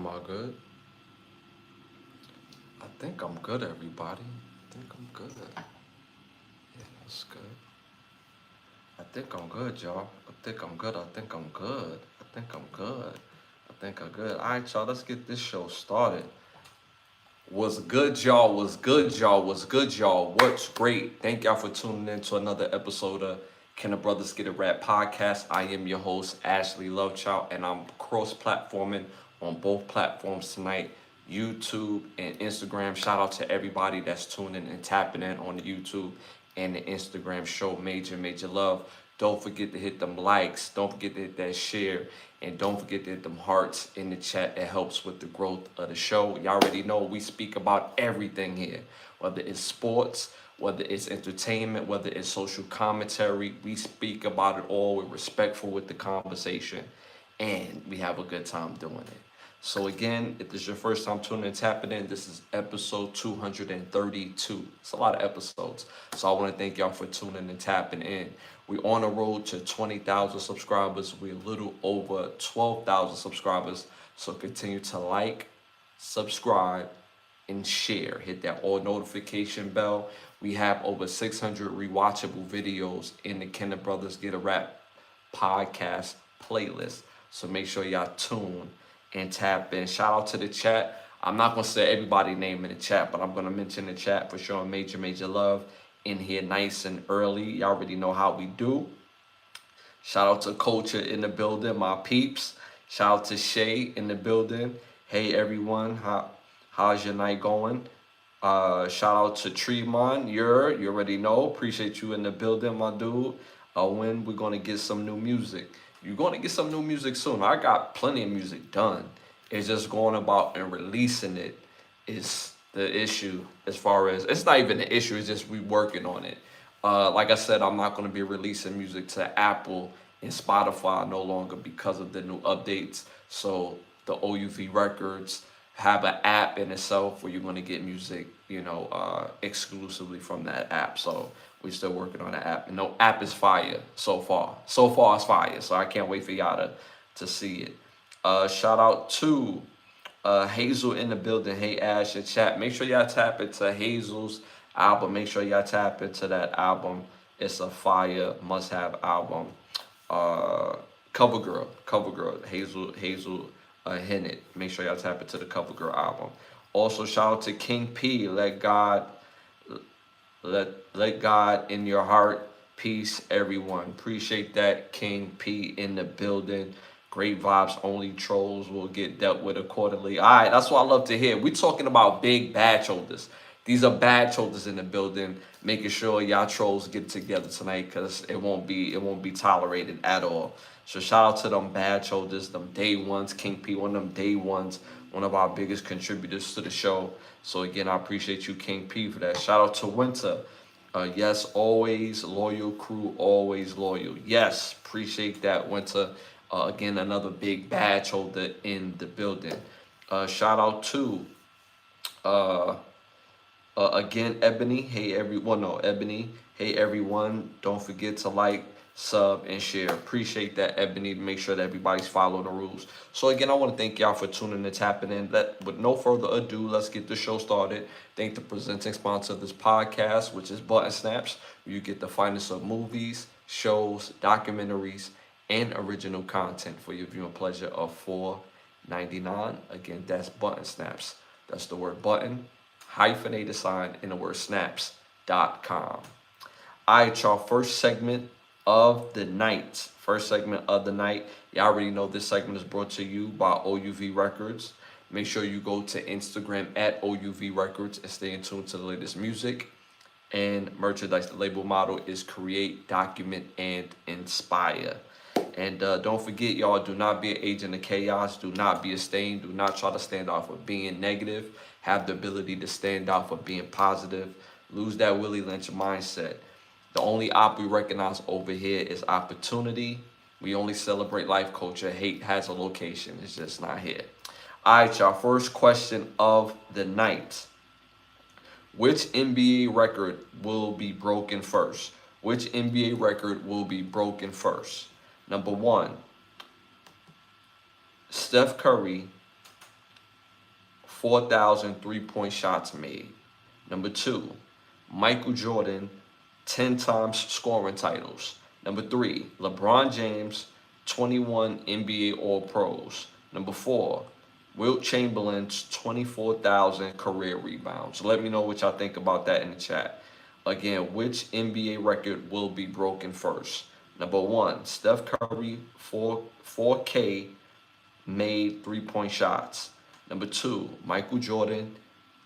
Am I good? I think I'm good, everybody. I think I'm good. Yeah, that's good. I think I'm good, y'all. I think I'm good. I think I'm good. I think I'm good. I think I'm good. All right, y'all. Let's get this show started. What's good, y'all? What's good, y'all? What's good, y'all? What's great? Thank y'all for tuning in to another episode of Can the Brothers Get a Rap podcast. I am your host, Ashley Lovechild, and I'm cross-platforming on both platforms tonight, YouTube and Instagram. Shout out to everybody that's tuning and tapping in on the YouTube and the Instagram show. Major love. Don't forget to hit them likes. Don't forget to hit that share. And don't forget to hit them hearts in the chat. It helps with the growth of the show. Y'all already know we speak about everything here. Whether it's sports, whether it's entertainment, whether it's social commentary. We speak about it all. We're respectful with the conversation. And we have a good time doing it. So again, if this is your first time tuning and tapping in, this is episode 232. It's a lot of episodes. So I want to thank y'all for tuning and tapping in. We're on the road to 20,000 subscribers. We're a little over 12,000 subscribers. So continue to like, subscribe, and share. Hit that all notification bell. We have over 600 rewatchable videos in the Can the Brothers Get a Rap podcast playlist. So make sure y'all tune and tap in. Shout out to the chat. I'm not gonna say everybody's name in the chat, but I'm gonna mention the chat for showing major love in here nice and early. Y'all already know how we do. Shout out to Culture in the building, my peeps. Shout out to Shay in the building. Hey everyone, how's your night going? Shout out to Tremont. You already know. Appreciate you in the building, my dude. When we're gonna get some new music. You're gonna get some new music soon. I got plenty of music done. It's just going about and releasing it is the issue. As far as it's not even the issue. It's just we working on it. Like I said, I'm not gonna be releasing music to Apple and Spotify no longer because of the new updates. So the OUV Records have an app in itself where you're going to get music, exclusively from that app. So we're still working on the app. And no app is fire so far. So far it's fire. So I can't wait for y'all to see it. Shout out to Hazel in the building. Hey Ash, in chat. Make sure y'all tap into Hazel's album. Make sure y'all tap into that album. It's a fire must-have album. Cover Girl, Hazel Hennett. Make sure y'all tap into the Cover Girl album. Also, shout out to King P. Let God in your heart. Peace, everyone. Appreciate that, King P in the building. Great vibes. Only trolls will get dealt with accordingly. All right, that's what I love to hear. We're talking about big badge holders. These are badge holders in the building, making sure y'all trolls get together tonight because it won't be tolerated at all. So shout out to them badge holders, them day ones. King P, one of them day ones, one of our biggest contributors to the show. So again, I appreciate you, King P, for that. Shout out to Winter. Yes, always loyal crew, always loyal. Yes, appreciate that, Winter. Again, another big badge holder in the building. Shout out to again, Ebony. Hey everyone, no, Ebony. Hey everyone, don't forget to like, sub, and share. Appreciate that, Ebony. Make sure that everybody's following the rules. So again, I want to thank y'all for tuning and tapping in. With no further ado, let's get the show started. Thank the presenting sponsor of this podcast, which is Button Snaps, where you get the finest of movies, shows, documentaries, and original content for your viewing pleasure of $4.99. Again, that's Button Snaps. That's the word button, hyphenated sign, in the word snaps.com. All right, y'all, first segment of the night. First segment of the night. Y'all already know this segment is brought to you by OUV Records. Make sure you go to Instagram at OUV Records and stay in tune to the latest music and merchandise. The label motto is create, document, and inspire. And don't forget, y'all, do not be an agent of chaos. Do not be a stain. Do not try to stand out for being negative. Have the ability to stand out for being positive. Lose that Willie Lynch mindset. The only op we recognize over here is opportunity. We only celebrate life culture. Hate has a location. It's just not here. All right, y'all. First question of the night. Which NBA record will be broken first? Which NBA record will be broken first? Number one, Steph Curry 4,000 3-point shots made. Number 2, Michael Jordan, 10 times scoring titles. Number 3, LeBron James, 21 NBA All-Pros. Number 4, Wilt Chamberlain's 24,000 career rebounds. Let me know what y'all think about that in the chat. Again, which NBA record will be broken first? Number 1, Steph Curry, 4K made 3-point shots. Number 2, Michael Jordan,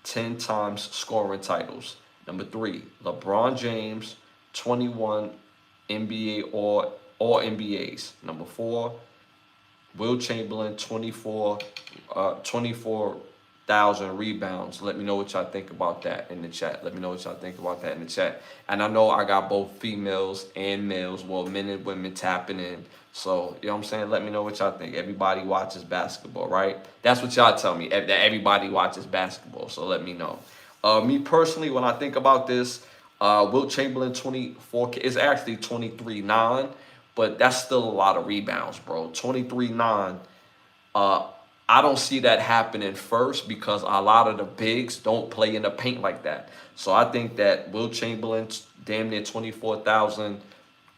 10 times scoring titles. Number 3, LeBron James, 21 NBA all NBAs. Number 4, Wilt Chamberlain, 24,000 rebounds. Let me know what y'all think about that in the chat. Let me know what y'all think about that in the chat. And I know I got both females and males, well, men and women tapping in. So, you know what I'm saying? Let me know what y'all think. Everybody watches basketball, right? That's what y'all tell me, that everybody watches basketball. So let me know. Me personally, when I think about this, Wilt Chamberlain 24K is actually 23-9, but that's still a lot of rebounds, bro. 23-9. I don't see that happening first because a lot of the bigs don't play in the paint like that. So I think that Wilt Chamberlain's damn near 24,000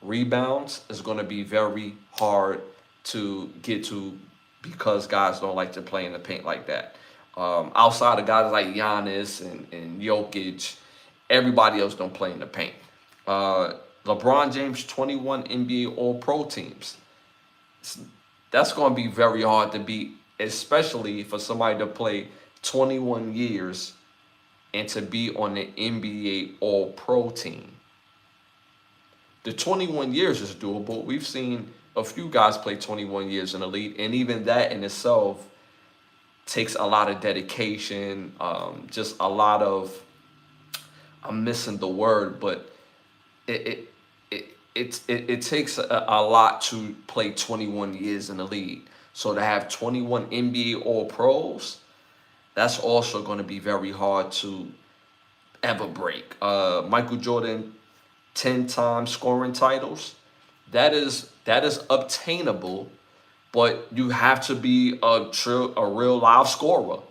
rebounds is going to be very hard to get to because guys don't like to play in the paint like that. Outside of guys like Giannis and Jokic, everybody else don't play in the paint. LeBron James, 21 NBA All-Pro teams. That's going to be very hard to beat, especially for somebody to play 21 years and to be on the NBA All-Pro team. The 21 years is doable. We've seen a few guys play 21 years in the league, and even that in itself takes a lot of dedication, just a lot of, I'm missing the word, but it takes a lot to play 21 years in the league. So to have 21 NBA All-Pros, that's also going to be very hard to ever break. Michael Jordan, 10 times scoring titles. That is obtainable, but you have to be a real live scorer.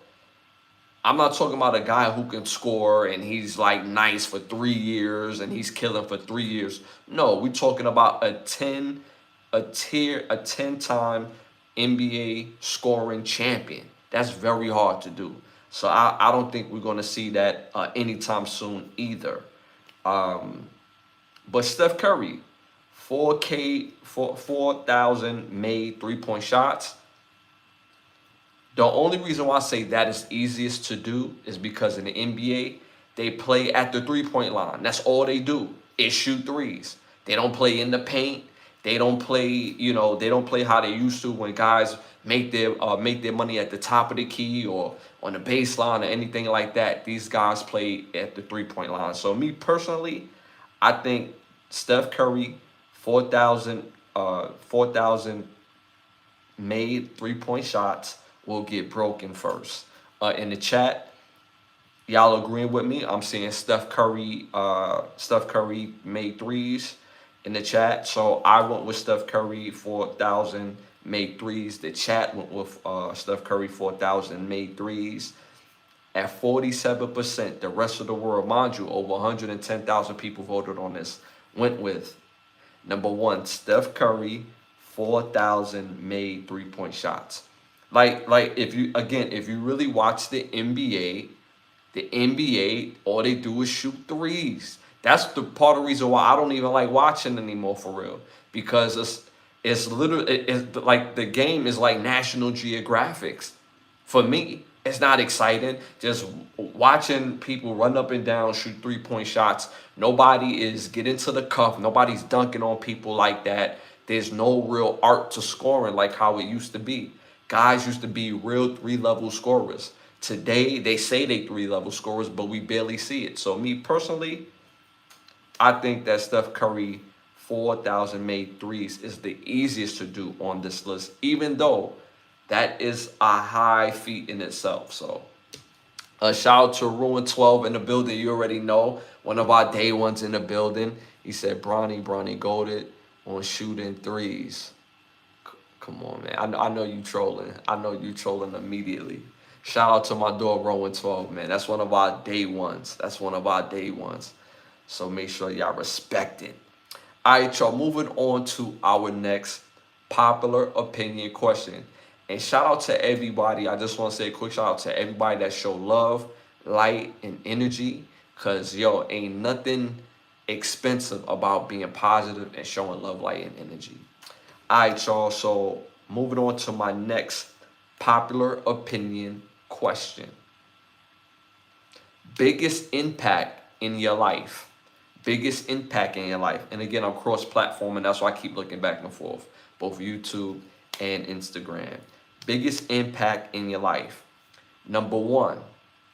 I'm not talking about a guy who can score and he's like nice for 3 years and he's killing for 3 years. No, we're talking about a 10-time NBA scoring champion. That's very hard to do. So I don't think we're going to see that anytime soon either. But Steph Curry, 4,000 made 3-point shots. The only reason why I say that is easiest to do is because in the NBA, they play at the 3-point line. That's all they do is shoot threes. They don't play in the paint. They don't play, they don't play how they used to when guys make their money at the top of the key or on the baseline or anything like that. These guys play at the 3-point line. So me personally, I think Steph Curry, 4,000 made 3-point shots will get broken first. In the chat, y'all agreeing with me? I'm seeing Steph Curry made threes in the chat. So I went with Steph Curry, 4,000 made threes. The chat went with Steph Curry, 4,000 made threes. At 47%, the rest of the world, mind you, over 110,000 people voted on this, went with number 1, Steph Curry, 4,000 made 3-point shots. Like if you really watch the NBA, all they do is shoot threes. That's the part of the reason why I don't even like watching anymore for real. Because it's like the game is like National Geographic. For me, it's not exciting. Just watching people run up and down, shoot 3-point shots. Nobody is getting to the cup. Nobody's dunking on people like that. There's no real art to scoring like how it used to be. Guys used to be real 3-level scorers. Today, they say they 3-level scorers, but we barely see it. So me personally, I think that Steph Curry, 4,000 made threes is the easiest to do on this list, even though that is a high feat in itself. So shout out to Ruin 12 in the building. You already know, one of our day ones in the building. He said, Bronny goated on shooting threes. Come on, man. I know you trolling. I know you trolling immediately. Shout out to my dog Rowan 12, man. That's one of our day ones. That's one of our day ones. So make sure y'all respect it. All right, y'all, moving on to our next popular opinion question. And shout out to everybody. I just want to say a quick shout out to everybody that show love, light, and energy. Because, yo, ain't nothing expensive about being positive and showing love, light, and energy. All right, y'all. So moving on to my next popular opinion question. Biggest impact in your life. Biggest impact in your life. And again, I'm cross-platform, and that's why I keep looking back and forth. Both YouTube and Instagram. Biggest impact in your life. Number 1,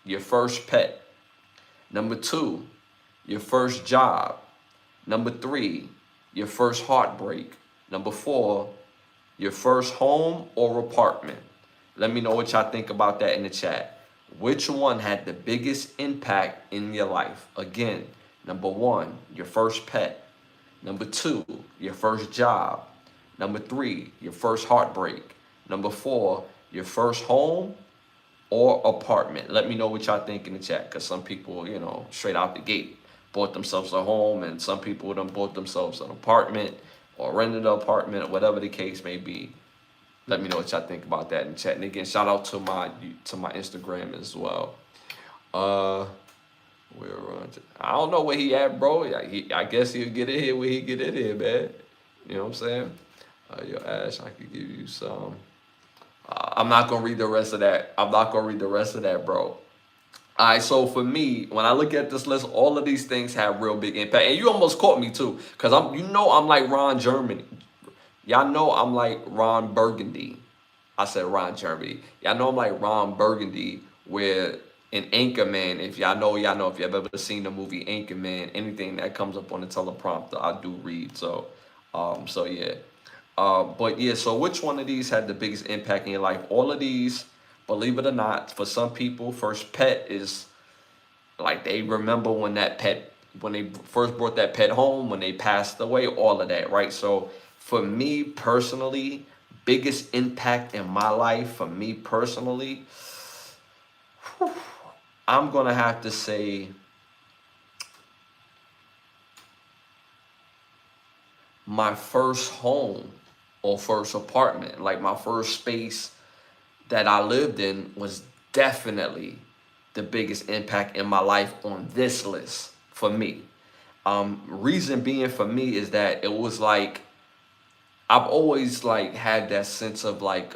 your first pet. Number 2, your first job. Number 3, your first heartbreak. Number 4, your first home or apartment. Let me know what y'all think about that in the chat. Which one had the biggest impact in your life? Again, number 1, your first pet. Number 2, your first job. Number 3, your first heartbreak. Number 4, your first home or apartment. Let me know what y'all think in the chat, because some people, you know, straight out the gate bought themselves a home, and some people done bought themselves an apartment or rented an apartment, or whatever the case may be. Let me know what y'all think about that in the chat. And again, shout out to my Instagram as well. I don't know where he at, bro. I guess he'll get in here when he get in here, man. You know what I'm saying? Yo, Ash, I could give you some. I'm not gonna read the rest of that. I'm not gonna read the rest of that, bro. All right, so for me, when I look at this list, all of these things have real big impact. And you almost caught me too, because I'm like Ron Germany. Y'all know I'm like Ron Burgundy. I said Ron Germany. Y'all know I'm like Ron Burgundy, where in Anchorman, if y'all know, if you've ever seen the movie Anchorman, anything that comes up on the teleprompter, I do read. So yeah. But yeah, so which one of these had the biggest impact in your life? All of these, believe it or not, for some people, first pet is like they remember when they first brought that pet home, when they passed away, all of that, right? So for me personally, biggest impact in my life, for me personally, I'm gonna have to say my first home or first apartment, like my first space that I lived in, was definitely the biggest impact in my life on this list for me. Reason being for me is that it was like I've always like had that sense of like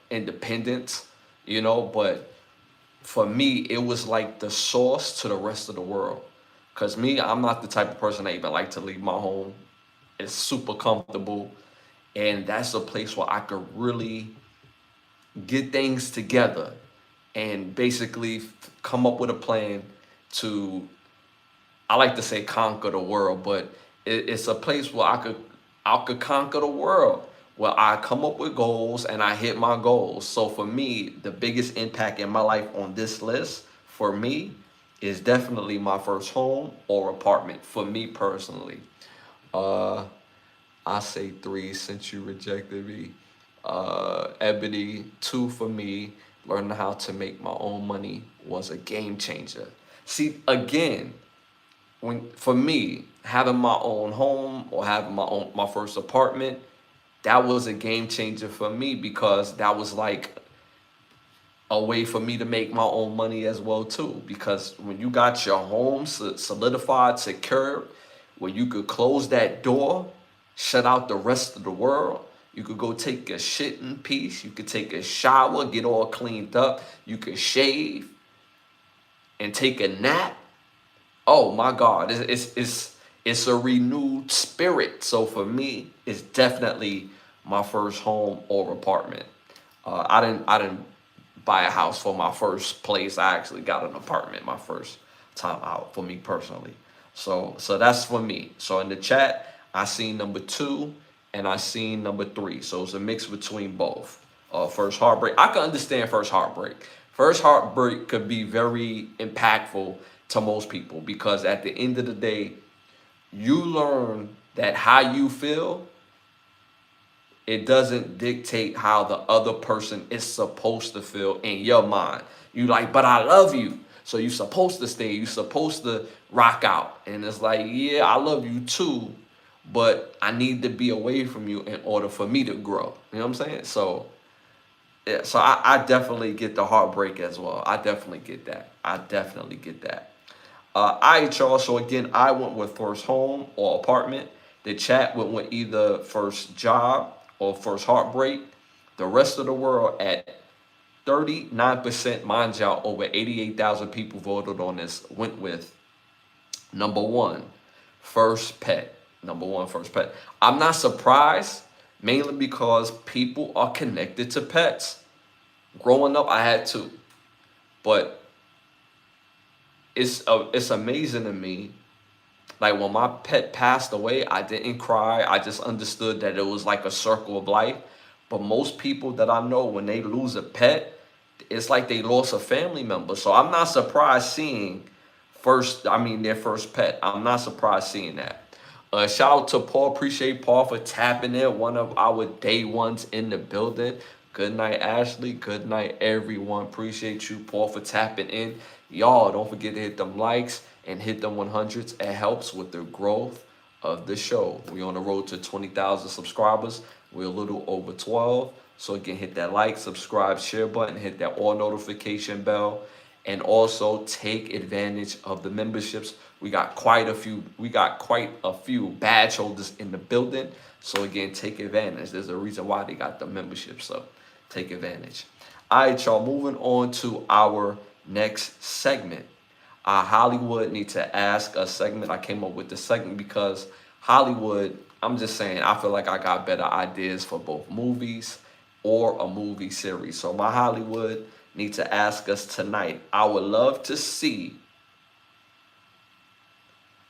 independence, you know, but for me it was like the source to the rest of the world. Cause me, I'm not the type of person that even like to leave my home. It's super comfortable, and that's a place where I could really get things together and basically come up with a plan to, I like to say conquer the world, but it's a place where I could conquer the world, where I come up with goals and I hit my goals. So for me, the biggest impact in my life on this list for me is definitely my first home or apartment for me personally. I say 3 since you rejected me. Ebony, 2 for me. Learning how to make my own money was a game changer. See, again, for me, having my own home or having my first apartment, that was a game changer for me, because that was like a way for me to make my own money as well too. Because when you got your home solidified, secure, where you could close that door, shut out the rest of the world, you could go take a shit in peace, you could take a shower, get all cleaned up, you could shave and take a nap. Oh my God, it's a renewed spirit. So for me, it's definitely my first home or apartment. I didn't buy a house for my first place. I actually got an apartment my first time out, for me personally. So that's for me. So in the chat, I seen number 2 and I seen number 3. So it's a mix between both. First heartbreak. I can understand first heartbreak. First heartbreak could be very impactful to most people, because at the end of the day, you learn that how you feel it doesn't dictate how the other person is supposed to feel in your mind. You like, but I love you. So you're supposed to stay. You're supposed to rock out. And it's like, yeah, I love you too, but I need to be away from you in order for me to grow. You know what I'm saying? So, yeah, so I definitely get the heartbreak as well. I definitely get that. I definitely get that. All right, y'all. So again, I went with first home or apartment. The chat went with either first job or first heartbreak. The rest of the world at 39%, mind y'all, over 88,000 people voted on this, went with number one, first pet. Number one, first pet. I'm not surprised, mainly because people are connected to pets. Growing up, I had two, but it's amazing to me. Like when my pet passed away, I didn't cry. I just understood that it was like a circle of life. But most people that I know, when they lose a pet, it's like they lost a family member. So I'm not surprised seeing their first pet. I'm not surprised seeing that. Shout out to Paul. Appreciate Paul for tapping in. One of our day ones in the building. Good night, Ashley. Good night, everyone. Appreciate you, Paul, for tapping in. Y'all, don't forget to hit them likes and hit them 100s. It helps with the growth of the show. We're on the road to 20,000 subscribers. We're a little over 12. So again, hit that like, subscribe, share button, hit that all notification bell, and also take advantage of the memberships. We got quite a few badge holders in the building. So again, take advantage. There's a reason why they got the membership. So take advantage. All right, y'all, moving on to our next segment. Hollywood need to ask a segment. I came up with this segment because Hollywood, I'm just saying, I feel like I got better ideas for both movies or a movie series. So my Hollywood need to ask us tonight. I would love to see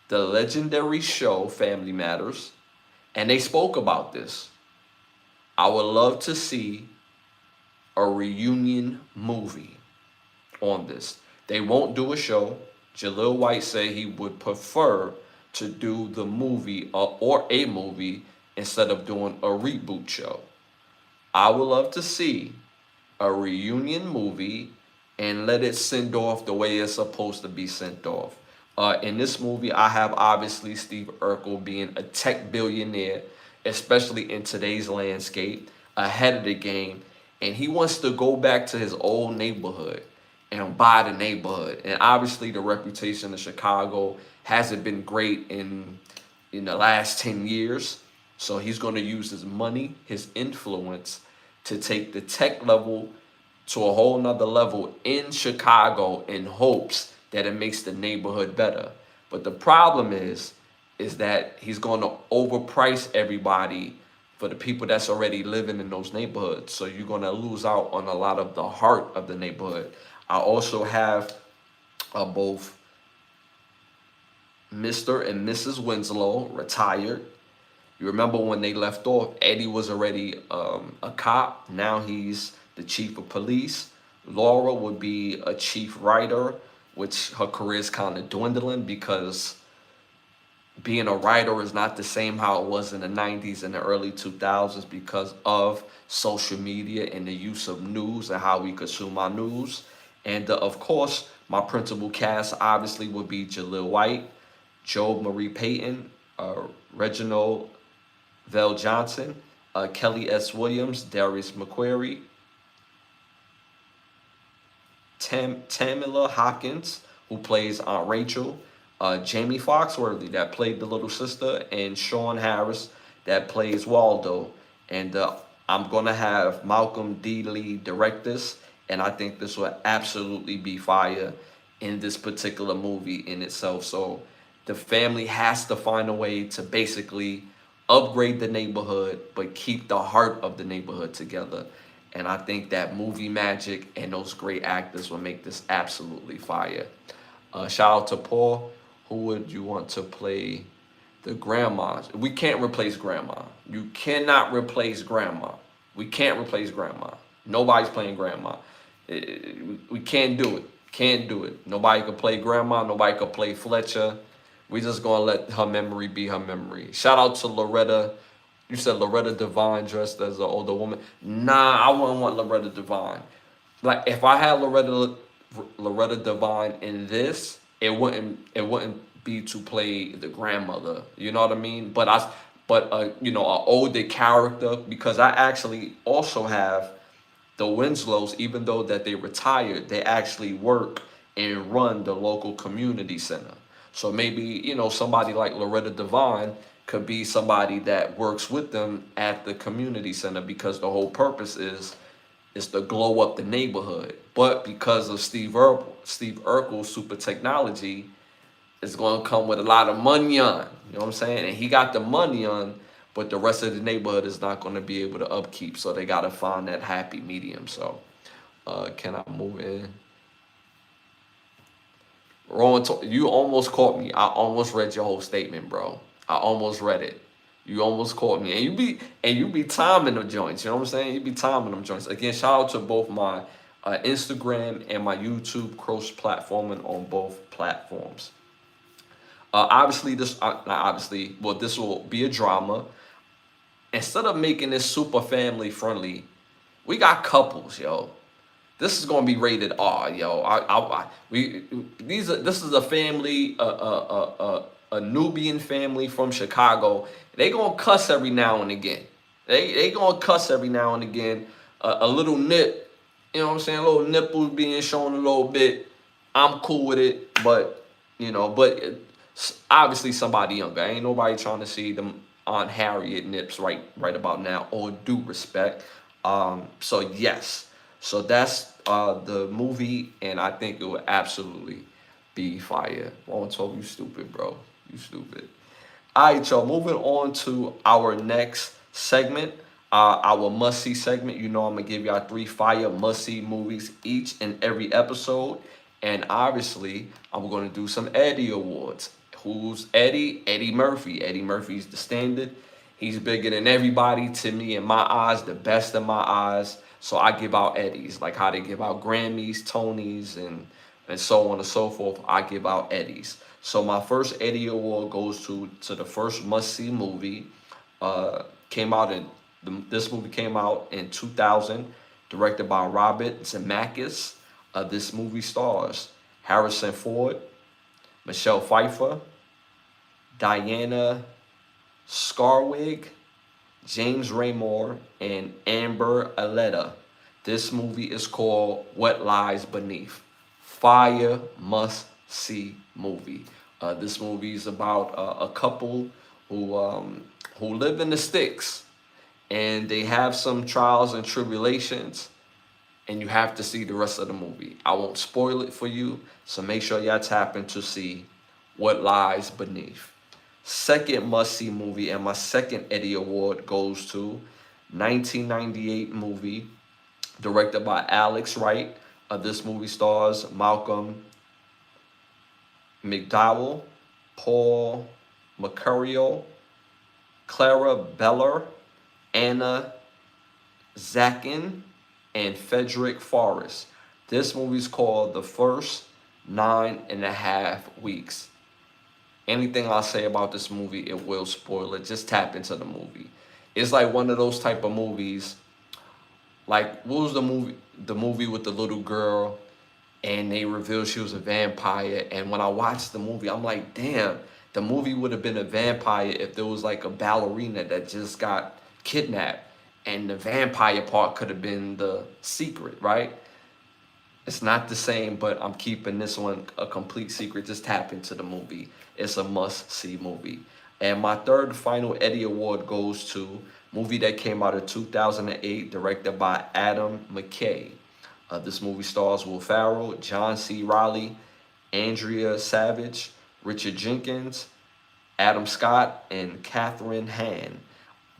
the legendary show Family Matters, and they spoke about this. I would love to see a reunion movie on this. They won't do a show. Jaleel White said he would prefer to do the movie or a movie instead of doing a reboot show. I would love to see a reunion movie and let it send off the way it's supposed to be sent off. In this movie, I have obviously Steve Urkel being a tech billionaire, especially in today's landscape, ahead of the game, and he wants to go back to his old neighborhood and buy the neighborhood. And obviously, the reputation of Chicago hasn't been great in the last 10 years. So he's going to use his money, his influence, to take the tech level to a whole nother level in Chicago in hopes that it makes the neighborhood better. But the problem is that he's going to overprice everybody for the people that's already living in those neighborhoods. So you're going to lose out on a lot of the heart of the neighborhood. I also have both Mr. and Mrs. Winslow retired. You remember when they left off, Eddie was already a cop. Now he's the chief of police. Laura would be a chief writer, which her career is kind of dwindling because being a writer is not the same how it was in the 90s and the early 2000s because of social media and the use of news and how we consume our news. And of course, my principal cast obviously would be Jaleel White, Job Marie Payton, Reginald Vell Johnson, Kelly S. Williams, Darius McQuarrie, Tamila Hopkins, who plays Aunt Rachel, Jamie Foxworthy, that played the little sister, and Sean Harris, that plays Waldo. And I'm going to have Malcolm D. Lee direct this, and I think this will absolutely be fire in this particular movie in itself. So the family has to find a way to basically upgrade the neighborhood, but keep the heart of the neighborhood together. And I think that movie magic and those great actors will make this absolutely fire. Shout out to Paul. Who would you want to play the grandma? We can't replace grandma. You cannot replace grandma. We can't replace grandma. Nobody's playing grandma. We can't do it. Can't do it. Nobody could play grandma. Nobody could play Fletcher. We just gonna let her memory be her memory. Shout out to Loretta You said Loretta Devine dressed as an older woman. Nah, I wouldn't want Loretta Devine. Like if I had Loretta Devine in this, it wouldn't be to play the grandmother. You know what I mean? But you know, an older character, because I actually also have the Winslows, even though that they retired, they actually work and run the local community center. So maybe, you know, somebody like Loretta Devine could be somebody that works with them at the community center, because the whole purpose is to glow up the neighborhood. But because of Steve Urkel's super technology, it's gonna come with a lot of money on. You know what I'm saying? And he got the money on, but the rest of the neighborhood is not gonna be able to upkeep. So they gotta find that happy medium. So can I move in? Rowan, you almost caught me. I almost read your whole statement, bro. I almost read it. You almost caught me, and you be timing the joints. You know what I'm saying? You be timing them joints. Again, shout out to both my Instagram and my YouTube, cross platforming on both platforms. Obviously, not obviously, well, this will be a drama. Instead of making this super family friendly, we got couples, yo. This is gonna be rated R, yo. This is a family, a Nubian family from Chicago. They gonna cuss every now and again. They gonna cuss every now and again. A little nip, you know what I'm saying? A little nipple being shown a little bit. I'm cool with it, but you know, obviously somebody younger. Ain't nobody trying to see them Aunt Harriet nips right about now. All due respect. So yes. So that's the movie, and I think it would absolutely be fire. Won't talk, you stupid, bro. You stupid. All right, y'all. Moving on to our next segment, our must-see segment. You know I'm going to give y'all 3 fire must-see movies each and every episode. And obviously, I'm going to do some Eddie Awards. Who's Eddie? Eddie Murphy. Eddie Murphy's the standard. He's bigger than everybody. To me, in my eyes, the best in my eyes. So I give out Eddies, like how they give out Grammys, Tonys, and so on and so forth. I give out Eddies. So my first Eddie Award goes to the first must-see movie. This movie came out in 2000, directed by Robert Zemeckis. This movie stars Harrison Ford, Michelle Pfeiffer, Diana Scarwig, James Raymore, and Amber Aletta. This movie is called What Lies Beneath. Fire must-see movie. This movie is about a couple who live in the sticks, and they have some trials and tribulations, and you have to see the rest of the movie. I won't spoil it for you, so make sure y'all tap in to see What Lies Beneath. Second must-see movie, and my second Eddie Award goes to 1998 movie directed by Alex Wright. This movie stars Malcolm McDowell, Paul Mercurio, Clara Beller, Anna Zakin, and Frederick Forrest. This movie's called The First 9.5 Weeks. Anything I say about this movie, it will spoil it. Just tap into the movie. It's like one of those type of movies. Like, what was the movie? The movie with the little girl, and they revealed she was a vampire. And when I watched the movie, I'm like, damn, the movie would have been a vampire if there was like a ballerina that just got kidnapped, and the vampire part could have been the secret, right? It's not the same, but I'm keeping this one a complete secret. Just tap into the movie. It's a must-see movie. And my third final Eddie Award goes to a movie that came out in 2008, directed by Adam McKay. This movie stars Will Ferrell, John C. Reilly, Andrea Savage, Richard Jenkins, Adam Scott, and Catherine Hahn.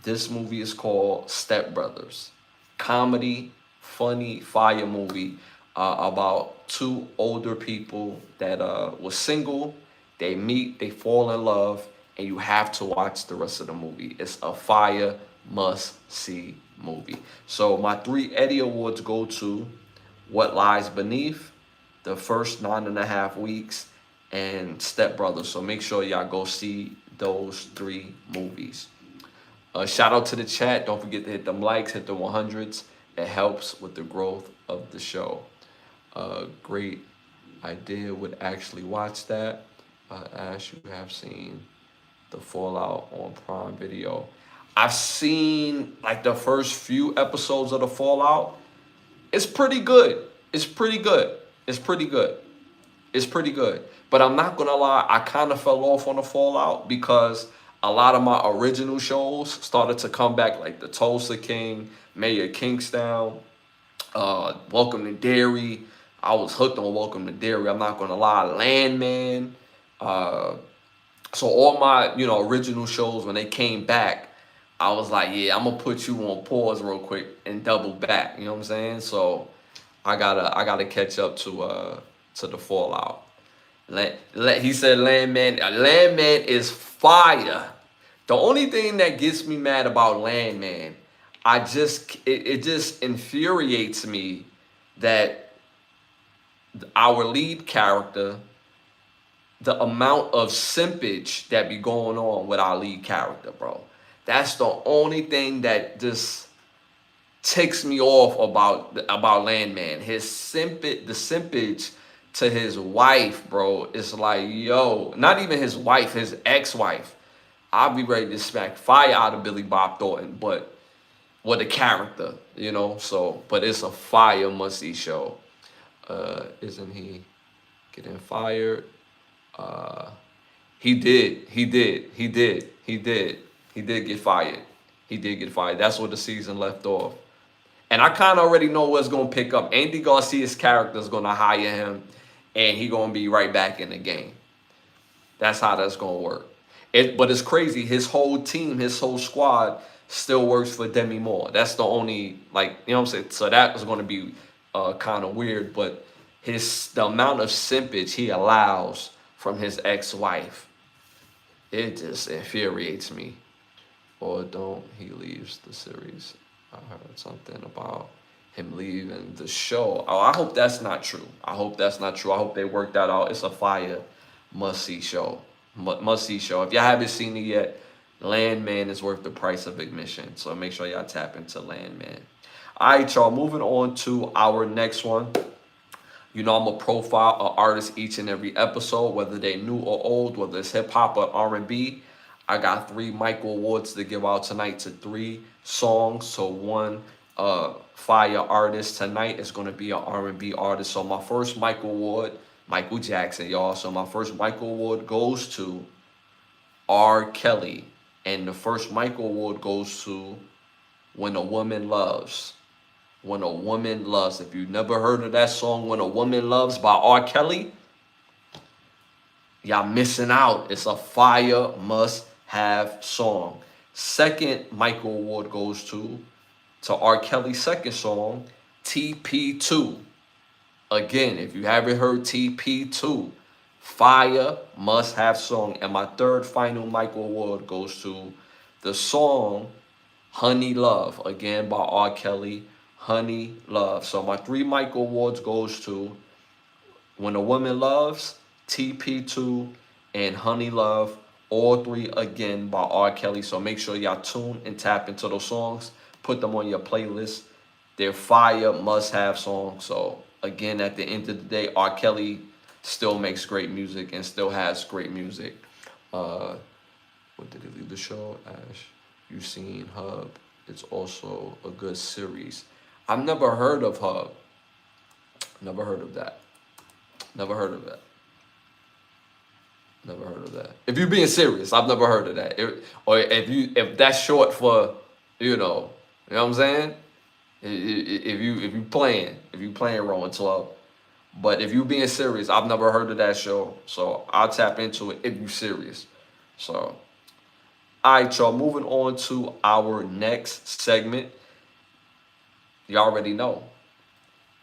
This movie is called Step Brothers. Comedy, funny, fire movie about 2 older people that were single. They meet, they fall in love, and you have to watch the rest of the movie. It's a fire must-see movie. So my 3 Eddie Awards go to What Lies Beneath, The First 9.5 Weeks, and Step Brothers. So make sure y'all go see those 3 movies. Shout out to the chat. Don't forget to hit them likes, hit the 100s. It helps with the growth of the show. Great idea. Would actually watch that. As you have seen the Fallout on Prime Video. I've seen like the first few episodes of the Fallout. It's pretty good. It's pretty good. It's pretty good. It's pretty good. But I'm not gonna lie, I kind of fell off on the Fallout because a lot of my original shows started to come back, like the Tulsa King, Mayor Kingstown, Welcome to Dairy. I was hooked on Welcome to Dairy. I'm not gonna lie, Landman. Uh, so all my original shows when they came back, I was like, yeah, I'm gonna put you on pause real quick and double back. You know what I'm saying? So I gotta catch up to the Fallout. He said Landman. Landman is fire. The only thing that gets me mad about Landman, it just infuriates me that our lead character, the amount of simpage that be going on with our lead character, bro. That's the only thing that just ticks me off about Landman. The simpage to his wife, bro. It's like, yo, not even his wife, his ex-wife. I'll be ready to smack fire out of Billy Bob Thornton, but what a character, So, but it's a fire must-see show. Isn't he getting fired? He did. He did. He did. He did. He did get fired. He did get fired. That's where the season left off. And I kind of already know what's going to pick up. Andy Garcia's character is going to hire him, and he going to be right back in the game. That's how that's going to work. But it's crazy. His whole team, his whole squad still works for Demi Moore. That's the only, like, you know what I'm saying? So that was going to be kind of weird. But the amount of simpage he allows from his ex-wife, it just infuriates me. Or don't he leaves the series? I heard something about him leaving the show. Oh, I hope that's not true. I hope that's not true. I hope they worked that out. It's a fire must-see show. Must-see show. If y'all haven't seen it yet, Landman is worth the price of admission. So make sure y'all tap into Landman. All right, y'all. Moving on to our next one. I'm going to profile an artist each and every episode, whether they're new or old, whether it's hip-hop or R&B. I got 3 Michael Awards to give out tonight to 3 songs. So one fire artist tonight is going to be an R&B artist. So my first Michael Award, Michael Jackson, y'all. So my first Michael Award goes to R. Kelly. And the first Michael Award goes to When a Woman Loves. When a Woman Loves. If you've never heard of that song, When a Woman Loves by R. Kelly, y'all missing out. It's a fire must-have song. Second Michael Award goes to R. Kelly's second song, TP2. Again, if you haven't heard TP2, fire must-have song. And my third final Michael Award goes to the song Honey Love, again by R. Kelly, Honey Love. So my 3 Michael Awards goes to When a Woman Loves, TP2, and Honey Love. All 3 again by R. Kelly. So make sure y'all tune and tap into those songs. Put them on your playlist. They're fire must-have songs. So again, at the end of the day, R. Kelly still makes great music and still has great music. What did he leave the show? Ash, you've seen Hub. It's also a good series. I've never heard of Hub. Never heard of that. Never heard of that. Never heard of that. If you're being serious, I've never heard of that. Or if that's short for, you know what I'm saying? If you playing Rolling 12. But if you being serious, I've never heard of that show. So I'll tap into it if you're serious. So, all right, y'all. Moving on to our next segment. You already know.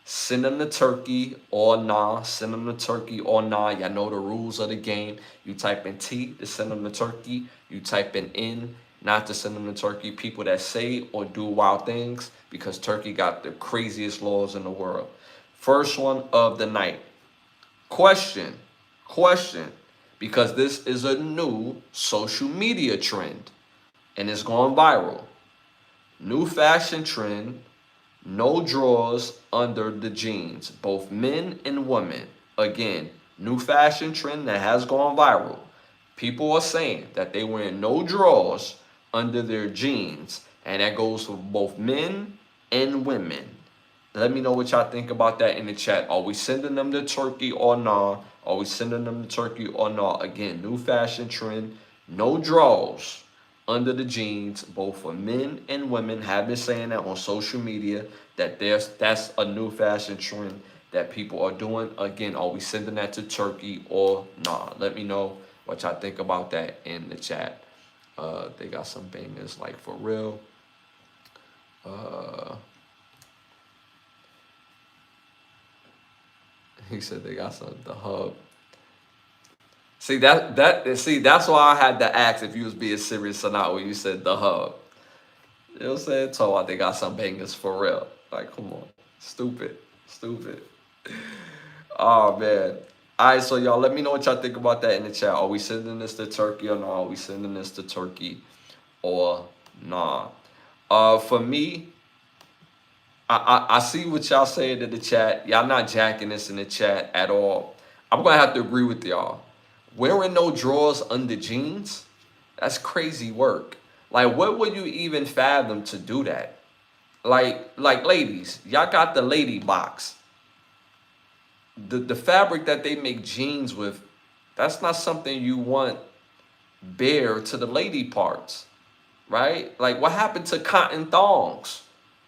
Send them the turkey or nah. Send them the turkey or nah. Y'all know the rules of the game. You type in T to send them the turkey. You type in N not to send them the turkey. People that say or do wild things, because Turkey got the craziest laws in the world. First one of the night. Question. Because this is a new social media trend. and it's going viral. New fashion trend, no drawers under the jeans, both men and women. Again, new fashion trend that has gone viral. People are saying that they wear no drawers under their jeans, and that goes for both men and women. Let me know what y'all think about that in the chat. Are we sending them to Turkey or not? Are we sending them to Turkey or not? Again, new fashion trend, no drawers under the jeans, both for men and women. Have been saying that on social media, that that's a new fashion trend that people are doing. Again, are we sending that to Turkey or not? Let me know what y'all think about that in the chat. They got some bangers like for real. He said they got some the hub. See that's why I had to ask if you was being serious or not when you said the hub. You know what I'm saying? Told I they got some bangers for real. Like, come on. Stupid. Stupid. Oh man. Alright, so y'all let me know what y'all think about that in the chat. Are we sending this to Turkey or not? Are we sending this to Turkey or not? For me, I see what y'all saying in the chat. Y'all not jacking this in the chat at all. I'm gonna have to agree with y'all. Wearing no drawers under jeans, that's crazy work. Like, what would you even fathom to do that? Like ladies, y'all got the lady box. The fabric that they make jeans with, that's not something you want bare to the lady parts, right? Like, what happened to cotton thongs?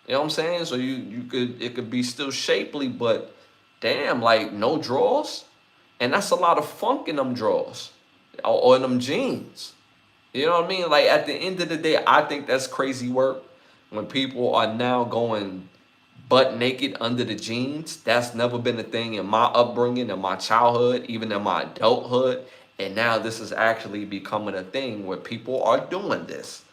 You know what I'm saying? So it could be still shapely, but damn, like no drawers, and that's a lot of funk in them drawers or in them jeans. You know what I mean? Like at the end of the day, I think that's crazy work when people are now going butt naked under the jeans. That's never been a thing in my upbringing, in my childhood, even in my adulthood. And now this is actually becoming a thing where people are doing this.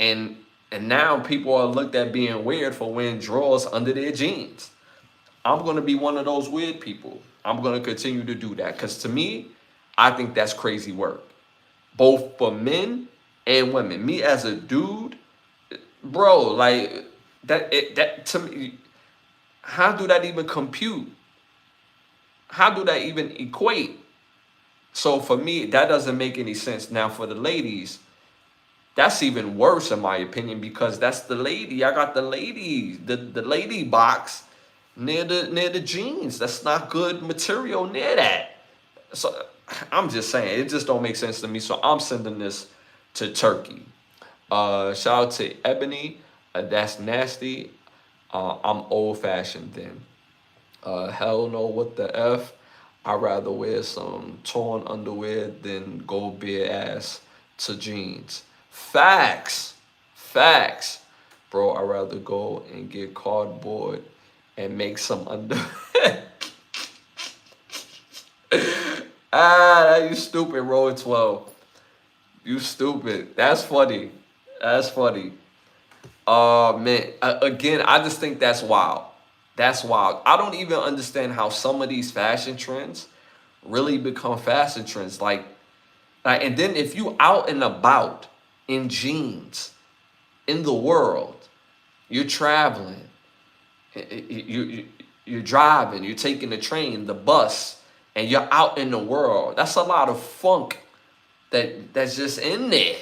And now people are looked at being weird for wearing drawers under their jeans. I'm going to be one of those weird people. I'm going to continue to do that because to me, I think that's crazy work. Both for men and women. Me as a dude, bro, like that to me, how do that even compute? How do that even equate? So for me, that doesn't make any sense. Now for the ladies, that's even worse in my opinion because that's the lady. I got the lady, the lady box near the jeans. That's not good material near that. So I'm just saying, it just don't make sense to me. So I'm sending this to Turkey. Shout out to Ebony. That's nasty. I'm old fashioned then. Hell no, what the F? I'd rather wear some torn underwear than go bare ass to jeans. Facts. Facts. Bro, I'd rather go and get cardboard and make some underwear. You stupid, row 12. You stupid. That's funny. That's funny. Man, again, I just think that's wild. That's wild. I don't even understand how some of these fashion trends really become fashion trends. Like, and then if you out and about in jeans in the world, you're traveling, you're driving, you're taking the train, the bus, and you're out in the world. That's a lot of funk that's just in there.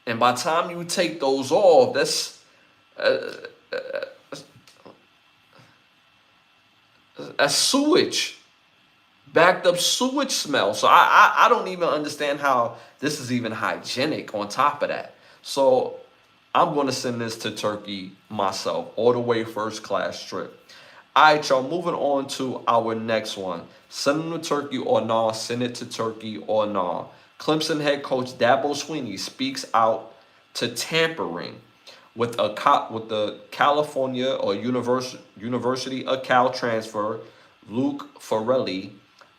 And by the time you take those off, that's a sewage, backed up sewage smell. So I don't even understand how this is even hygienic on top of that. So I'm going to send this to Turkey myself, all the way first class trip. All right, y'all, moving on to our next one. Send them to Turkey or nah, send it to Turkey or nah. Clemson head coach Dabo Swinney speaks out to tampering with the California or University of Cal transfer Luke Farrelly,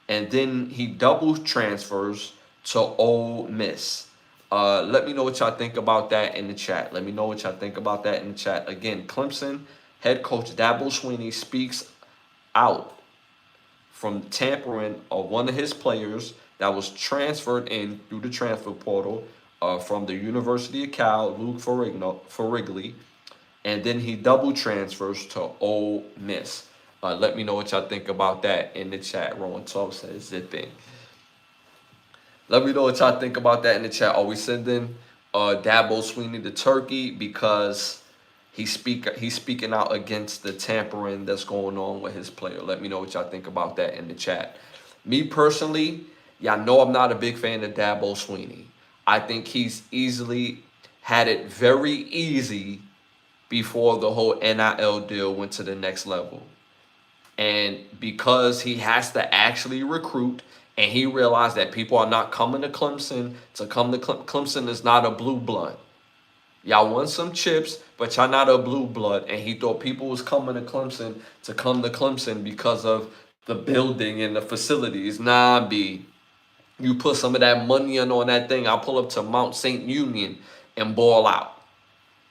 and then he double transfers to Ole Miss. Let me know what y'all think about that in the chat. Let me know what y'all think about that in the chat. Again, Clemson head coach Dabo Swinney speaks out from tampering of one of his players that was transferred in through the transfer portal, from the University of Cal, Luke Ferrigli, and then he double transfers to Ole Miss. Let me know what y'all think about that in the chat. Rowan 12 says zipping. Let me know what y'all think about that in the chat. Are we sending Dabo Swinney to Turkey because he's speaking out against the tampering that's going on with his player? Let me know what y'all think about that in the chat. Me personally, y'all know I'm not a big fan of Dabo Swinney. I think he's easily had it very easy before the whole NIL deal went to the next level. And because he has to actually recruit, and he realized that people are not coming to Clemson to come to Clemson is not a blue blood. Y'all want some chips, but y'all not a blue blood. And he thought people was coming to Clemson to come to Clemson because of the building and the facilities. Nah, B. You put some of that money on that thing, I'll pull up to Mount St. Union and ball out.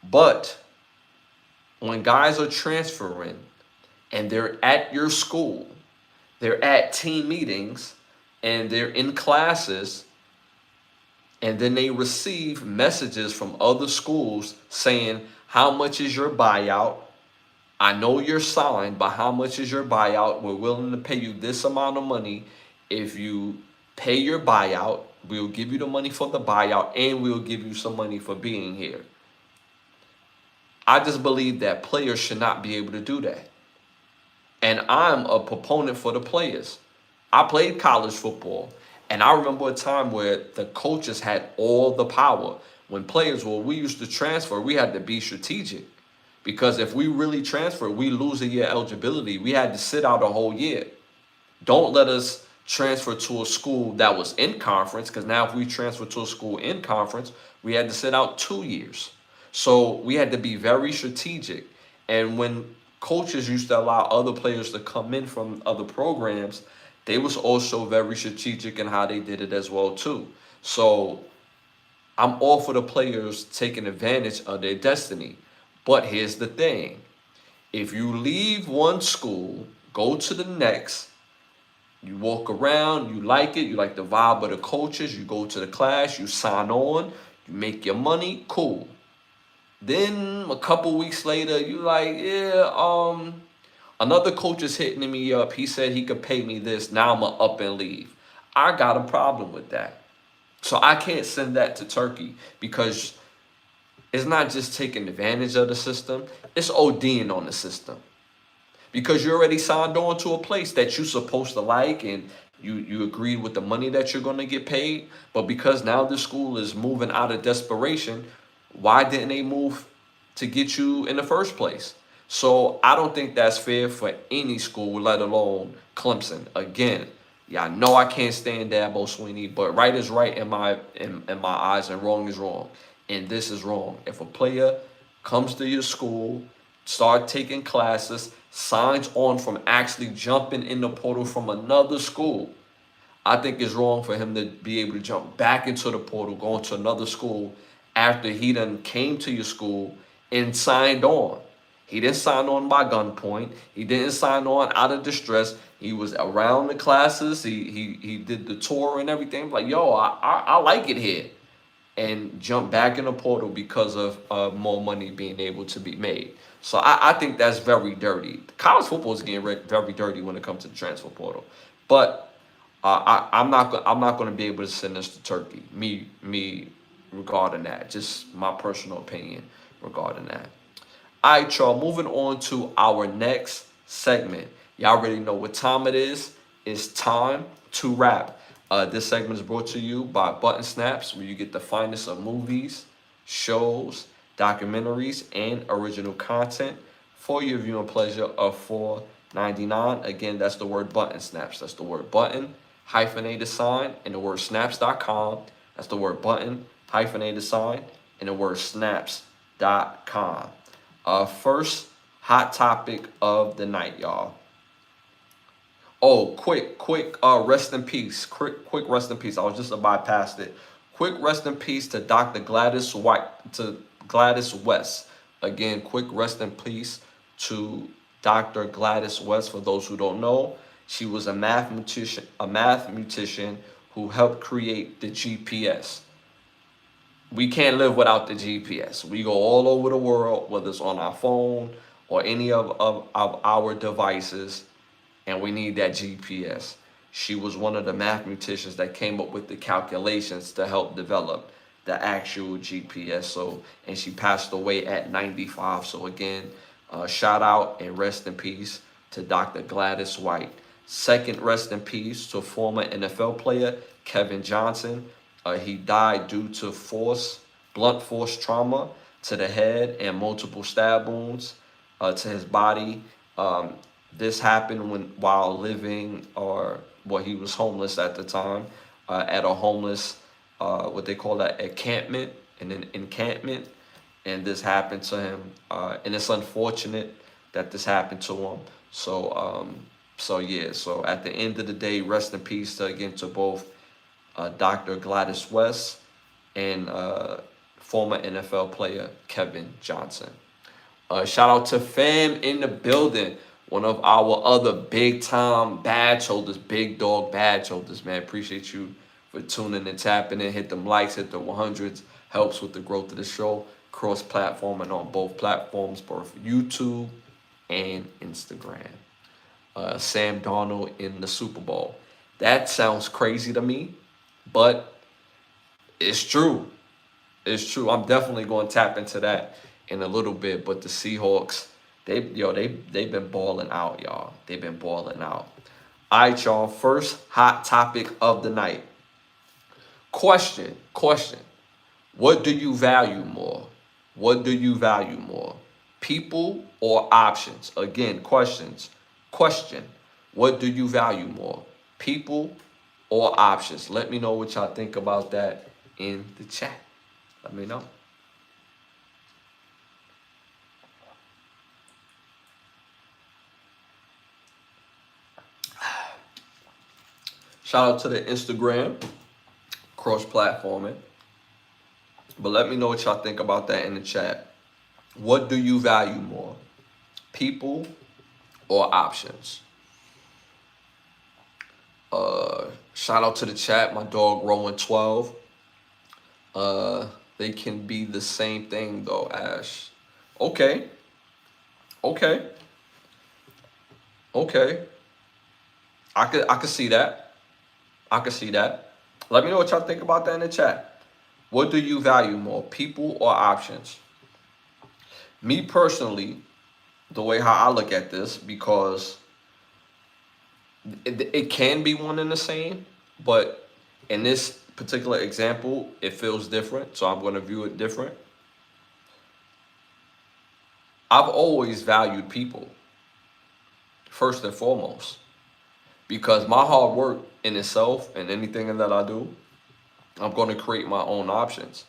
But when guys are transferring and they're at your school, they're at team meetings, and they're in classes, and then they receive messages from other schools saying, how much is your buyout? I know you're signed, but how much is your buyout? We're willing to pay you this amount of money. If you pay your buyout, we'll give you the money for the buyout, and we'll give you some money for being here. I just believe that players should not be able to do that. And I'm a proponent for the players. I played college football, and I remember a time where the coaches had all the power. When players, we used to transfer, we had to be strategic. Because if we really transfer, we lose a year eligibility. We had to sit out a whole year. Don't let us transfer to a school that was in conference, because now if we transfer to a school in conference, we had to sit out 2 years. So we had to be very strategic. And when coaches used to allow other players to come in from other programs, they was also very strategic in how they did it as well too. So I'm all for the players taking advantage of their destiny. But here's the thing. If you leave one school, go to the next, you walk around, you like it, you like the vibe of the coaches, you go to the class, you sign on, you make your money, cool. Then a couple weeks later, you like, yeah, another coach is hitting me up. He said he could pay me this. Now I'm going to up and leave. I got a problem with that. So I can't send that to Turkey, because it's not just taking advantage of the system. It's ODing on the system. Because you already signed on to a place that you're supposed to like, and you agreed with the money that you're going to get paid. But because now the school is moving out of desperation, why didn't they move to get you in the first place? So I don't think that's fair for any school, let alone Clemson. Again, y'all know I can't stand Dabo Swinney, but right is right in my eyes, and wrong is wrong. And this is wrong. If a player comes to your school, start taking classes, signs on from actually jumping in the portal from another school, I think it's wrong for him to be able to jump back into the portal, going to another school after he done came to your school and signed on. He didn't sign on by gunpoint. He didn't sign on out of distress. He was around the classes. He did the tour and everything. Like, yo, I like it here. And jump back in the portal because of more money being able to be made. So I think that's very dirty. College football is getting very dirty when it comes to the transfer portal. But I'm not going to be able to send this to Turkey. Me regarding that. Just my personal opinion regarding that. All right, y'all. Moving on to our next segment. Y'all already know what time it is. It's time to rap. This segment is brought to you by Button Snaps, where you get the finest of movies, shows, documentaries, and original content for your viewing pleasure of $4.99. Again, that's the word Button Snaps. That's the word button, hyphenated sign, and the word snaps.com. That's the word button, hyphenated sign, and the word snaps.com. First hot topic of the night, y'all. Oh, quick, rest in peace. Quick rest in peace. I was just about to bypass it. Quick rest in peace to Dr. Gladys West. Again, quick rest in peace to Dr. Gladys West. For those who don't know, she was a mathematician who helped create the GPS. we can't live without the GPS. We go all over the world, whether it's on our phone or any of our devices, and we need that GPS. She was one of the mathematicians that came up with the calculations to help develop the actual GPS. So, and she passed away at 95. So again, shout out and rest in peace to Dr. Gladys White. Second, rest in peace to former NFL player Kevin Johnson. He died due to blunt force trauma to the head and multiple stab wounds to his body. This happened while living, he was homeless at the time, at a homeless, what they call that encampment, and this happened to him, and it's unfortunate that this happened to him. So yeah. So at the end of the day, rest in peace to both Dr. Gladys West and former NFL player Kevin Johnson. Shout out to Fam in the building, one of our other big time badge holders, big dog badge holders, man. Appreciate you for tuning and tapping in. Hit them likes, hit the 100s. Helps with the growth of the show. Cross platform and on both platforms, both YouTube and Instagram. Sam Darnold in the Super Bowl. That sounds crazy to me, but it's true. It's true. I'm definitely going to tap into that in a little bit. But the Seahawks, they've been balling out, y'all. They've been balling out. All right, y'all. First hot topic of the night. Question. What do you value more? What do you value more? People or options? Again, questions. Question. What do you value more? People or options? Let me know what y'all think about that in the chat. Let me know. Shout out to the Instagram, cross-platforming. But let me know what y'all think about that in the chat. What do you value more? People or options? Shout out to the chat, my dog Rowan 12. They can be the same thing though, Ash. Okay. I could see that. Let me know what y'all think about that in the chat. What do you value more, people or options? Me personally, the way how I look at this, because it can be one and the same, but in this particular example, it feels different, so I'm going to view it different. I've always valued people, first and foremost, because my hard work in itself and anything that I do, I'm going to create my own options.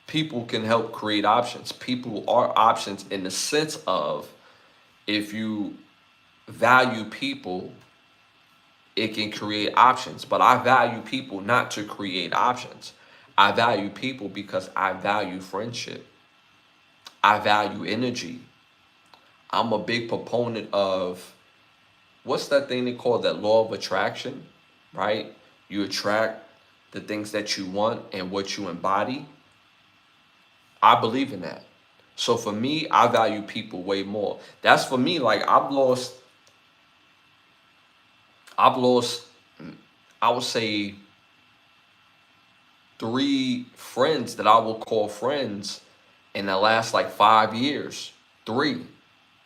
People can help create options. People are options in the sense of, if you value people, it can create options. But I value people not to create options. I value people because I value friendship. I value energy. I'm a big proponent of, what's that thing they call that law of attraction, right? You attract the things that you want and what you embody. I believe in that. So for me, I value people way more. That's for me, like I've lost, I would say 3 friends that I will call friends in the last like 5 years. 3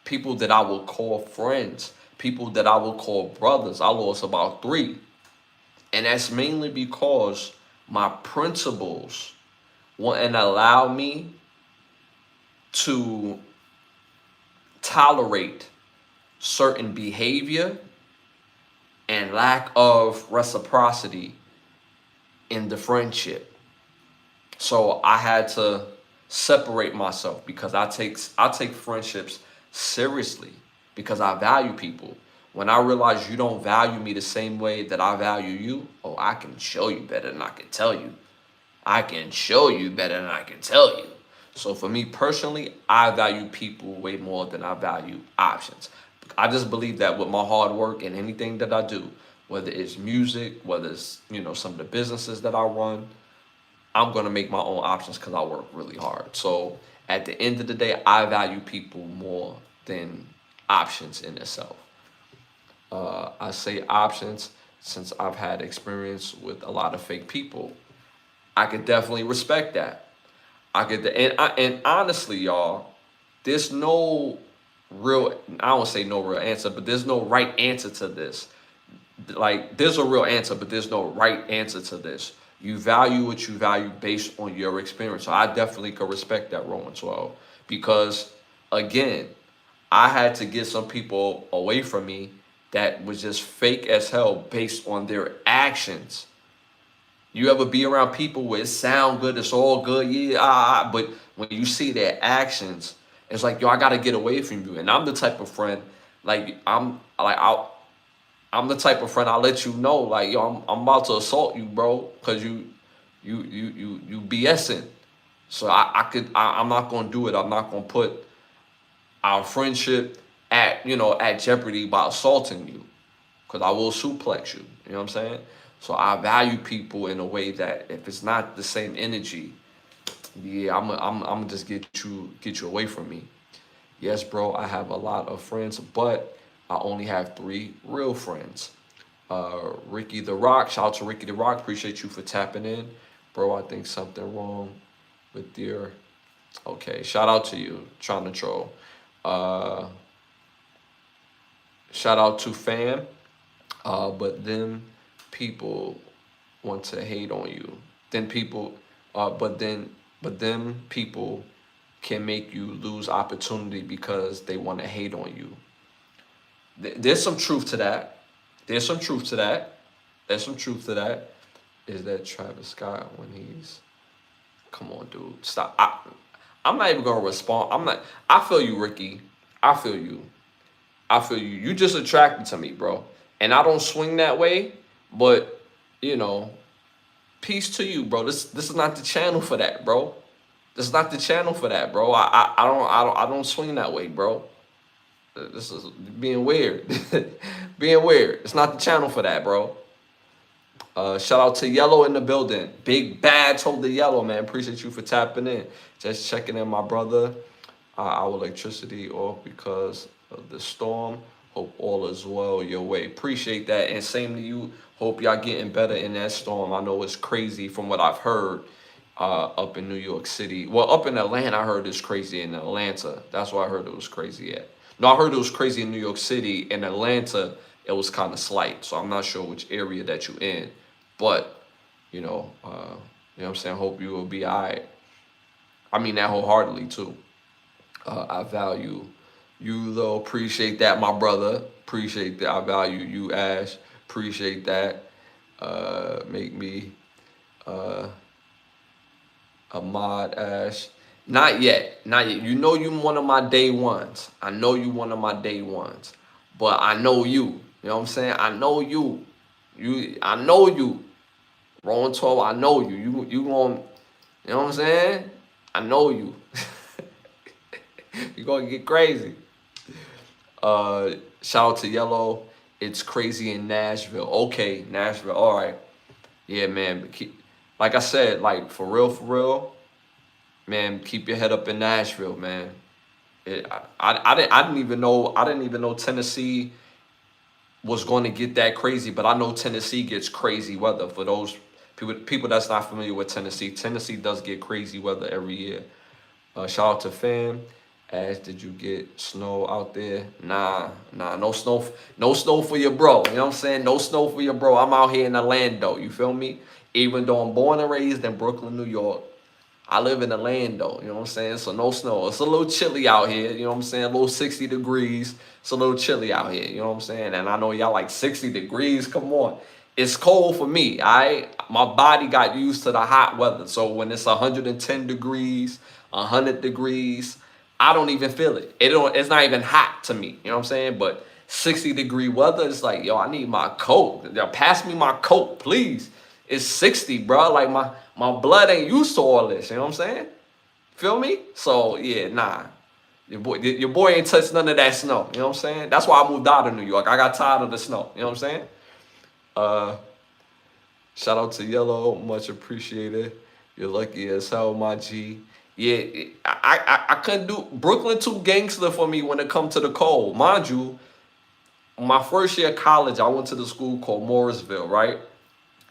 people that I will call friends, people that I will call brothers. I lost about 3. And that's mainly because my principles wouldn't allow me to tolerate certain behavior and lack of reciprocity in the friendship. So I had to separate myself, because I take friendships seriously, because I value people. When I realize you don't value me the same way that I value you, oh, I can show you better than I can tell you. I can show you better than I can tell you. So for me personally, I value people way more than I value options. I just believe that with my hard work and anything that I do, whether it's music, whether it's, some of the businesses that I run, I'm going to make my own options because I work really hard. So at the end of the day, I value people more than options in itself. I say options since I've had experience with a lot of fake people. I could definitely respect that. And honestly, y'all, there's no real, I don't say no real answer, but there's no right answer to this. Like, there's a real answer, but there's no right answer to this. You value what you value based on your experience. So I definitely could respect that, Roman 12, because again, I had to get some people away from me that was just fake as hell based on their actions. You ever be around people where it sound good, it's all good, yeah, but when you see their actions, it's like, yo, I gotta get away from you. And I'm the type of friend, like I'm the type of friend I'll let you know, like, yo, I'm about to assault you, bro, because you BSing. So I'm not gonna do it. I'm not gonna put our friendship at jeopardy by assaulting you, because I will suplex you. You know what I'm saying? So I value people in a way that if it's not the same energy, yeah, I'm just get you away from me. Yes, bro, I have a lot of friends, but I only have 3 real friends. Ricky the Rock, shout out to Ricky the Rock. Appreciate you for tapping in, bro. I think something wrong with your. Okay, shout out to you, trying to troll. Uh, Shout out to fam. But then people want to hate on you. Then people, but then people can make you lose opportunity because they want to hate on you. There's some truth to that. There's some truth to that. There's some truth to that. Is that Travis Scott when he's, come on, dude, stop. I'm not even gonna respond. I'm not. I feel you, Ricky. I feel you. I feel you. You just attracted to me, bro. And I don't swing that way, but you know, peace to you, bro. This is not the channel for that, bro. This is not the channel for that, bro. I don't swing that way, bro. This is being weird. Being weird. It's not the channel for that, bro. Shout out to Yellow in the building. Big Bad told the Yellow, man. Appreciate you for tapping in. Just checking in, my brother. Our electricity off because of the storm. Hope all is well your way. Appreciate that. And same to you. Hope y'all getting better in that storm. I know it's crazy from what I've heard up in New York City. Well, up in Atlanta, I heard it's crazy in Atlanta. That's why I heard it was crazy at. No, I heard it was crazy in New York City. In Atlanta, it was kind of slight. So I'm not sure which area that you're in. But, you know what I'm saying? Hope you will be all right. I mean that wholeheartedly, too. I value you, though. Appreciate that, my brother. Appreciate that. I value you, Ash. Appreciate that. Make me a mod, Ash. Not yet. Not yet. You know you one of my day ones. I know you one of my day ones. But I know you. You know what I'm saying? I know you. I know you. Rolling 12, I know you. You going, you know what I'm saying? I know you. You're going to get crazy. Shout out to Yellow. It's crazy in Nashville. Okay, Nashville. All right. Yeah, man. Like I said, like for real, man, keep your head up in Nashville, man. I didn't even know Tennessee was going to get that crazy, but I know Tennessee gets crazy weather. For those people that's not familiar with Tennessee, Tennessee does get crazy weather every year. Shout out to fam. Ash, did you get snow out there? Nah, no snow for your bro. You know what I'm saying? No snow for your bro. I'm out here in Orlando. You feel me? Even though I'm born and raised in Brooklyn, New York, I live in Orlando. You know what I'm saying? So no snow. It's a little chilly out here. You know what I'm saying? A little 60 degrees. It's a little chilly out here. You know what I'm saying? And I know y'all like 60 degrees. Come on. It's cold for me. My body got used to the hot weather. So when it's 110 degrees, 100 degrees, I don't even feel it. It's not even hot to me. You know what I'm saying? But 60-degree weather, it's like, yo, I need my coat. Yo, pass me my coat, please. It's 60, bro. Like my blood ain't used to all this. You know what I'm saying? Feel me? So yeah, nah. Your boy ain't touched none of that snow. You know what I'm saying? That's why I moved out of New York. I got tired of the snow. You know what I'm saying? Shout out to Yellow, much appreciated. You're lucky as hell, my G. Yeah, I couldn't do Brooklyn too gangster for me when it comes to the cold. Mind you, my first year of college, I went to the school called Morrisville, right?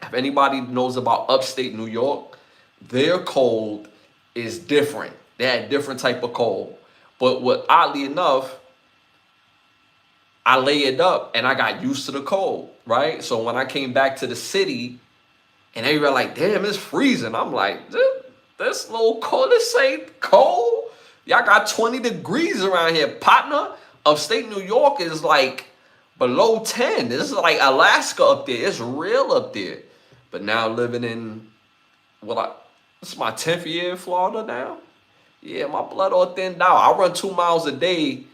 If anybody knows about upstate New York, their cold is different. They had different type of cold. But what oddly enough, I layered up and I got used to the cold, right? So when I came back to the city and they were like, damn, it's freezing. I'm like, this little cold, this ain't cold. Y'all got 20 degrees around here. Partner, upstate New York is like below 10. This is like Alaska up there. It's real up there. But now living in, this is my 10th year in Florida now. Yeah, my blood all thinned out. I run 2 miles a day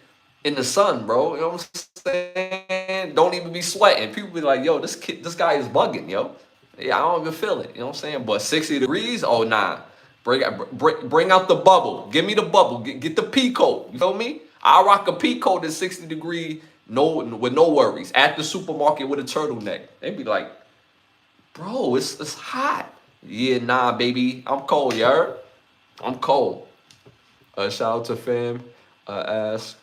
in the sun, bro. You know what I'm saying? Don't even be sweating. People be like, yo, this guy is bugging, yo. Yeah, I don't even feel it. You know what I'm saying? But 60 degrees, oh nah. Bring out the bubble. Give me the bubble. Get the pea coat. You feel me? I'll rock a pea coat at 60 degree, with no worries. At the supermarket with a turtleneck. They be like, bro, it's hot. Yeah, nah, baby. I'm cold, you heard? I'm cold. Shout out to fam. Ask,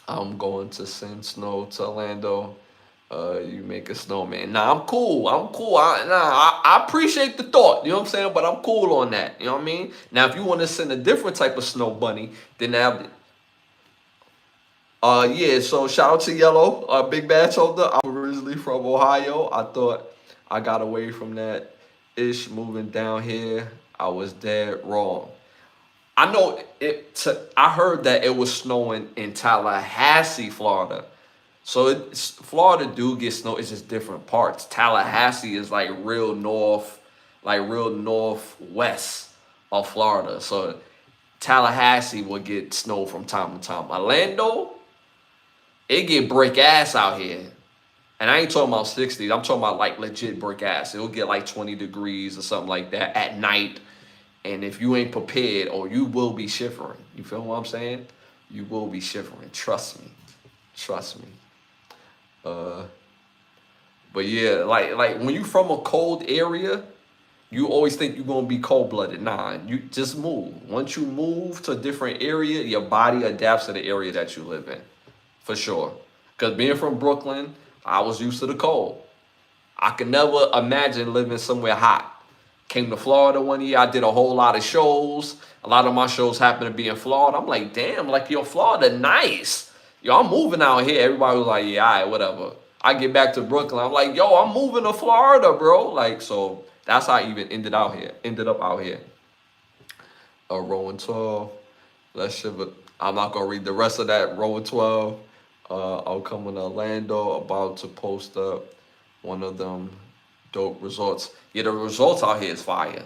I'm going to send snow to Orlando. You make a snowman. Nah, I'm cool. I appreciate the thought. You know what I'm saying? But I'm cool on that. You know what I mean? Now, if you want to send a different type of snow bunny, then have. Yeah. So shout out to Yellow, Big Bad Shoulder. I'm originally from Ohio. I thought I got away from that ish moving down here. I was dead wrong. I know it. I heard that it was snowing in Tallahassee, Florida. So Florida do get snow. It's just different parts. Tallahassee is like real northwest of Florida. So Tallahassee will get snow from time to time. Orlando, it get break ass out here. And I ain't talking about 60s. I'm talking about like legit break ass. It'll get like 20 degrees or something like that at night. And if you ain't prepared, or you will be shivering. You feel what I'm saying? You will be shivering. Trust me. Trust me. But yeah, like when you from a cold area, you always think you're gonna be cold-blooded. Nah, you just move. Once you move to a different area, your body adapts to the area that you live in. For sure. Because being from Brooklyn, I was used to the cold. I could never imagine living somewhere hot. Came to Florida one year, I did a whole lot of shows. A lot of my shows happen to be in Florida. I'm like, damn, like, yo, Florida, nice. Yo, I'm moving out here. Everybody was like, yeah, all right, whatever. I get back to Brooklyn. I'm like, yo, I'm moving to Florida, bro. Like, so that's how I even ended up out here. Row 12. Let's shiver. I'm not going to read the rest of that. Row 12. I'll come in Orlando, about to post up one of them dope resorts. Yeah, the resorts out here is fire.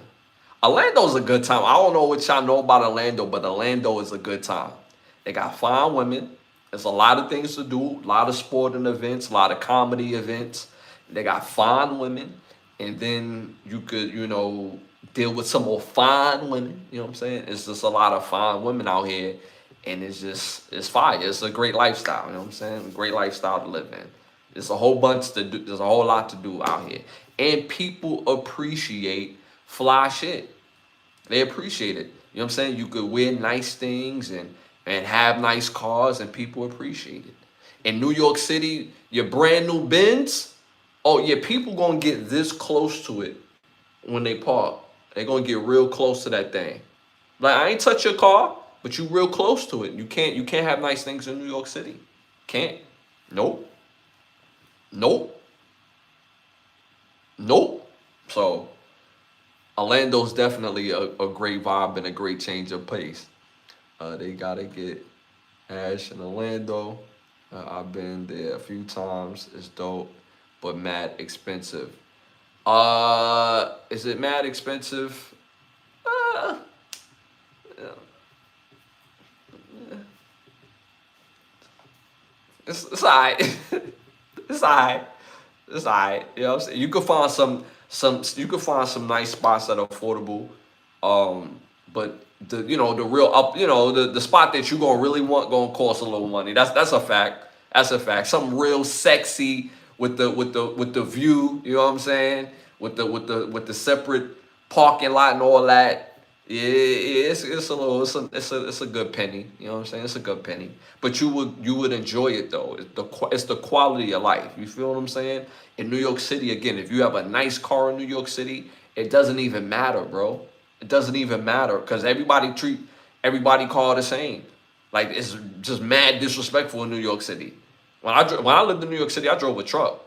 Orlando's a good time. I don't know what y'all know about Orlando, but Orlando is a good time. They got fine women. There's a lot of things to do, a lot of sporting events, a lot of comedy events. They got fine women. And then you could, deal with some more fine women. You know what I'm saying? It's just a lot of fine women out here. And it's fire. It's a great lifestyle. You know what I'm saying? A great lifestyle to live in. There's a whole bunch to do. There's a whole lot to do out here. And people appreciate fly shit. They appreciate it. You know what I'm saying? You could wear nice things and have nice cars, and people appreciate it. In New York City, your brand new Benz, oh yeah, people gonna get this close to it when they park. They're gonna get real close to that thing. Like, I ain't touch your car, but you real close to it. You can't have nice things in New York City. Can't. Nope. So Orlando's definitely a great vibe and a great change of pace. They gotta get Ash in Orlando. I've been there a few times. It's dope, but mad expensive. Is it mad expensive? Yeah. It's alright. It's alright. It's alright. You know what I'm saying? You can find some nice spots that are affordable. But the real up, the spot that you gonna really want gonna cost a little money. That's a fact. That's a fact. Something real sexy with the view, you know what I'm saying? With the separate parking lot and all that. Yeah, it's a little it's a good penny. You know what I'm saying? It's a good penny. But you would enjoy it though. It's the quality of life. You feel what I'm saying? In New York City, again, if you have a nice car in New York City, it doesn't even matter, bro. It doesn't even matter because everybody treat everybody car the same. Like it's just mad disrespectful in New York City. When I lived in New York City, I drove a truck.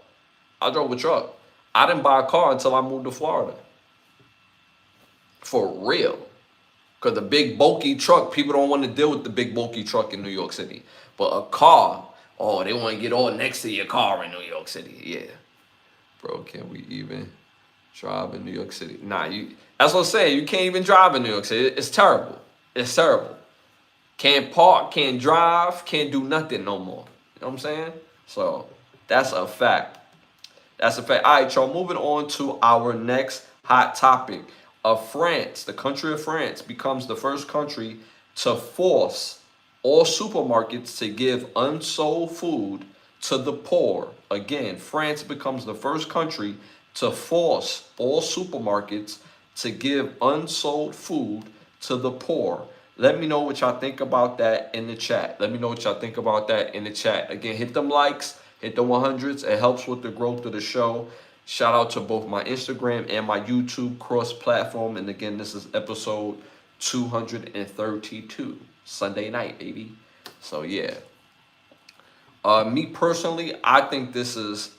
I drove a truck. I didn't buy a car until I moved to Florida. For real. Because the big bulky truck, people don't want to deal with the big bulky truck in New York City. But a car, oh, they want to get all next to your car in New York City. Yeah. Bro, can we even drive in New York City? Nah, that's what I'm saying. You can't even drive in New York City. It's terrible. It's terrible. Can't park, can't drive, can't do nothing no more. You know what I'm saying? So that's a fact. That's a fact. All right, y'all, moving on to our next hot topic. France, the country of France, becomes the first country to force all supermarkets to give unsold food to the poor. Again, France becomes the first country to force all supermarkets to give unsold food to the poor. Let me know what y'all think about that in the chat. Let me know what y'all think about that in the chat. Again, hit them likes, hit the 100s. It helps with the growth of the show. Shout out to both my Instagram and my YouTube cross-platform. And again, this is episode 232, Sunday night, baby. So yeah. Me personally, I think this is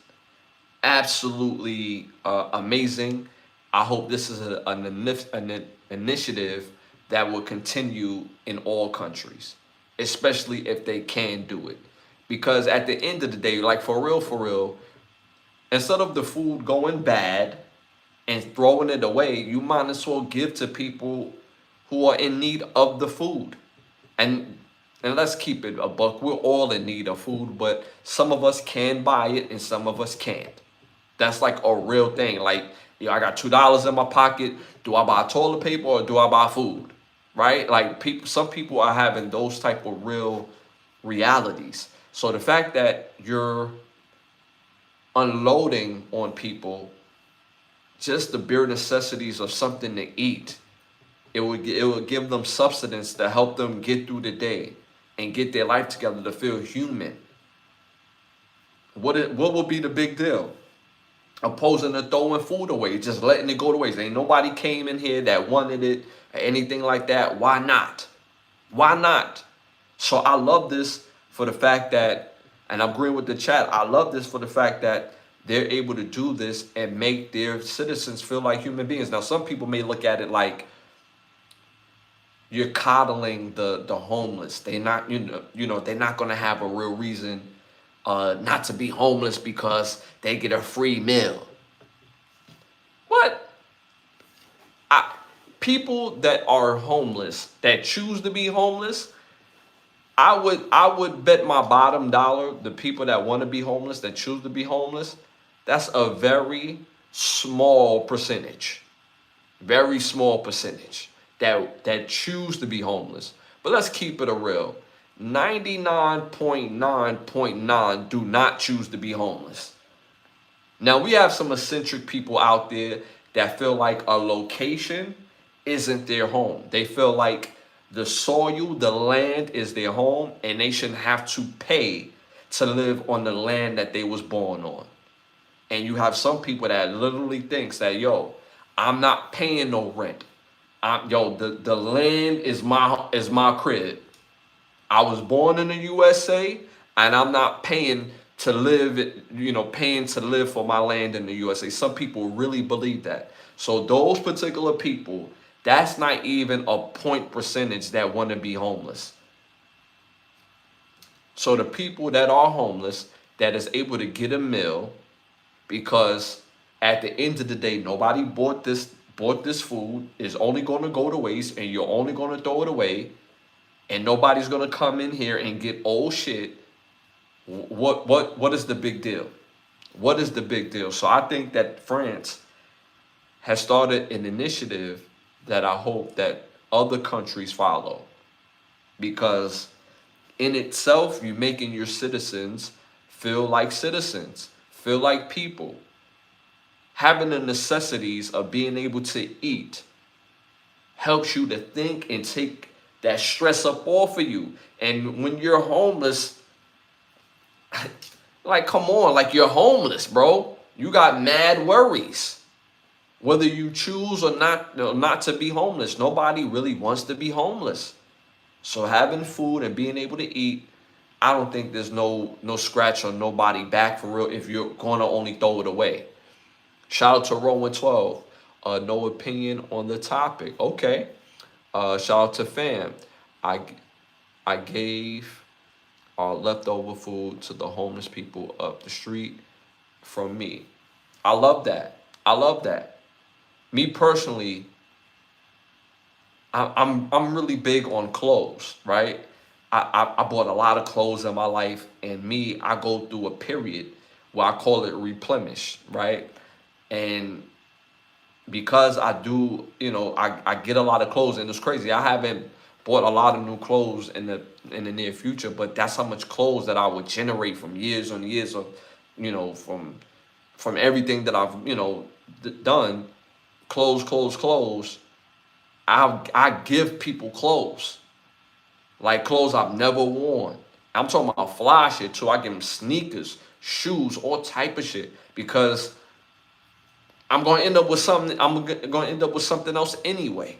absolutely amazing. I hope this is an initiative that will continue in all countries, especially if they can do it. Because at the end of the day, like for real, instead of the food going bad and throwing it away, you might as well give to people who are in need of the food. And let's keep it a buck. We're all in need of food, but some of us can buy it and some of us can't. That's like a real thing. Like, I got $2 in my pocket. Do I buy toilet paper or do I buy food? Right? Like some people are having those type of real realities. So the fact that you're unloading on people just the bare necessities of something to eat, it would give them substance to help them get through the day and get their life together to feel human. What would be the big deal? Opposing to throwing food away, just letting it go to waste. Ain't nobody came in here that wanted it or anything like that. Why not? Why not? So I love this for the fact that, and I'm agreeing with the chat, I love this for the fact that they're able to do this and make their citizens feel like human beings. Now, some people may look at it like you're coddling the homeless. They're not, they're not going to have a real reason not to be homeless because they get a free meal. What? People that are homeless, that choose to be homeless, I would bet my bottom dollar the people that want to be homeless, that choose to be homeless, that's a very small percentage. Very small percentage that choose to be homeless. But let's keep it a real. 99.9.9 do not choose to be homeless. Now, we have some eccentric people out there that feel like a location isn't their home. They feel like the soil, the land is their home, and they shouldn't have to pay to live on the land that they was born on. And you have some people that literally thinks that, yo, I'm not paying no rent. The land is my crib. I was born in the USA, and I'm not paying to live, paying to live for my land in the USA. Some people really believe that. So those particular people, that's not even a point percentage that want to be homeless. So the people that are homeless, that is able to get a meal, because at the end of the day, nobody bought this food, is only going to go to waste, and you're only going to throw it away, and nobody's going to come in here and get old shit. What is the big deal? What is the big deal? So I think that France has started an initiative that I hope that other countries follow, because in itself, you're making your citizens feel like people, having the necessities of being able to eat helps you to think and take that stress up off of you. And when you're homeless, like, come on, like, you're homeless, bro. You got mad worries. Whether you choose or not to be homeless, nobody really wants to be homeless. So having food and being able to eat, I don't think there's no scratch on nobody back for real if you're gonna only throw it away. Shout out to Rowan 12. No opinion on the topic. Okay. Shout out to fam. I I gave leftover food to the homeless people up the street from me. I love that. I love that. Me personally, I'm really big on clothes, right? I bought a lot of clothes in my life, and me, I go through a period where I call it replenish, right? And because I do, I get a lot of clothes, and it's crazy. I haven't bought a lot of new clothes in the near future, but that's how much clothes that I would generate from years on years of, from everything that I've, done, clothes. I give people clothes, like clothes I've never worn. I'm talking about fly shit too. I give them sneakers, shoes, all type of shit, because I'm gonna end up with something. I'm gonna end up with something else anyway.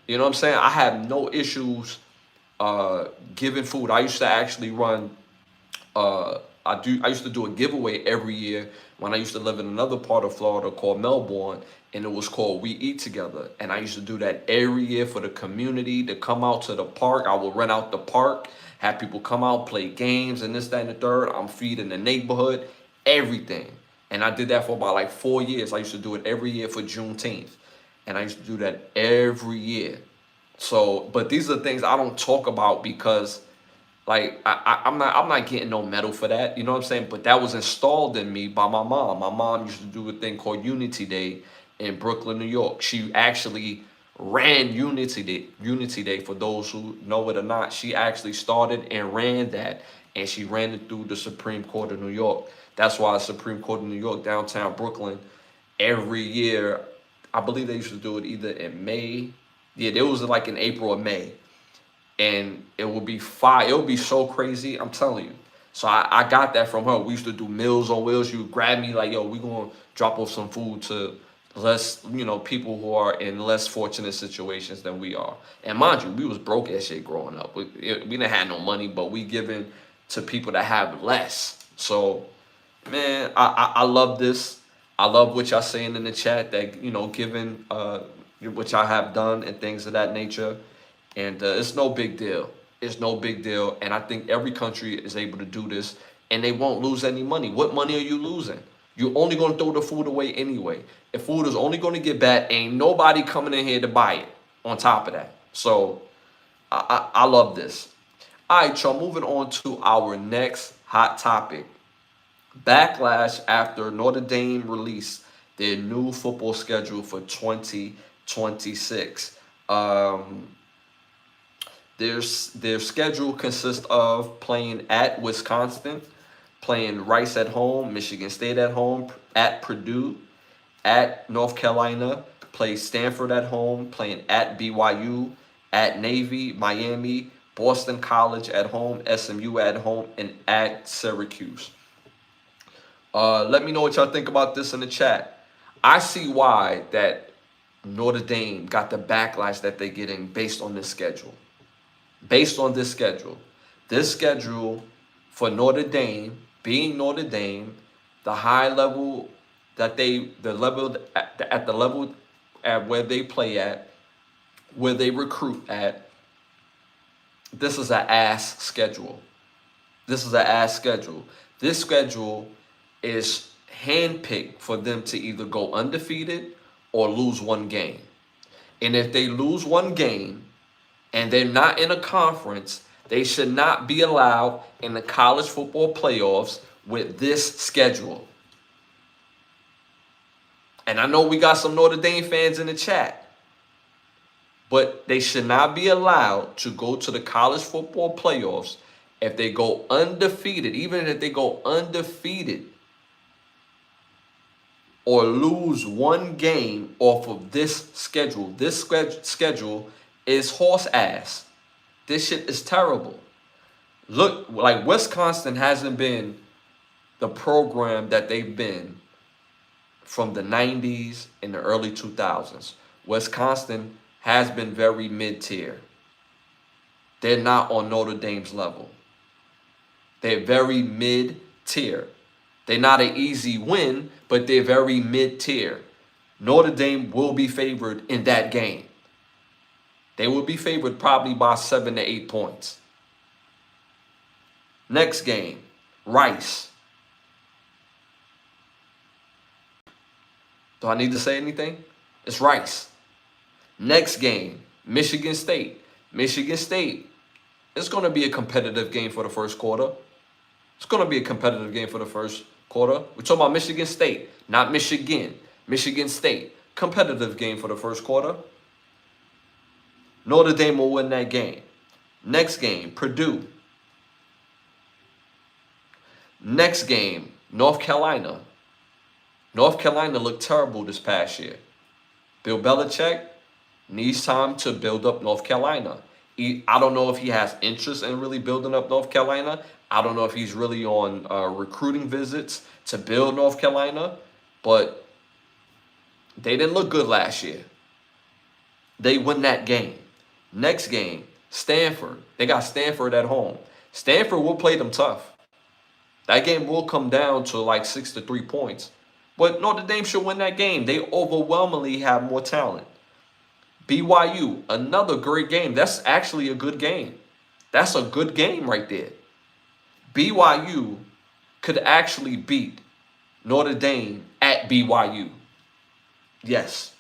You know what I'm saying? I have no issues giving food. I used to actually run. I used to do a giveaway every year when I used to live in another part of Florida called Melbourne, and it was called We Eat Together. And I used to do that every year for the community to come out to the park. I would rent out the park, have people come out, play games, and this, that, and the third. I'm feeding the neighborhood, everything. And I did that for about like 4 years. I used to do it every year for Juneteenth. And I used to do that every year. So, but these are the things I don't talk about because, like, I'm not getting no medal for that. You know what I'm saying? But that was installed in me by my mom. My mom used to do a thing called Unity Day in Brooklyn, New York. She actually ran Unity Day. Unity Day, for those who know it or not, she actually started and ran that, and she ran it through the Supreme Court of New York. That's why the Supreme Court of New York, downtown Brooklyn, every year, I believe they used to do it either in May. Yeah, it was like in April or May. And it would be fire. It would be so crazy. I'm telling you. So I got that from her. We used to do Meals on Wheels. You would grab me like, yo, we going to drop off some food to less, people who are in less fortunate situations than we are. And mind you, we was broke as shit growing up. We didn't have no money, but we giving to people that have less. So, man, I love this. I love what y'all saying in the chat that, giving what y'all have done and things of that nature. And it's no big deal. It's no big deal. And I think every country is able to do this, and they won't lose any money. What money are you losing? You're only going to throw the food away anyway. If food is only going to get bad, ain't nobody coming in here to buy it on top of that. So I love this. All right, y'all, moving on to our next hot topic. Backlash after Notre Dame released their new football schedule for 2026. Their schedule consists of playing at Wisconsin, playing Rice at home, Michigan State at home, at Purdue, at North Carolina, play Stanford at home, playing at BYU, at Navy, Miami, Boston College at home, SMU at home, and at Syracuse. Let me know what y'all think about this in the chat. I see why that Notre Dame got the backlash that they're getting based on this schedule. Based on this schedule for Notre Dame, being Notre Dame, the high level that the level at where they play at, where they recruit at, this is an ass schedule. This schedule is handpicked for them to either go undefeated or lose one game. And if they lose one game, and they're not in a conference, they should not be allowed in the college football playoffs with this schedule. And I know we got some Notre Dame fans in the chat, but they should not be allowed to go to the college football playoffs if they go undefeated, even if they go undefeated or lose one game off of this schedule. This schedule is horse ass. This shit is terrible. Look, like Wisconsin hasn't been the program that they've been from the 90s and the early 2000s. Wisconsin has been very mid-tier. They're not on Notre Dame's level. They're very mid-tier. They're not an easy win, but they're very mid-tier. Notre Dame will be favored in that game. They will be favored probably by 7 to 8 points. Next game, Rice. Do I need to say anything? It's Rice. Next game, Michigan State. Michigan State. It's going to be a competitive game for the first quarter. It's going to be a competitive game for the first quarter. We're talking about Michigan State, not Michigan. Michigan State. Competitive game for the first quarter. Notre Dame will win that game. Next game, Purdue. Next game, North Carolina. North Carolina looked terrible this past year. Bill Belichick needs time to build up North Carolina. I don't know if he has interest in really building up North Carolina. I don't know if he's really on recruiting visits to build North Carolina. But they didn't look good last year. They win that game. Next game, Stanford. They got Stanford at home. Stanford will play them tough. That game will come down to like 6 to 3 points. But Notre Dame should win that game. They overwhelmingly have more talent. BYU, another great game. That's actually a good game. That's a good game right there. BYU could actually beat Notre Dame at BYU. Yes.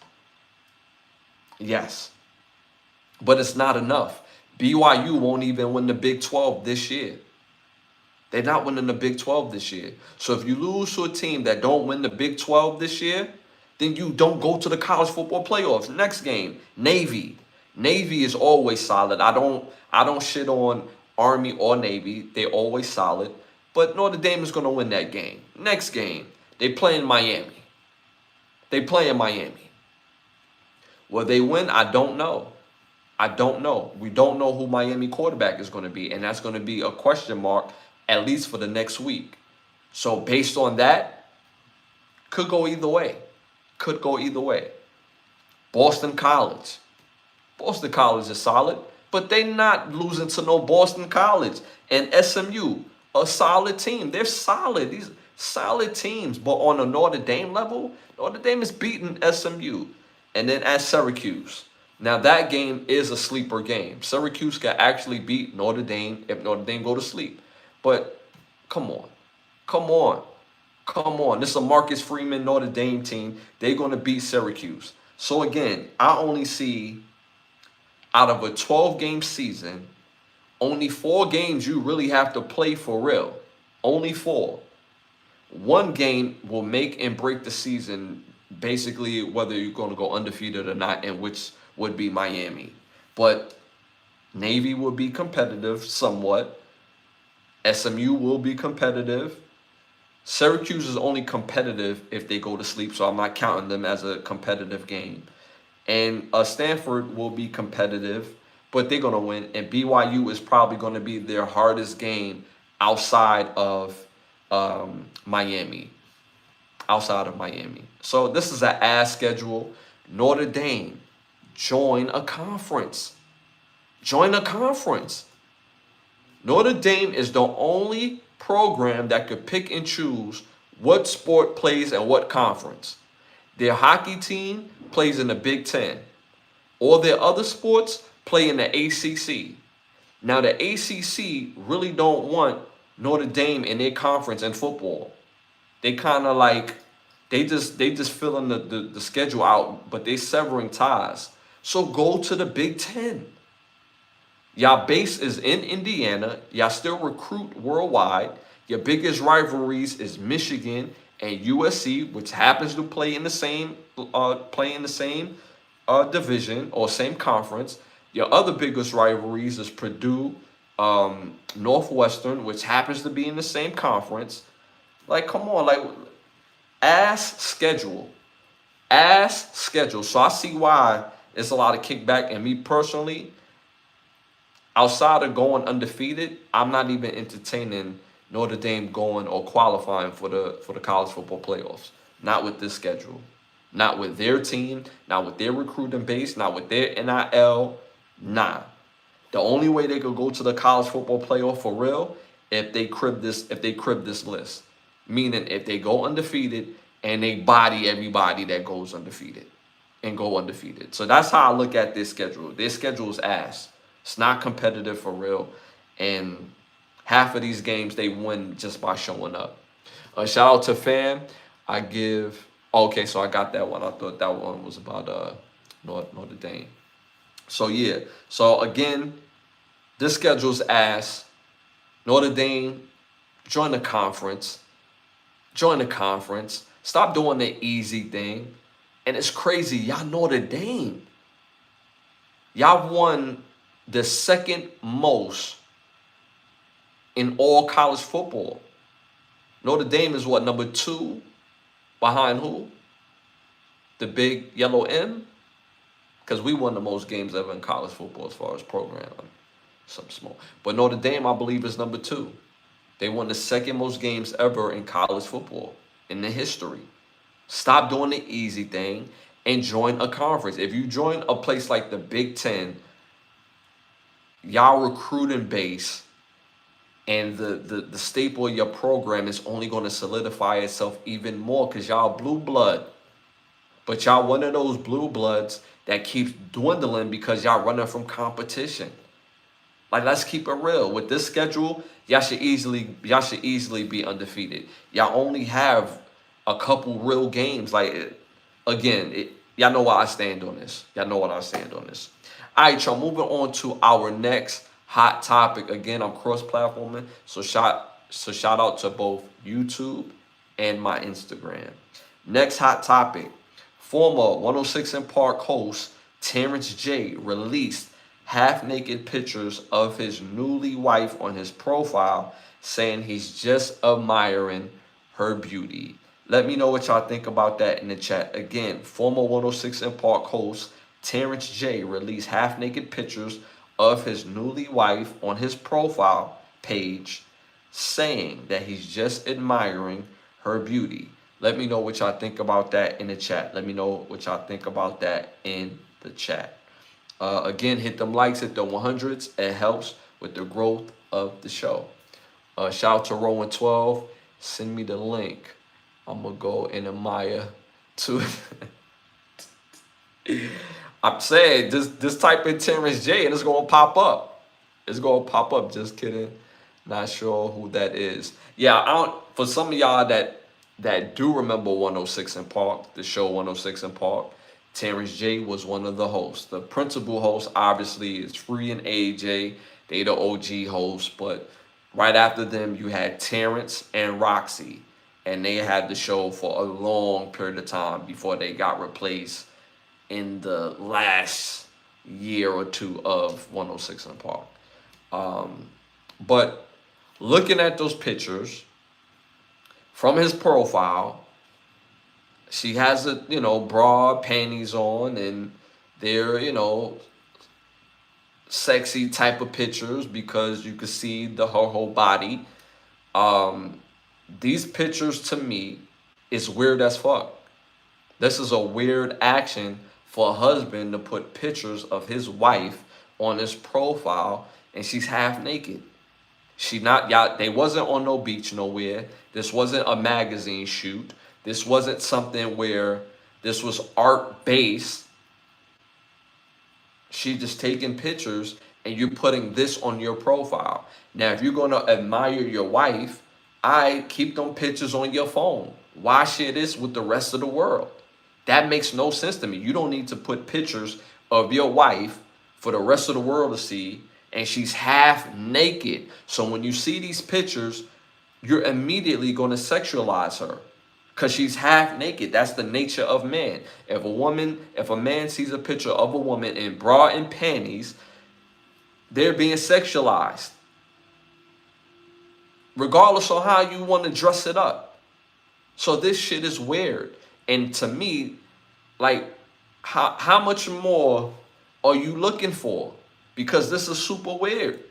Yes. But it's not enough. BYU won't even win the Big 12 this year. They're not winning the Big 12 this year. So if you lose to a team that don't win the Big 12 this year, then you don't go to the college football playoffs. Next game, Navy. Navy is always solid. I don't shit on Army or Navy. They're always solid. But Notre Dame is going to win that game. Next game, they play in Miami. They play in Miami. Will they win? I don't know. I don't know. We don't know who Miami quarterback is going to be. And that's going to be a question mark at least for the next week. So based on that, could go either way. Could go either way. Boston College. Boston College is solid, but they're not losing to no Boston College. And SMU, a solid team. They're solid. These solid teams. But on a Notre Dame level, Notre Dame is beating SMU. And then at Syracuse. Now that game is a sleeper game. Syracuse can actually beat Notre Dame if Notre Dame go to sleep. But come on. Come on. Come on. This is a Marcus Freeman Notre Dame team. They're going to beat Syracuse. So again, I only see out of a 12-game season, only 4 games you really have to play for real. Only 4. One game will make and break the season, basically whether you're going to go undefeated or not, and which would be Miami. But Navy will be competitive somewhat. SMU will be competitive. Syracuse is only competitive if they go to sleep, so I'm not counting them as a competitive game. And Stanford will be competitive, but they're going to win. And BYU is probably going to be their hardest game outside of Miami. Outside of Miami. So this is an ass schedule. Notre Dame, join a conference. Join a conference. Notre Dame is the only program that could pick and choose what sport plays and what conference. Their hockey team plays in the Big Ten. All their other sports play in the ACC. Now, the ACC really don't want Notre Dame in their conference in football. They kind of like, they just filling the schedule out, but they severing ties. So go to the Big Ten. Y'all base is in Indiana. Y'all still recruit worldwide. Your biggest rivalries is Michigan and USC, which happens to play in the same division or same conference. Your other biggest rivalries is Purdue, Northwestern, which happens to be in the same conference. Like, come on, like Ass schedule. Ass schedule. So I see why it's a lot of kickback. And me personally, outside of going undefeated, I'm not even entertaining Notre Dame going or qualifying for the college football playoffs. Not with this schedule. Not with their team, not with their recruiting base, not with their NIL. Nah. The only way they could go to the college football playoff for real if they crib this list. Meaning if they go undefeated and they body everybody that goes undefeated and go undefeated. So that's how I look at this schedule. Their schedule is ass. It's not competitive for real. And half of these games they win just by showing up. Shout out to Fam. I give. Okay, so I got that one. I thought that one was about Notre Dame. So yeah. So again, this schedule's ass. Notre Dame, join the conference. Join the conference. Stop doing the easy thing. And it's crazy. Y'all Notre Dame. Y'all won the second most in all college football. Notre Dame is what, number 2 behind who? The big yellow M? Because we won the most games ever in college football as far as program. Something small. But Notre Dame, I believe, is number 2. They won the second most games ever in college football in the history. Stop doing the easy thing and join a conference. If you join a place like the Big Ten, y'all recruiting base and the staple of your program is only going to solidify itself even more because y'all blue blood. But y'all one of those blue bloods that keeps dwindling because y'all running from competition. Like, let's keep it real. With this schedule, y'all should easily be undefeated. Y'all only have a couple real games. Like, again, y'all know where I stand on this. Y'all know what I stand on this. All right, y'all, moving on to our next hot topic. Again, I'm cross-platforming, so shout out to both YouTube and my Instagram. Next hot topic. Former 106 in Park host Terrence J released half-naked pictures of his newly wife on his profile, saying he's just admiring her beauty. Let me know what y'all think about that in the chat. Again, former 106 in Park host Terrence J released half-naked pictures of his newly wife on his profile page, saying that he's just admiring her beauty. Let me know what y'all think about that in the chat. Let me know what y'all think about that in the chat. Again, hit them likes, hit the 100s. It helps with the growth of the show. Shout out to Rowan12. Send me the link. I'm going to go and admire to I'm saying, just type in Terrence J and it's going to pop up. It's going to pop up. Just kidding. Not sure who that is. Yeah, for some of y'all that do remember 106 in Park, the show 106 in Park, Terrence J was one of the hosts. The principal host, obviously, is Free and AJ. They the OG hosts. But right after them, you had Terrence and Roxy. And they had the show for a long period of time before they got replaced in the last year or two of 106 in Park. But looking at those pictures from his profile, she has a, bra, panties on, and they're, sexy type of pictures because you can see her whole body. These pictures to me is weird as fuck. This is a weird action for a husband to put pictures of his wife on his profile and she's half naked. They wasn't on no beach nowhere. This wasn't a magazine shoot. This wasn't something where this was art based. She just taking pictures and you're putting this on your profile. Now, if you're going to admire your wife, keep them pictures on your phone. Why share this with the rest of the world? That makes no sense to me. You don't need to put pictures of your wife for the rest of the world to see, and she's half naked. So when you see these pictures, you're immediately going to sexualize her because she's half naked. That's the nature of man. If a man sees a picture of a woman in bra and panties, they're being sexualized, regardless of how you want to dress it up. So this shit is weird. And to me, like, how much more are you looking for? Because this is super weird.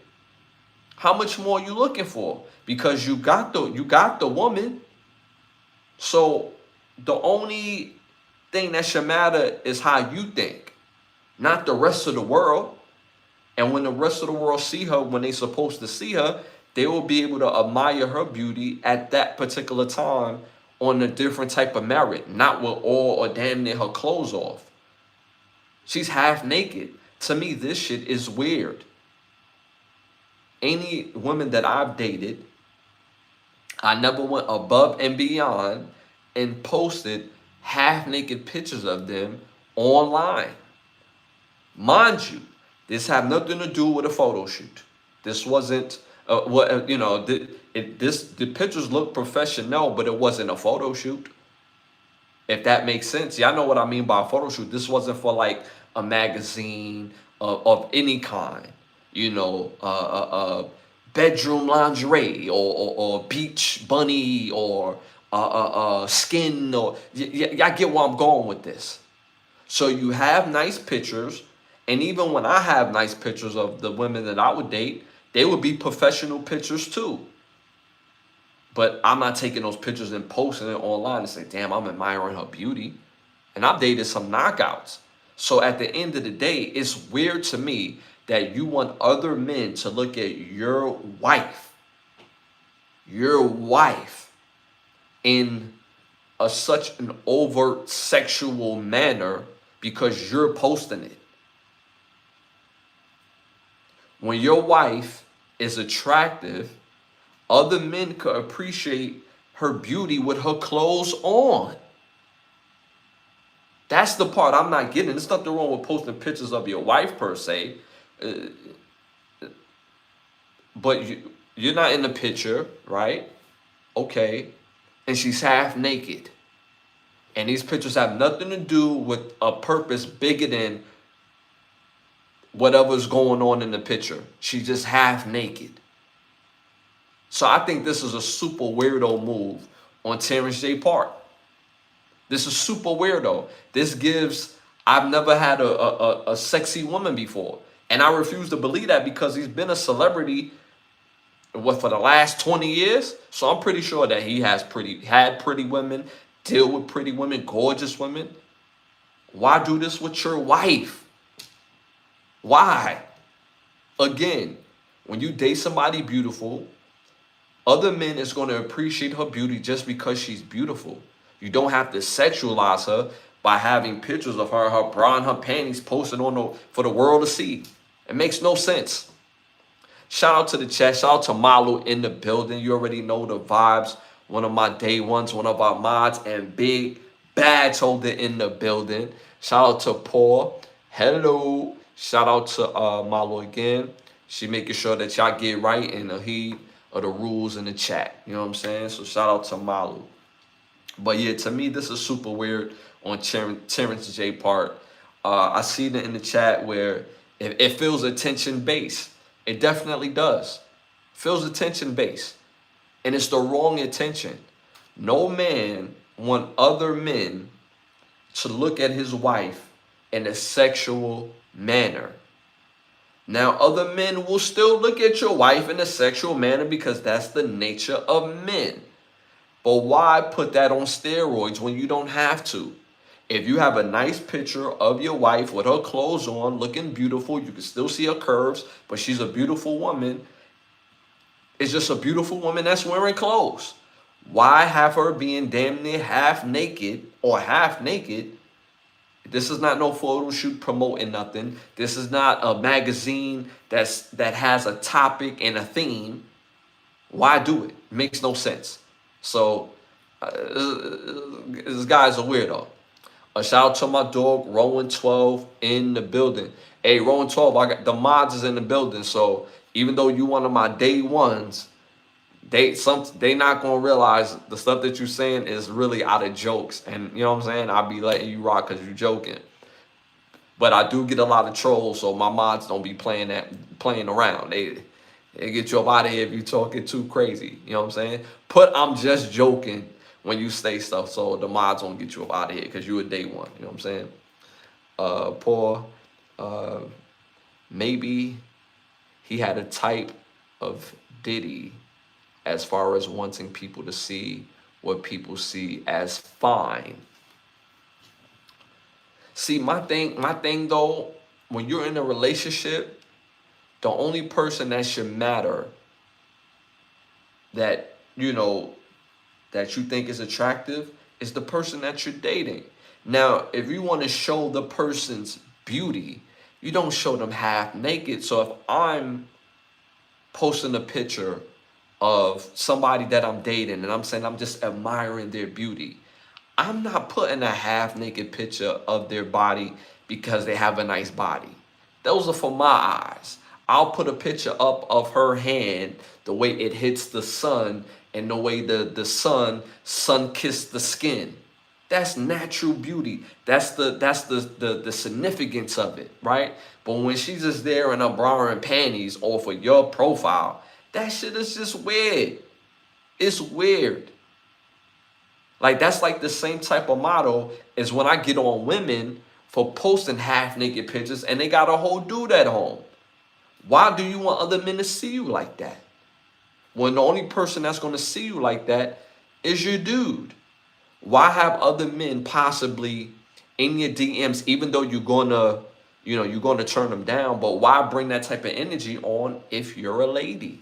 How much more are you looking for? Because you got the woman. So the only thing that should matter is how you think, not the rest of the world. And when the rest of the world see her, when they supposed to see her, they will be able to admire her beauty at that particular time on a different type of merit, not with all or damn near her clothes off. She's half naked. To me, this shit is weird. Any women that I've dated, I never went above and beyond and posted half naked pictures of them online. Mind you, this had nothing to do with a photo shoot. This wasn't what you know. The pictures look professional, but it wasn't a photo shoot. If that makes sense, y'all know what I mean by a photo shoot. This wasn't for like a magazine of any kind. You know, bedroom lingerie or beach bunny or skin or y'all get where I'm going with this. So you have nice pictures, and even when I have nice pictures of the women that I would date, they would be professional pictures too. But I'm not taking those pictures and posting it online and say, damn, I'm admiring her beauty. And I've dated some knockouts. So at the end of the day, it's weird to me that you want other men to look at your wife in such an overt sexual manner because you're posting it. When your wife is attractive, other men could appreciate her beauty with her clothes on. That's the part I'm not getting. There's nothing wrong with posting pictures of your wife per se. But you're not in the picture, right? Okay. And she's half naked. And these pictures have nothing to do with a purpose bigger than whatever's going on in the picture. She's just half naked. So I think this is a super weirdo move on Terrence J. Part. This is super weirdo. This gives, I've never had a sexy woman before. And I refuse to believe that because he's been a celebrity for the last 20 years. So I'm pretty sure that he had pretty women, deal with pretty women, gorgeous women. Why do this with your wife? Why? Again, when you date somebody beautiful, other men is going to appreciate her beauty just because she's beautiful. You don't have to sexualize her by having pictures of her bra and her panties posted for the world to see. It makes no sense. Shout out to the chat. Shout out to Malu in the building. You already know the vibes. One of my day ones, one of our mods, and Big Badge Holder in the building. Shout out to Paul. Hello. Shout out to Malu again. She making sure that y'all get right in the heat of the rules in the chat. You know what I'm saying? So shout out to Malu. But yeah, to me, this is super weird on Terrence J. Part. I see it in the chat where it feels attention based. It definitely does. Feels attention based. And it's the wrong attention. No man want other men to look at his wife in a sexual manner. Now, other men will still look at your wife in a sexual manner because that's the nature of men. But why put that on steroids when you don't have to? If you have a nice picture of your wife with her clothes on, looking beautiful, you can still see her curves, but she's a beautiful woman. It's just a beautiful woman that's wearing clothes. Why have her being damn near half naked or half naked? This is not no photo shoot promoting nothing. This is not a magazine that has a topic and a theme. Why do it? It makes no sense. So this guy's a weirdo. A shout out to my dog Rowan 12 in the building. Hey, Rowan 12, I got the mods is in the building. So even though you one of my day ones, they not gonna realize the stuff that you're saying is really out of jokes. And you know what I'm saying? I'll be letting you rock because you're joking. But I do get a lot of trolls, so my mods don't be playing around. They get you up out of here if you talking too crazy. You know what I'm saying? Put I'm just joking when you say stuff, so the mods won't get you up out of here because you a day one. You know what I'm saying? Paul, maybe he had a type of Diddy as far as wanting people to see what people see as fine. See, my thing though, when you're in a relationship, the only person that should matter that, you know, that you think is attractive is the person that you're dating. Now, if you want to show the person's beauty, you don't show them half naked. So if I'm posting a picture of somebody that I'm dating and I'm saying I'm just admiring their beauty, I'm not putting a half naked picture of their body because they have a nice body. Those are for my eyes. I'll put a picture up of her hand, the way it hits the sun and the way the sun kissed the skin. That's natural beauty. That's the significance of it, right? But when she's just there in her bra and panties off of your profile, that shit is just weird. It's weird. Like, that's like the same type of model as when I get on women for posting half naked pictures and they got a whole dude at home. Why do you want other men to see you like that? When the only person that's going to see you like that is your dude. Why have other men possibly in your DMs, even though you're going to turn them down, but why bring that type of energy on if you're a lady?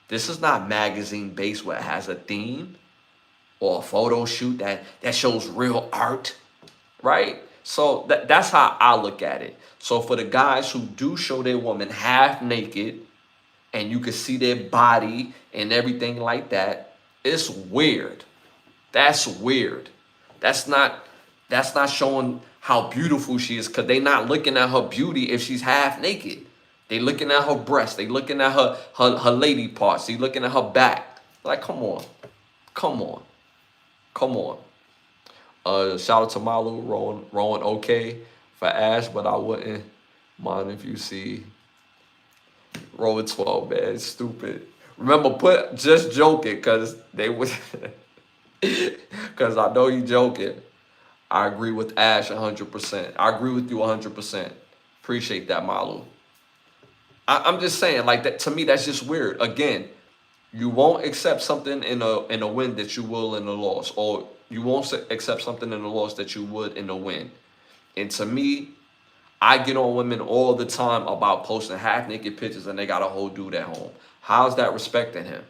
This is not magazine based where it has a theme or a photo shoot that shows real art, right? So that's how I look at it. So for the guys who do show their woman half naked and you can see their body and everything like that, it's weird. That's weird. That's not showing how beautiful she is, because they're not looking at her beauty if she's half naked. They looking at her breasts. They looking at her lady parts. They looking at her back. Like, come on. Come on. Come on. Shout out to Malu, rolling okay for Ash, but I wouldn't mind if you see rolling 12, man. It's stupid. Remember, put just joking, because they would, because I know you joking. I agree with Ash 100%. I agree with you 100%. Appreciate that, Malu. I'm just saying, like, that to me, that's just weird. Again, you won't accept something in a win that you will in a loss, or you won't accept something in a loss that you would in a win. And to me, I get on women all the time about posting half naked pictures and they got a whole dude at home. How's that respecting him?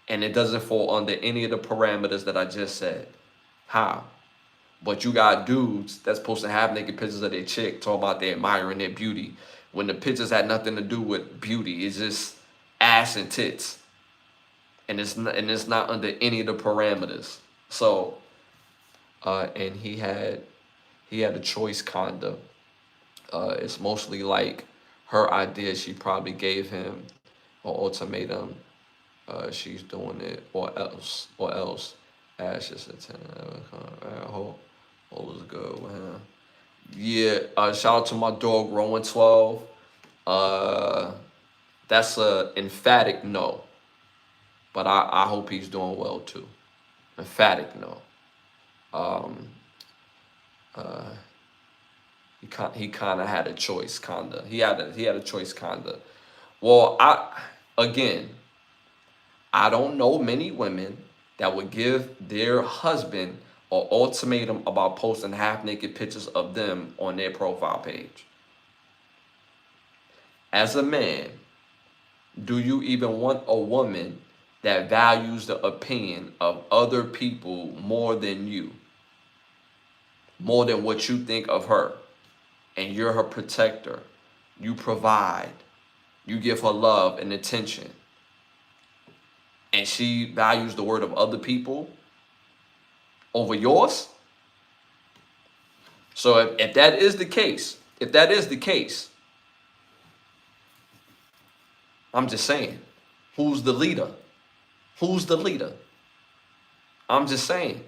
And it doesn't fall under any of the parameters that I just said. How? But you got dudes that's posting half naked pictures of their chick, talking about they admiring their beauty, when the pictures had nothing to do with beauty. It's just ass and tits, and it's not under any of the parameters. So, and he had a choice, kinda. It's mostly like her idea. She probably gave him an ultimatum. She's doing it, or else. Ash is a 10. All is good with him. Yeah. Shout out to my dog, Rowan 12. That's a emphatic no. But I hope he's doing well too. Emphatic no. He kind of had a choice, kinda. He had a choice, kinda. Well, I don't know many women that would give their husband an ultimatum about posting half naked pictures of them on their profile page. As a man, do you even want a woman that values the opinion of other people more than you? More than what you think of her? And you're her protector. You provide. You give her love and attention. And she values the word of other people over yours? So if that is the case, I'm just saying, who's the leader? Who's the leader? I'm just saying.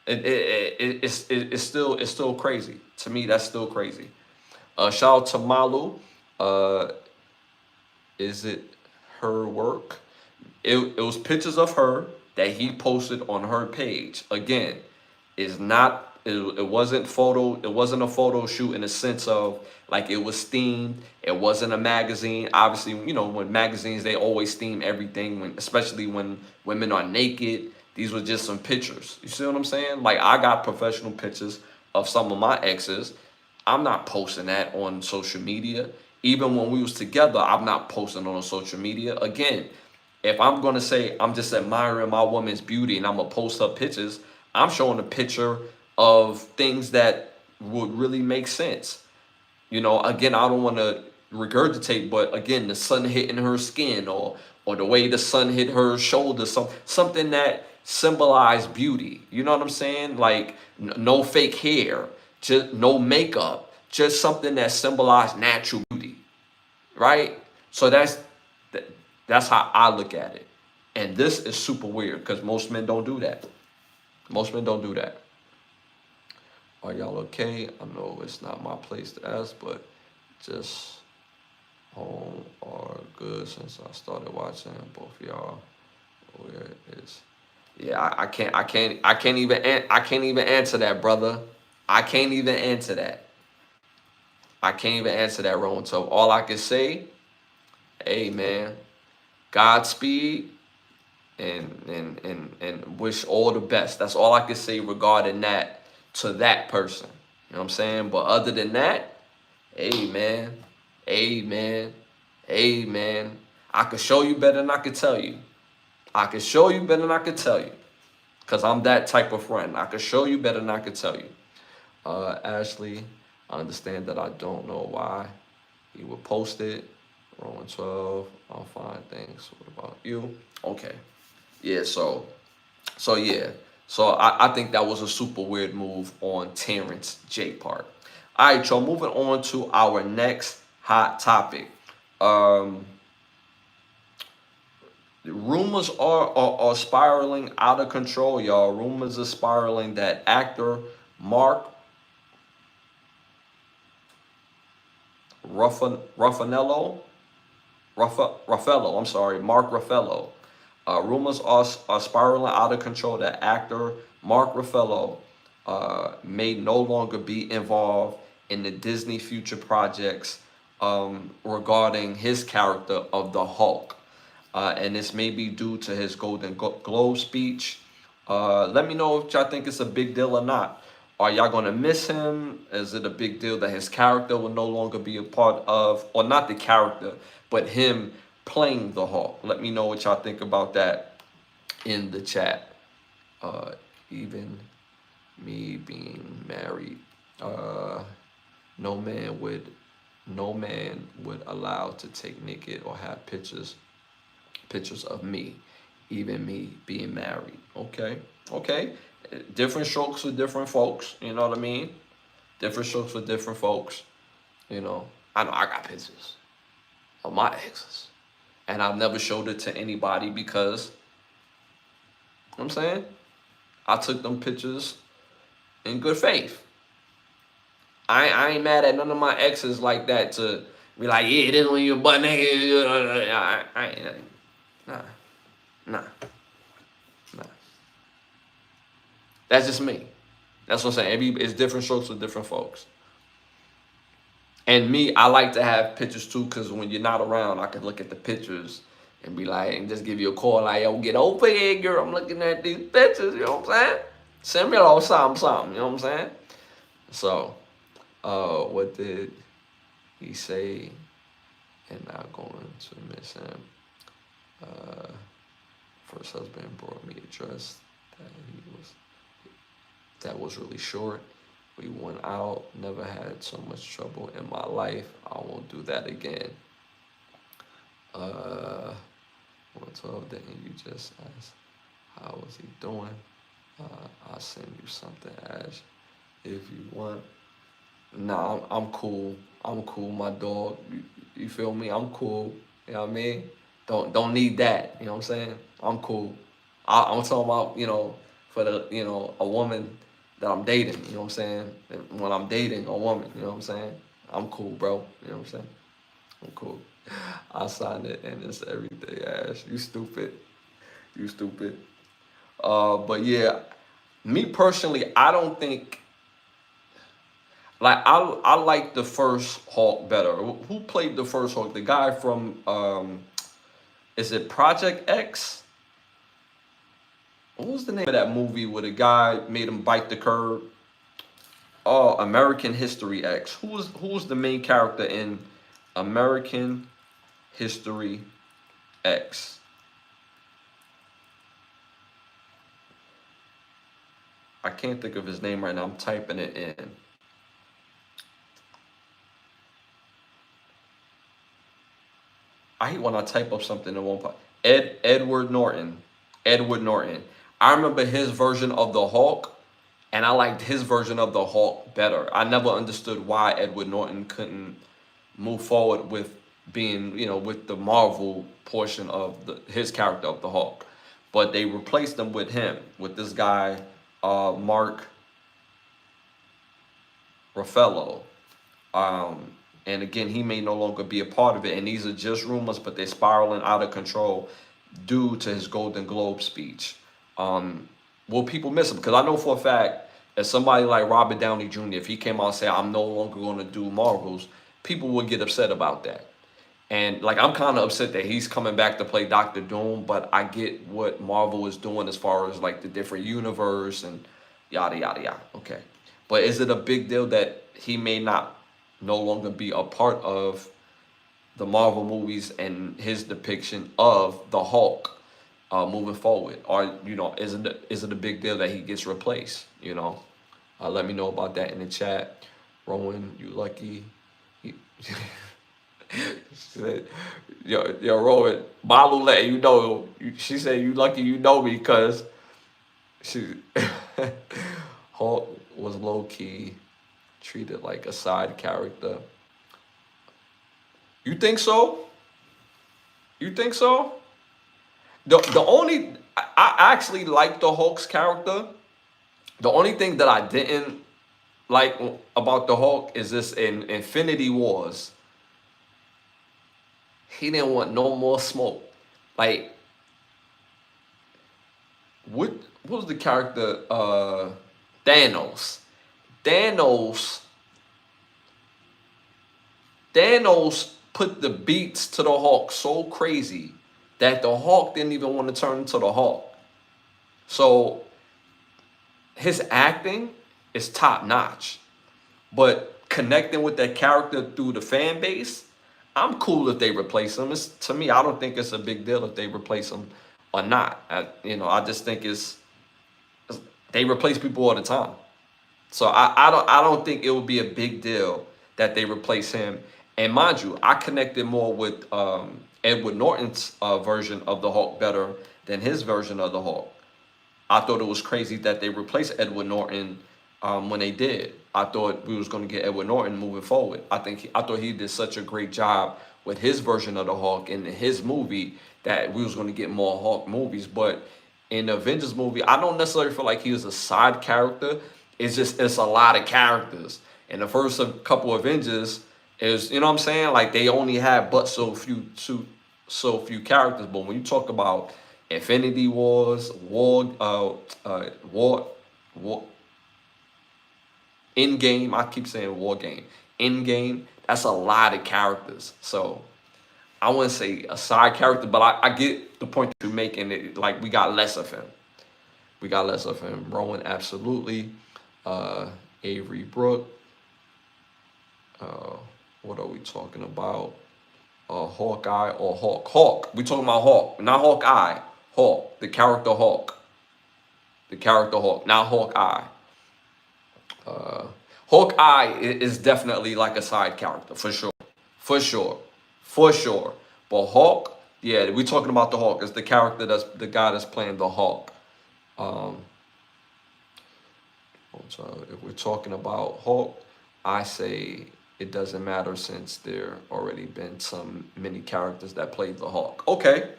It's still crazy. To me, that's still crazy. Shout out to Malu. Is it her work? It was pictures of her that he posted on her page. Again, it's not. It wasn't photo. It wasn't a photo shoot in the sense of like it was themed. It wasn't a magazine. Obviously, you know, when magazines they always theme everything. When especially when women are naked. These were just some pictures. You see what I'm saying? Like I got professional pictures of some of my exes. I'm not posting that on social media. Even when we was together, I'm not posting on social media. Again, if I'm gonna say I'm just admiring my woman's beauty and I'm gonna post her pictures, I'm showing a picture of things that would really make sense. You know, again, I don't want to regurgitate, but again, the sun hitting her skin or the way the sun hit her shoulder, something that symbolized beauty. You know what I'm saying? Like no fake hair, just no makeup, just something that symbolized natural beauty, right? So that's how I look at it. And this is super weird because most men don't do that. Most men don't do that. Are y'all okay? I know it's not my place to ask, but just home are good since I started watching both of y'all. Where is? Yeah, I can't even answer that, brother. I can't even answer that. I can't even answer that, Rowan. So all I can say, hey man, Godspeed and wish all the best. That's all I can say regarding that to that person. You know what I'm saying? But other than that, amen, amen, amen. I could show you better than I could tell you. I could show you better than I could tell you. Because I'm that type of friend. I could show you better than I could tell you. Ashley, I understand that I don't know why he would post it. Roman 12, I'll find things. What about you? Okay. Yeah, yeah. So I think that was a super weird move on Terrence J part. All right, y'all, moving on to our next hot topic. Rumors are spiraling out of control, y'all. Rumors are spiraling that actor Mark Raffaello, I'm sorry, Mark Raffaello. Rumors are spiraling out of control that actor Mark Ruffalo may no longer be involved in the Disney future projects regarding his character of the Hulk. And this may be due to his Golden Globe speech. Let me know if y'all think it's a big deal or not. Are y'all going to miss him? Is it a big deal that his character will no longer be a part of, or not the character, but him playing the Hulk? Let me know what y'all think about that in the chat. Even me being married, no man would allow to take naked or have pictures of me, even me being married. Okay. Different strokes for different folks. You know what I mean? Different strokes for different folks. You know I got pictures of my exes, and I've never showed it to anybody because, you know what I'm saying, I took them pictures in good faith. I ain't mad at none of my exes like that to be like, yeah, this one you butt naked. I ain't, nah. That's just me. That's what I'm saying. It's different strokes for different folks. And me, I like to have pictures too, because when you're not around, I can look at the pictures and be like, and just give you a call, like, yo, get over here, girl. I'm looking at these pictures, you know what I'm saying? Send me a little something, you know what I'm saying? So, what did he say? And not going to miss him. First husband brought me a dress that was really short. We went out, never had so much trouble in my life. I won't do that again. 112, didn't you just ask how was he doing? I'll send you something, Ash, if you want. Nah, I'm cool. I'm cool, my dog. You feel me? I'm cool. You know what I mean? Don't need that. You know what I'm saying? I'm cool. I'm talking about, you know, for the, you know, a woman that I'm dating, you know what I'm saying? When I'm dating a woman, you know what I'm saying? I'm cool, bro. You know what I'm saying? Cool. I signed it and it's everything, Ash. You stupid. You stupid. But yeah, me personally, I don't think like I like the first Hulk better. Who played the first Hulk? The guy from is it Project X? What was the name of that movie where the guy made him bite the curb? Oh, American History X. Who was the main character in American History X? I can't think of his name right now. I'm typing it in. I hate when I type up something in one part. Edward Norton. Edward Norton. I remember his version of the Hulk, and I liked his version of the Hulk better. I never understood why Edward Norton couldn't move forward with being, with the Marvel portion of his character of the Hulk. But they replaced him with this guy, Mark Ruffalo. And again, he may no longer be a part of it. And these are just rumors, but they're spiraling out of control due to his Golden Globe speech. Will people miss him? Because I know for a fact, if somebody like Robert Downey Jr., if he came out and said, I'm no longer going to do Marvels, people would get upset about that. And like, I'm kind of upset that he's coming back to play Doctor Doom, but I get what Marvel is doing as far as like the different universe and yada, yada, yada. Okay. But is it a big deal that he may not no longer be a part of the Marvel movies and his depiction of the Hulk moving forward? Or, is it a big deal that he gets replaced? Let me know about that in the chat. Rowan, you lucky. She said, yo, Rowan, Malu letting you know. She said, you lucky you know me because she Hulk was low-key treated like a side character. You think so? You think so? The only I actually like the Hulk's character. The only thing that I didn't like about the Hulk is this in Infinity Wars. He didn't want no more smoke. Like, what was the character? Thanos. Thanos. Thanos put the beats to the Hulk so crazy that the Hulk didn't even want to turn into the Hulk. So his acting is top notch, but connecting with that character through the fan base, I'm cool if they replace him. To me, I don't think it's a big deal if they replace him or not. I just think they replace people all the time. So I don't think it would be a big deal that they replace him. And mind you, I connected more with Edward Norton's version of the Hulk better than his version of the Hulk. I thought it was crazy that they replaced Edward Norton when they did. I thought we was going to get Edward Norton moving forward. I thought he did such a great job with his version of the Hulk in his movie that we was going to get more Hulk movies. But in the Avengers movie, I don't necessarily feel like he was a side character. It's a lot of characters. And the first couple Avengers is, you know what I'm saying? Like, they only had but so few characters. But when you talk about Infinity Wars, Endgame, I keep saying War Game. Endgame, that's a lot of characters. So I wouldn't say a side character, but I get the point you're making. It like we got less of him. We got less of him. Rowan, absolutely. Avery Brook. What are we talking about? Hawkeye or Hawk? Hawk. We talking about Hawk, not Hawkeye. Hawk, the character Hawk. The character Hawk, not Hawkeye. Hawkeye is definitely like a side character, for sure. For sure. For sure. But Hawk, yeah, we're talking about the Hawk. It's the character that's the guy that's playing the Hawk. So if we're talking about Hawk, I say it doesn't matter since there already been many characters that played the Hawk. Okay.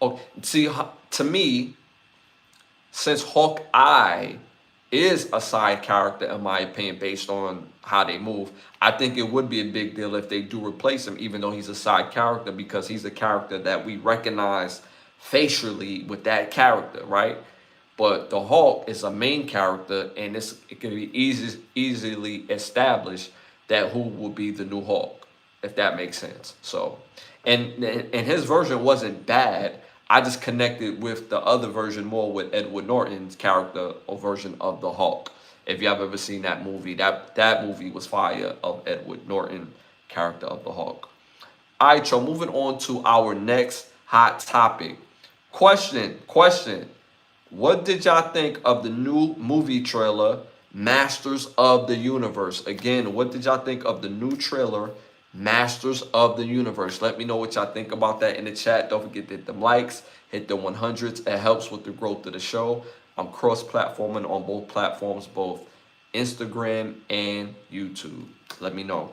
Oh, see, to me, since Hawkeye is a side character, in my opinion, based on how they move. I think it would be a big deal if they do replace him, even though he's a side character, because he's a character that we recognize facially with that character, right? But the Hulk is a main character, and it can be easily established that who will be the new Hulk, if that makes sense. So, and his version wasn't bad. I just connected with the other version more with Edward Norton's character or version of the Hulk. If you have ever seen that movie, that movie was fire, of Edward Norton character of the Hulk. All right, y'all, moving on to our next hot topic. Question. What did y'all think of the new movie trailer, Masters of the Universe? Again, what did y'all think of the new trailer, Masters of the Universe? Let me know what y'all think about that in the chat. Don't forget to hit them likes, hit the 100s. It helps with the growth of the show. I'm cross-platforming on both platforms, both Instagram and YouTube. Let me know.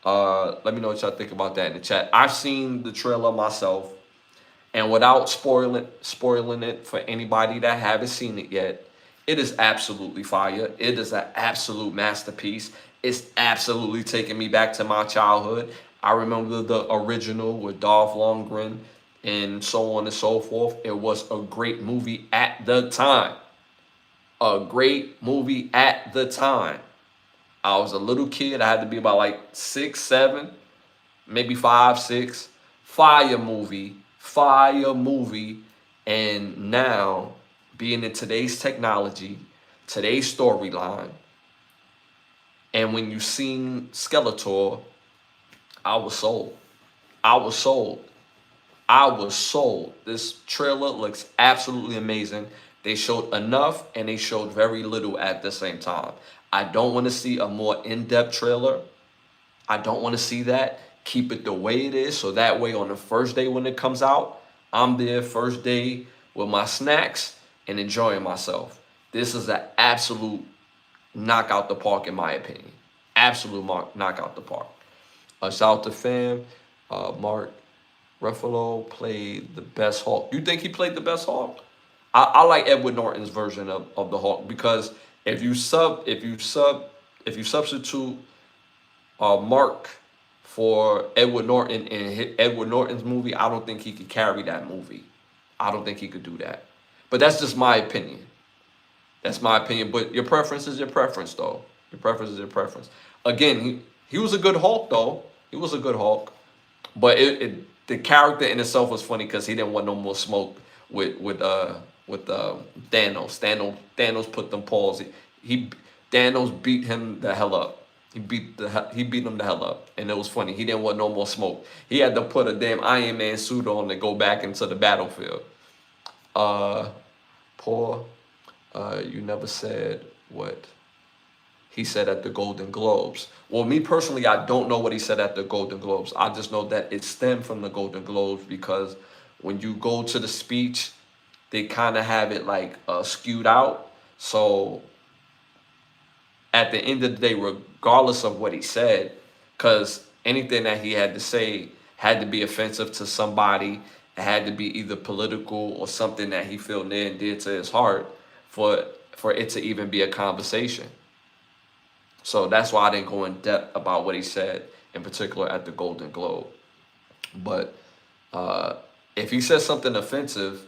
Let me know what y'all think about that in the chat. I've seen the trailer myself. And without spoiling it for anybody that haven't seen it yet, it is absolutely fire. It is an absolute masterpiece. It's absolutely taking me back to my childhood. I remember the original with Dolph Lundgren and so on and so forth. It was a great movie at the time. A great movie at the time. I was a little kid. I had to be about like 6, 7, maybe 5, 6. Fire movie. And now, being in today's technology, today's storyline, and when you seen Skeletor, I was sold. This trailer looks absolutely amazing. They showed enough and they showed very little at the same time. I don't want to see a more in-depth trailer. I don't want to see that. Keep it the way it is, so that way on the first day when it comes out, I'm there first day with my snacks and enjoying myself. This is an absolute knockout the park in my opinion. Absolute knockout the park. Shout out to fam. Mark Ruffalo played the best Hulk. You think he played the best Hulk? I like Edward Norton's version of the Hulk, because if you substitute Mark for Edward Norton in Edward Norton's movie, I don't think he could carry that movie. I don't think he could do that. But that's just my opinion. That's my opinion. But your preference is your preference, though. Your preference is your preference. Again, he was a good Hulk, though. He was a good Hulk. But the character in itself was funny because he didn't want no more smoke with Thanos. Thanos put them paws. Thanos beat him the hell up. He beat him the hell up, and it was funny. He didn't want no more smoke. He had to put a damn Iron Man suit on to go back into the battlefield. You never said what he said at the Golden Globes. Well, me personally, I don't know what he said at the Golden Globes. I just know that it stemmed from the Golden Globes, because when you go to the speech, they kind of have it like skewed out. So at the end of the day, regardless of what he said, because anything that he had to say had to be offensive to somebody, it had to be either political or something that he felt near and dear to his heart for it to even be a conversation. So that's why I didn't go in depth about what he said, in particular at the Golden Globe. But if he says something offensive,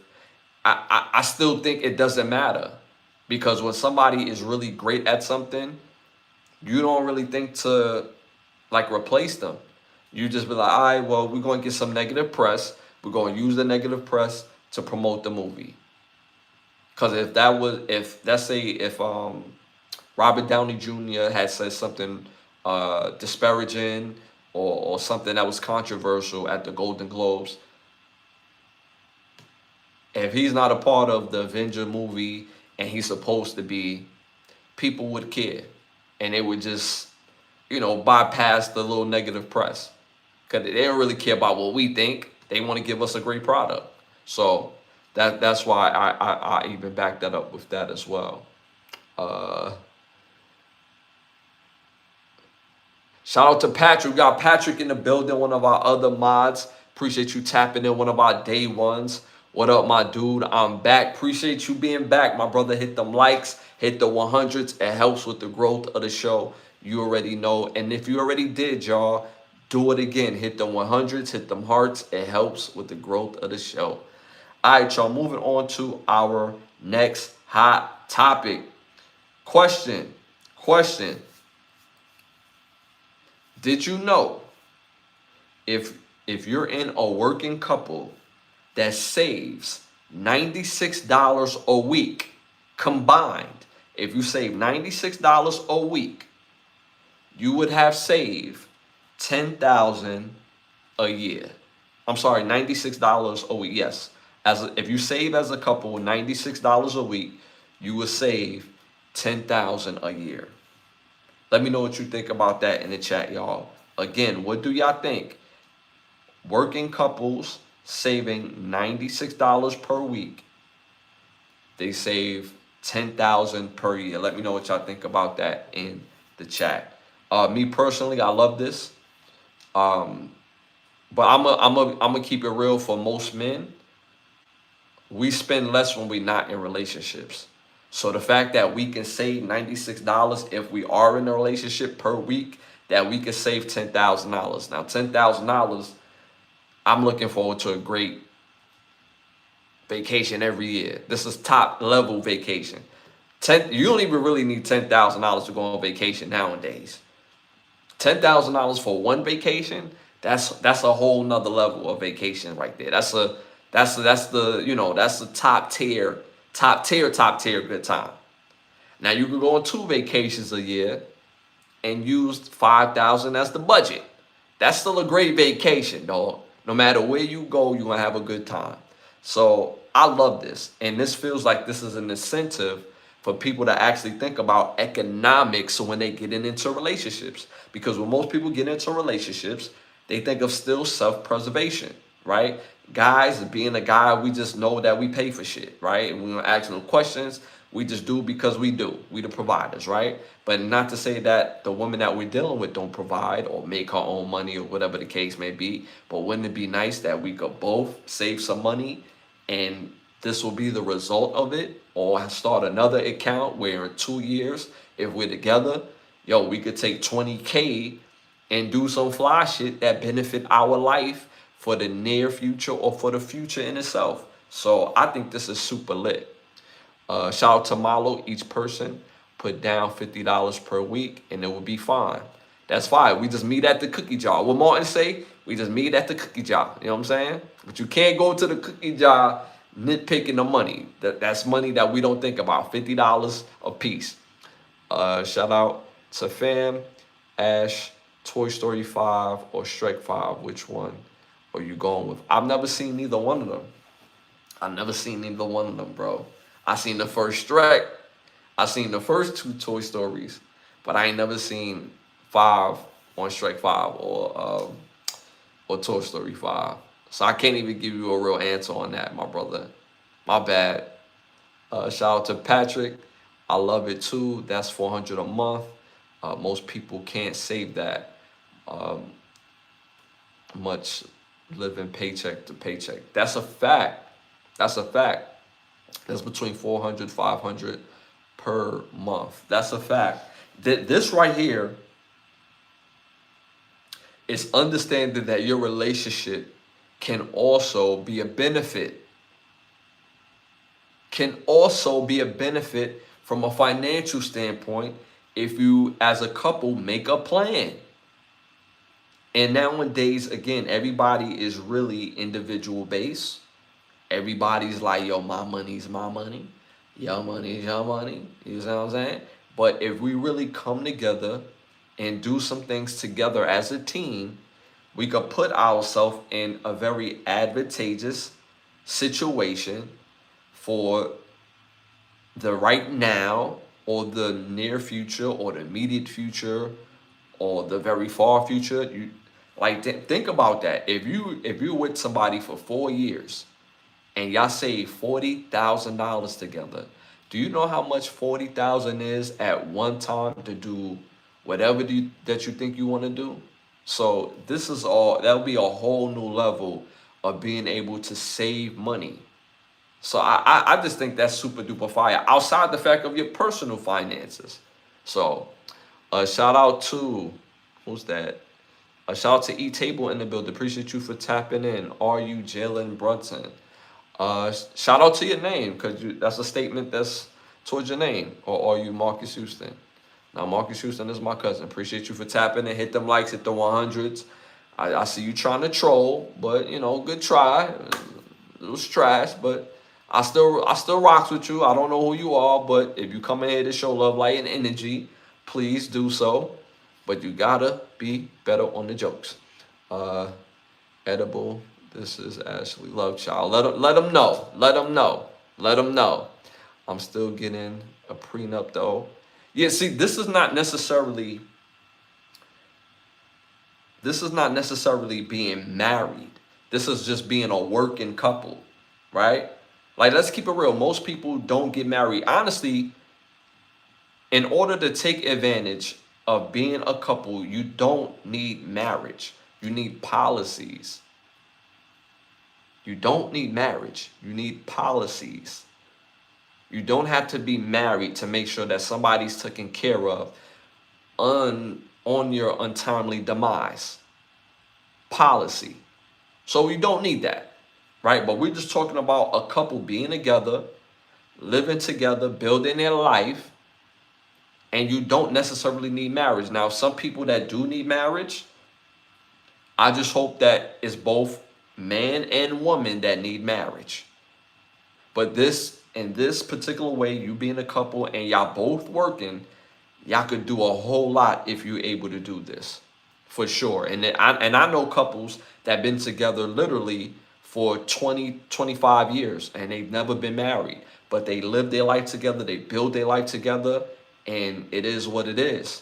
I still think it doesn't matter. Because when somebody is really great at something, you don't really think to like replace them. You just be like, all right, well, we're going to get some negative press. We're going to use the negative press to promote the movie. Because let's say if Robert Downey Jr. had said something disparaging or something that was controversial at the Golden Globes, if he's not a part of the Avenger movie and he's supposed to be, people would care. And they would just, bypass the little negative press. Because they don't really care about what we think. They want to give us a great product. So that's why I even back that up with that as well. Shout out to Patrick. We got Patrick in the building, one of our other mods. Appreciate you tapping in, one of our day ones. What up, my dude? I'm back. Appreciate you being back, my brother. Hit them likes, hit the 100s. It helps with the growth of the show. You already know. And if you already did, y'all, do it again. Hit the 100s, hit them hearts. It helps with the growth of the show. All right, y'all, moving on to our next hot topic. Question. Did you know if you're in a working couple that saves $96 a week combined, if you save $96 a week, you would have saved $10,000 a year. I'm sorry, $96 a week. Yes, if you save as a couple $96 a week, you would save $10,000 a year. Let me know what you think about that in the chat, y'all. Again, what do y'all think? Working couples saving $96 per week, they save $10,000 per year. Let me know what y'all think about that in the chat. Me personally, I love this. But I'm gonna keep it real. For most men, we spend less when we're not in relationships. So the fact that we can save $96 if we are in a relationship per week, that we can save $10,000. Now, $10,000, I'm looking forward to a great vacation every year. This is top level vacation. You don't even really need $10,000 to go on vacation nowadays. $10,000 for one vacation, that's a whole nother level of vacation right there. That's the top tier good time. Now you can go on 2 vacations a year and use $5,000 as the budget. That's still a great vacation, dog. No matter where you go, you're gonna have a good time. So I love this, and this feels like this is an incentive for people to actually think about economics when they get into relationships. Because when most people get into relationships, they think of still self-preservation, right? Guys, being a guy, we just know that we pay for shit, right? And we don't ask no questions. We just do because we do. We the providers, right? But not to say that the woman that we're dealing with don't provide or make her own money or whatever the case may be. But wouldn't it be nice that we could both save some money, and this will be the result of it, or start another account where in 2 years, if we're together, yo, we could take 20K and do some fly shit that benefit our life for the near future or for the future in itself. So I think this is super lit. Shout out to Malo. Each person put down $50 per week and it will be fine. That's fine. We just meet at the cookie jar. What Martin say? We just meet at the cookie jar. You know what I'm saying? But you can't go to the cookie jar nitpicking the money. That's money that we don't think about. $50 a piece. Shout out to Fam, Ash, Toy Story 5, or Shrek 5. Which one are you going with? I've never seen neither one of them. I've never seen neither one of them, bro. I seen the first Shrek. I seen the first 2 Toy Stories, but I ain't never seen 5 on Shrek 5 or Toy Story 5. So I can't even give you a real answer on that, my brother. My bad. Shout out to Patrick. I love it too. That's $400 a month. Most people can't save that much, living paycheck to paycheck. That's a fact. That's a fact. That's between $400, $500 per month. That's a fact. This right here is understanding that your relationship can also be a benefit. Can also be a benefit from a financial standpoint if you, as a couple, make a plan. And nowadays, again, everybody is really individual based. Everybody's like, yo, my money's my money. Your money is your money. You know what I'm saying? But if we really come together and do some things together as a team, we could put ourselves in a very advantageous situation for the right now, or the near future, or the immediate future, or the very far future. Think about that. If you're with somebody for 4 years and y'all save $40,000 together, do you know how much $40,000 is at one time to do whatever that you think you want to do? So that'll be a whole new level of being able to save money. So I just think that's super duper fire. Outside the fact of your personal finances. So shout out to, who's that? A shout out to E-Table in the build. Appreciate you for tapping in. Are you Jalen Brunson? Shout out to your name, because that's a statement that's towards your name. Or are you Marcus Houston? Now, Marcus Houston is my cousin. Appreciate you for tapping in. Hit them likes, hit the 100s. I see you trying to troll, but, you know, good try. It was trash, but I still rocks with you. I don't know who you are, but if you come in here to show love, light, and energy, please do so. But you gotta be better on the jokes. Edible. This is Ashley Lovechild. Let them know. Let them know. Let them know. I'm still getting a prenup though. Yeah, see, this is not necessarily being married. This is just being a working couple, right? Like, let's keep it real. Most people don't get married. Honestly, in order to take advantage of being a couple, you don't need marriage. You need policies. You don't need marriage. You need policies. You don't have to be married to make sure that somebody's taken care of on your untimely demise. Policy. So you don't need that, right? But we're just talking about a couple being together, living together, building their life, and you don't necessarily need marriage. Now, some people that do need marriage, I just hope that it's both man and woman that need marriage. But in this particular way, you being a couple and y'all both working, y'all could do a whole lot if you're able to do this, for sure. And I know couples that been together literally for 20, 25 years and they've never been married, but they live their life together, they build their life together, and it is what it is.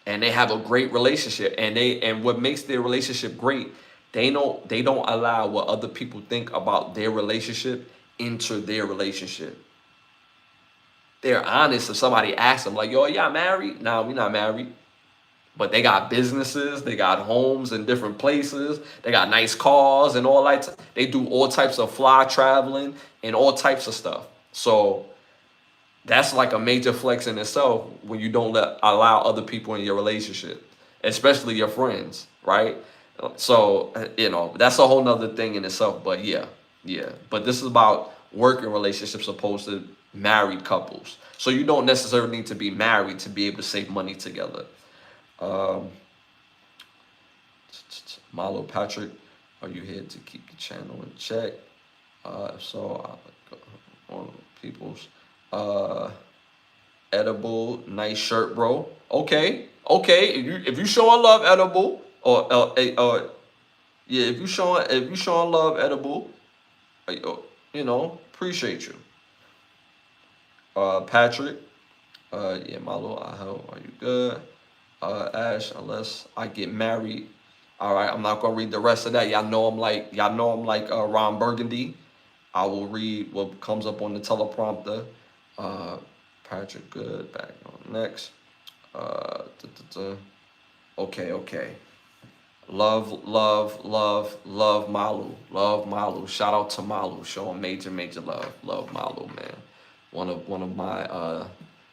And they have a great relationship, and what makes their relationship great, they don't allow what other people think about their relationship into their relationship. They're honest. If somebody asks them, like, yo, y'all married? Nah, we not married. But they got businesses, they got homes in different places, they got nice cars and all that. They do all types of fly traveling and all types of stuff. So that's like a major flex in itself when you don't allow other people in your relationship, especially your friends, right? So, you know, that's a whole nother thing in itself. But yeah. But this is about working relationships opposed to married couples. So you don't necessarily need to be married to be able to save money together. Malo Patrick, are you here to keep the channel in check? If so, I'll on people's Edible, nice shirt, bro. Okay. If you showing love, Edible, or yeah, if you showing love, Edible, you know, appreciate you. Patrick, yeah, Malo, I hope, are you good? Ash, unless I get married. All right, I'm not gonna read the rest of that. Y'all know I'm like Ron Burgundy. I will read what comes up on the teleprompter. Patrick, good. Back on next. Okay. Love Malu. Love Malu. Shout out to Malu. Showing major love. Love Malu, man. One of my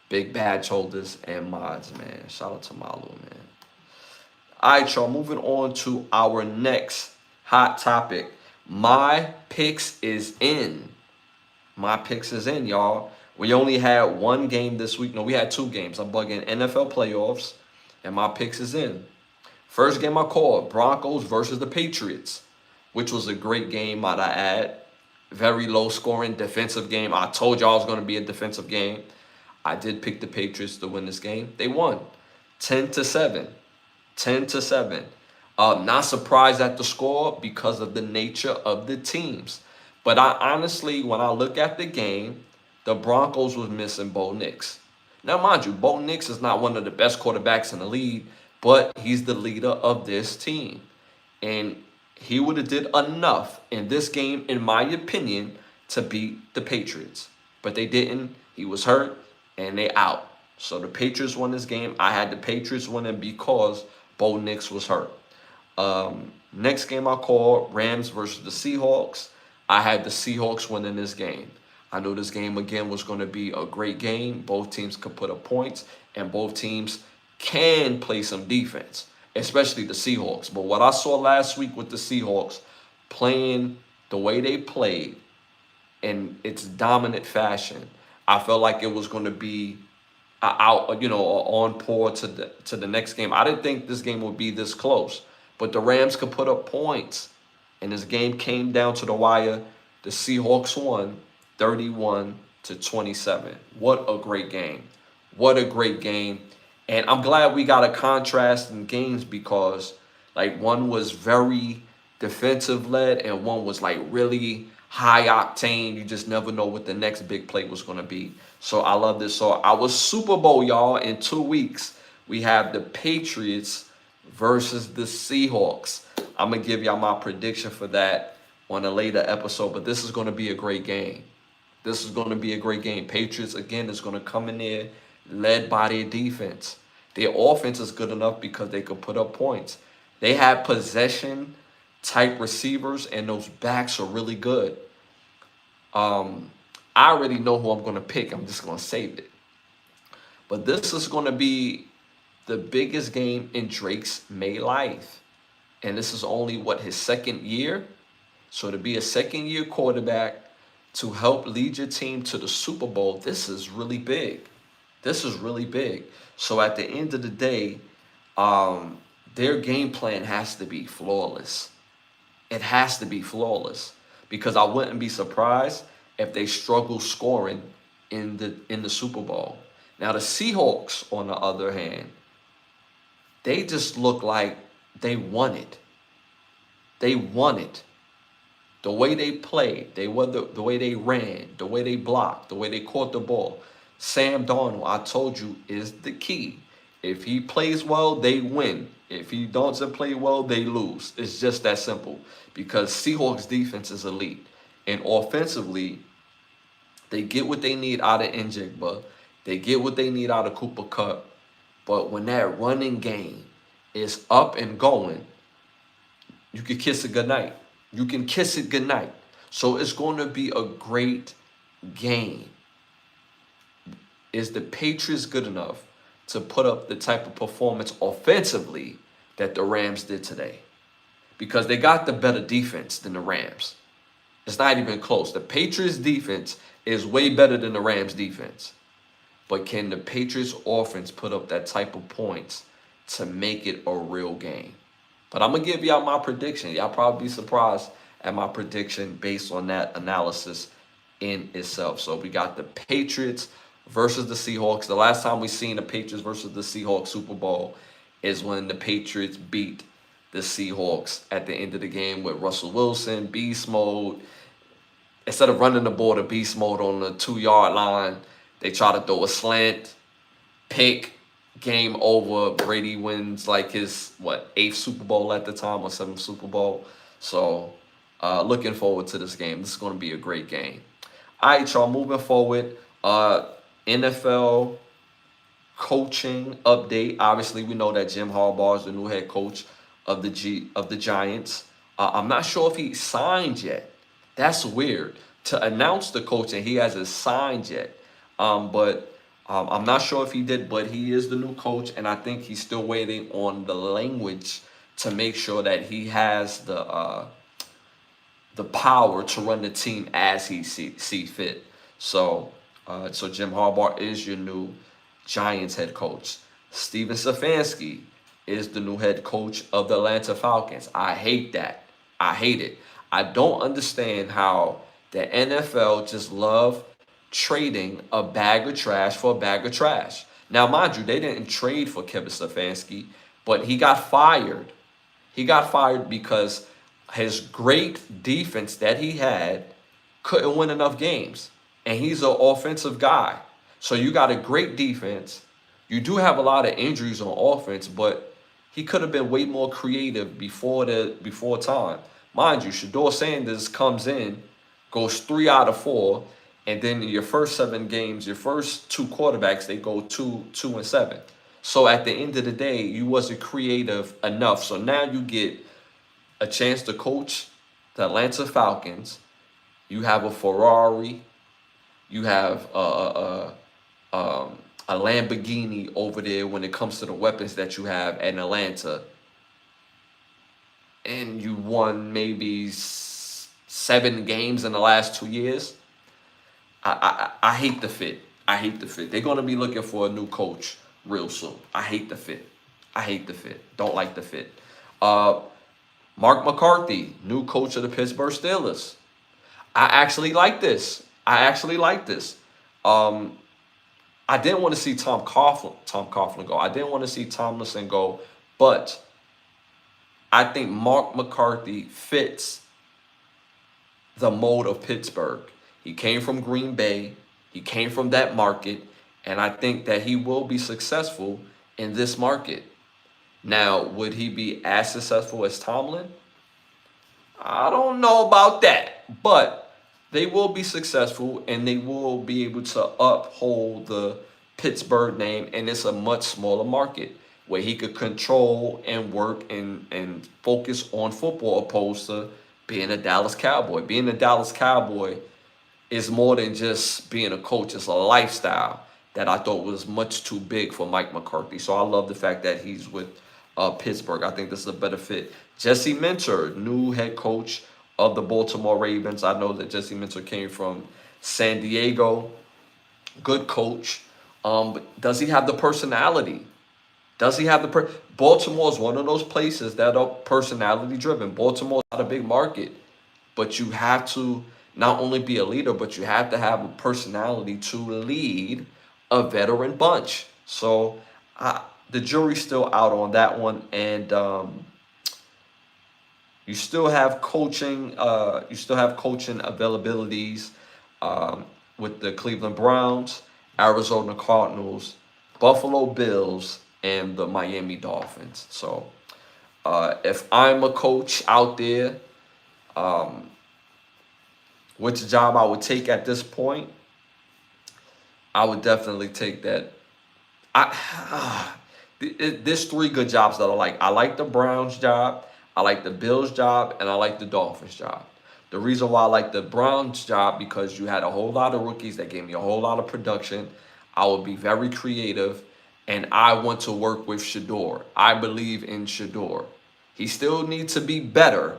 big badge holders and mods, man. Shout out to Malu, man. All right, y'all. Moving on to our next hot topic. My picks is in. My picks is in, y'all. We only had one game this week. No, we had two games. I'm bugging NFL playoffs, and my picks is in. First game I called, Broncos versus the Patriots, which was a great game, might I add. Very low scoring defensive game. I told y'all it was going to be a defensive game. I did pick the Patriots to win this game. They won 10-7. 10-7. Not surprised at the score because of the nature of the teams. But I honestly, when I look at the game, the Broncos was missing Bo Nix. Now, mind you, Bo Nix is not one of the best quarterbacks in the league, but he's the leader of this team. And he would have did enough in this game, in my opinion, to beat the Patriots. But they didn't. He was hurt, and they out. So the Patriots won this game. I had the Patriots winning because Bo Nix was hurt. Next game I called, Rams versus the Seahawks. I had the Seahawks winning this game. I knew this game again was going to be a great game. Both teams could put up points, and both teams can play some defense, especially the Seahawks. But what I saw last week with the Seahawks playing the way they played in its dominant fashion, I felt like it was going to be on par to the next game. I didn't think this game would be this close, but the Rams could put up points, and this game came down to the wire. The Seahawks won 31-27. What a great game! What a great game! And I'm glad we got a contrast in games because like one was very defensive led and one was like really high octane. You just never know what the next big play was going to be. So I love this. So our Super Bowl, y'all, in 2 weeks, we have the Patriots versus the Seahawks. I'm going to give y'all my prediction for that on a later episode, but this is going to be a great game. This is going to be a great game. Patriots, again, is going to come in there led by their defense. Their offense is good enough because they could put up points. They have possession type receivers, and those backs are really good. I already know who I'm going to pick. I'm just going to save it. But this is going to be the biggest game in Drake's May life. And this is only, what, his second year? So to be a second-year quarterback to help lead your team to the Super Bowl, this is really big. This is really big. So at the end of the day, their game plan has to be flawless. It has to be flawless because I wouldn't be surprised if they struggle scoring in the Super Bowl. Now the Seahawks, on the other hand, they just look like they won it. They won it. The way they played, the way they ran, the way they blocked, the way they caught the ball. Sam Darnold, I told you, is the key. If he plays well, they win. If he doesn't play well, they lose. It's just that simple because Seahawks defense is elite. And offensively, they get what they need out of INTSGRAM. They get what they need out of Cooper Kupp. But when that running game is up and going, you can kiss it goodnight. You can kiss it goodnight. So it's going to be a great game. Is the Patriots good enough to put up the type of performance offensively that the Rams did today? Because they got the better defense than the Rams. It's not even close. The Patriots defense is way better than the Rams defense. But can the Patriots offense put up that type of points to make it a real game? But I'm going to give y'all my prediction. Y'all probably be surprised at my prediction based on that analysis in itself. So we got the Patriots versus the Seahawks. The last time we seen the Patriots versus the Seahawks Super Bowl is when the Patriots beat the Seahawks at the end of the game with Russell Wilson, beast mode. Instead of running the ball to beast mode on the 2-yard line, they try to throw a slant, pick, game over. Brady wins like his, 8th Super Bowl at the time or 7th Super Bowl. So looking forward to this game. This is going to be a great game. All right, y'all, moving forward. NFL coaching update. Obviously, we know that Jim Harbaugh is the new head coach of the Giants. I'm not sure if he signed yet. That's weird to announce the coach and he hasn't signed yet. But I'm not sure if he did, but he is the new coach, and I think he's still waiting on the language to make sure that he has the power to run the team as he see fit. So Jim Harbaugh is your new Giants head coach. Steven Stefanski is the new head coach of the Atlanta Falcons. I hate that. I hate it. I don't understand how the NFL just love trading a bag of trash for a bag of trash. Now, mind you, they didn't trade for Kevin Stefanski, but he got fired. He got fired because his great defense that he had couldn't win enough games. And he's an offensive guy. So you got a great defense. You do have a lot of injuries on offense, but he could have been way more creative before time. Mind you, Shedeur Sanders comes in, goes 3 out of 4, and then in your first 7 games, your first 2 quarterbacks, they go 2-7. So at the end of the day, you wasn't creative enough. So now you get a chance to coach the Atlanta Falcons, You have a Ferrari. You have a Lamborghini over there when it comes to the weapons that you have in Atlanta, and you won maybe 7 games in the last 2 years. I hate the fit. I hate the fit. They're gonna be looking for a new coach real soon. I hate the fit. I hate the fit. Don't like the fit. Uh, Mark McCarthy, new coach of the Pittsburgh Steelers. I actually like this. I actually like this. Um, I didn't want to see Tom Coughlin go. I didn't want to see Tomlinson go, but I think Mark McCarthy fits the mold of Pittsburgh. He came from Green Bay. He came from that market, and I think that he will be successful in this market. Now, would he be as successful as Tomlin? I don't know about that, but they will be successful and they will be able to uphold the Pittsburgh name, and it's a much smaller market where he could control and work and focus on football opposed to being a Dallas Cowboy. Being a Dallas Cowboy is more than just being a coach. It's a lifestyle that I thought was much too big for Mike McCarthy. So I love the fact that he's with Pittsburgh. I think this is a better fit. Jesse Minter, new head coach of the Baltimore Ravens. I know that Jesse Minter came from San Diego. Good coach. But does he have the personality? Does he have the Baltimore is one of those places that are personality driven. Baltimore's not a big market, but you have to not only be a leader, but you have to have a personality to lead a veteran bunch. So the jury's still out on that one, and you still have coaching. You still have coaching availabilities with the Cleveland Browns, Arizona Cardinals, Buffalo Bills, and the Miami Dolphins. So if I'm a coach out there, which job I would take at this point, I would definitely take that. There's 3 good jobs that I like. I like the Browns job, I like the Bills job, and I like the Dolphins job. The reason why I like the Browns job, because you had a whole lot of rookies that gave me a whole lot of production. I would be very creative, and I want to work with Shador. I believe in Shador. He still needs to be better.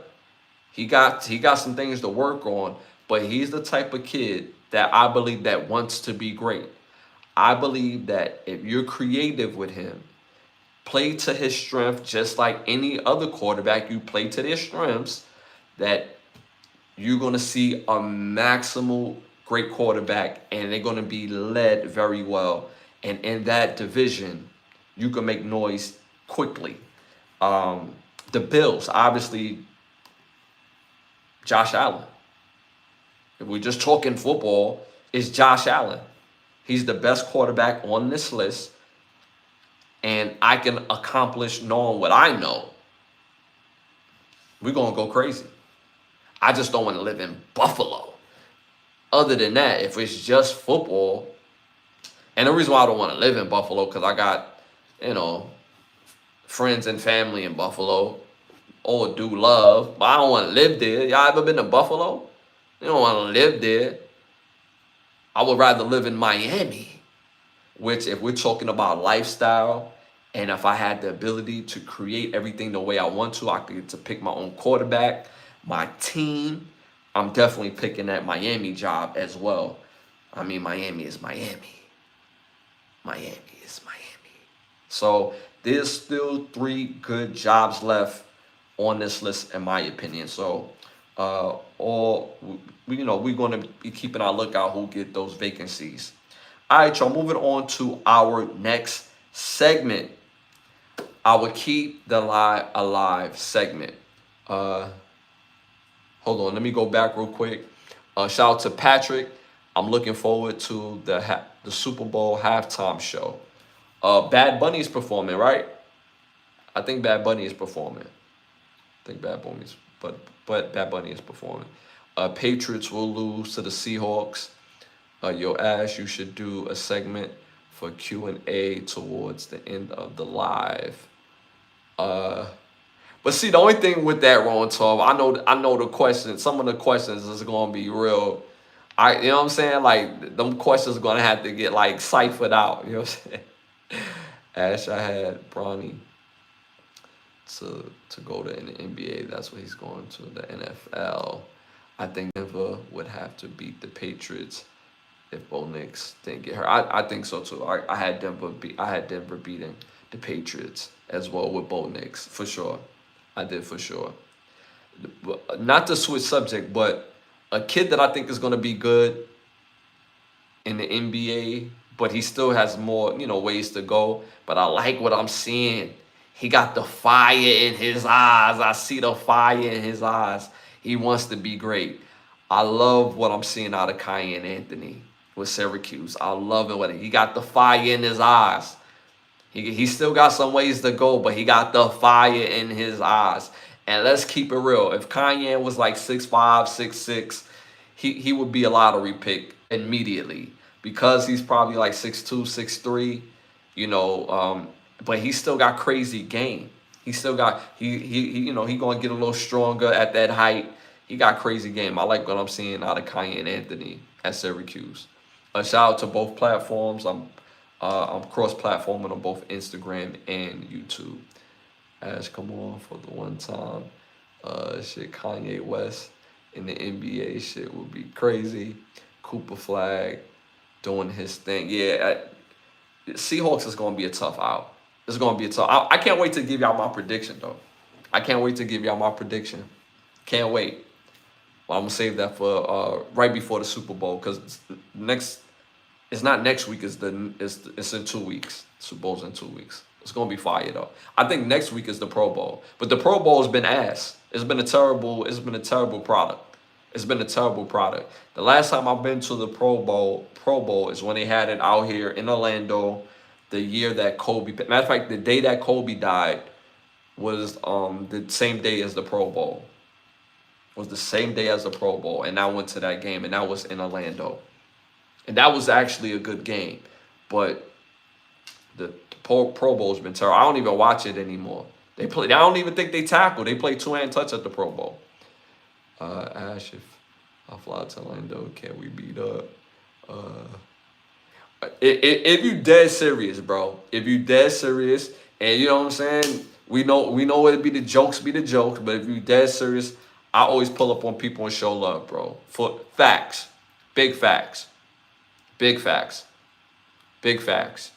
He got some things to work on, but he's the type of kid that I believe that wants to be great. I believe that if you're creative with him, play to his strength, just like any other quarterback, you play to their strengths, that you're going to see a maximal great quarterback, and they're going to be led very well. And in that division, you can make noise quickly. The Bills, obviously, Josh Allen. If we're just talking football, it's Josh Allen. He's the best quarterback on this list, and I can accomplish knowing what I know. We're going to go crazy. I just don't want to live in Buffalo. Other than that, if it's just football, and the reason why I don't want to live in Buffalo, because I got, friends and family in Buffalo, or do love, but I don't want to live there. Y'all ever been to Buffalo? You don't want to live there. I would rather live in Miami, which, if we're talking about lifestyle, and if I had the ability to create everything the way I want to, I could get to pick my own quarterback, my team, I'm definitely picking that Miami job as well. I mean, Miami is Miami. Miami is Miami. So there's still 3 good jobs left on this list, in my opinion. So we're going to be keeping our lookout who get those vacancies. All right, y'all, moving on to our next segment, our Keep the Lie Alive segment. Hold on, let me go back real quick. Shout out to Patrick. I'm looking forward to the Super Bowl halftime show. Bad Bunny is performing, right? I think Bad Bunny is performing. But Bad Bunny is performing. Patriots will lose to the Seahawks. Yo, Ash, you should do a segment for Q&A towards the end of the live. But see, the only thing with that, Ron 12, I know the questions, some of the questions is gonna be real. You know what I'm saying? Like, them questions are gonna have to get like ciphered out. You know what I'm saying? Ash, I had Bronny to go to the NBA. That's what he's going to, the NFL. I think Denver would have to beat the Patriots if Bo Nix didn't get hurt. I think so too. I had Denver beating the Patriots as well with Bo Nix for sure. I did for sure. Not to switch subject, but a kid that I think is going to be good in the NBA, but he still has more, ways to go. But I like what I'm seeing. He got the fire in his eyes. I see the fire in his eyes. He wants to be great. I love what I'm seeing out of Cayenne Anthony with Syracuse. I love it. He got the fire in his eyes. He still got some ways to go, but he got the fire in his eyes. And let's keep it real. If Cayenne was like 6'5", 6'6", he would be a lottery pick immediately because he's probably like 6'2", 6'3", but he still got crazy game. He still got he gonna get a little stronger at that height. He got crazy game. I like what I'm seeing out of Cayenne Anthony at Syracuse. A shout out to both platforms. I'm cross-platforming on both Instagram and YouTube. Ash, come on for the one time. Kanye West in the NBA shit would be crazy. Cooper Flag doing his thing. Yeah, Seahawks is going to be a tough out. It's going to be a tough. I can't wait to give y'all my prediction, though. I can't wait to give y'all my prediction. Can't wait. Well, I'm going to save that for right before the Super Bowl because it's not next week. It's in 2 weeks. Super Bowl's in 2 weeks. It's gonna be fire though. I think next week is the Pro Bowl, but the Pro Bowl has been ass. It's been a terrible product. It's been a terrible product. The last time I've been to the Pro Bowl is when they had it out here in Orlando, the year that Kobe. Matter of fact, the day that Kobe died was the same day as the Pro Bowl. Was the same day as the Pro Bowl, and I went to that game, and that was in Orlando. And that was actually a good game. But the Pro Bowl's been terrible. I don't even watch it anymore. I don't even think they tackle. They play two-hand touch at the Pro Bowl. Ash, if I fly to Orlando, can we beat up? If you dead serious, bro. If you dead serious, and you know what I'm saying, we know it'd be the jokes, but if you dead serious, I always pull up on people and show love, bro. For facts. Big facts. Big facts. Big facts.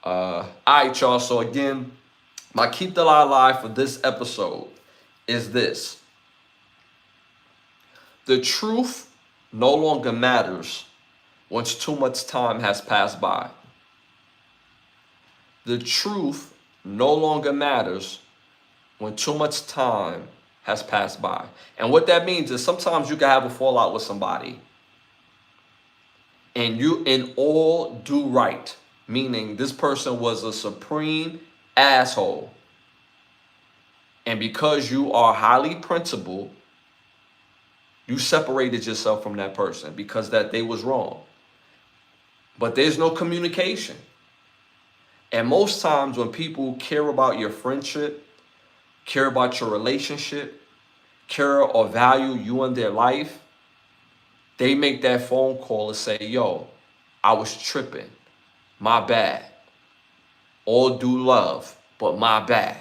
All right, y'all. So again, my Keep the Lie Alive for this episode is this. The truth no longer matters once too much time has passed by. The truth no longer matters when too much time has passed by. And what that means is sometimes you can have a fallout with somebody and you in all do right, meaning this person was a supreme asshole. And because you are highly principled, you separated yourself from that person because that they was wrong. But there's no communication. And most times when people care about your friendship, care about your relationship, care or value you in their life, they make that phone call and say, yo, I was tripping. My bad. All due love, but my bad.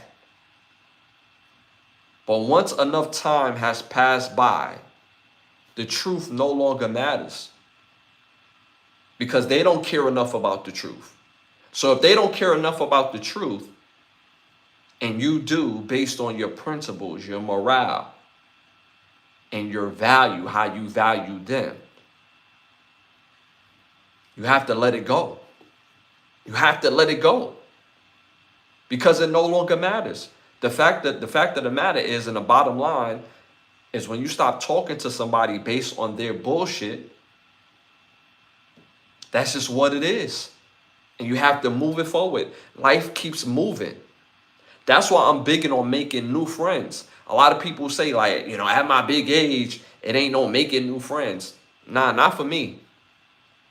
But once enough time has passed by, the truth no longer matters because they don't care enough about the truth. So if they don't care enough about the truth and you do based on your principles, your morale, and your value, how you value them, you have to let it go. You have to let it go because it no longer matters. The fact of the matter is, and the bottom line is, when you stop talking to somebody based on their bullshit, that's just what it is. And you have to move it forward. Life keeps moving. That's why I'm big on making new friends. A lot of people say, like, at my big age, it ain't no making new friends. Nah, not for me.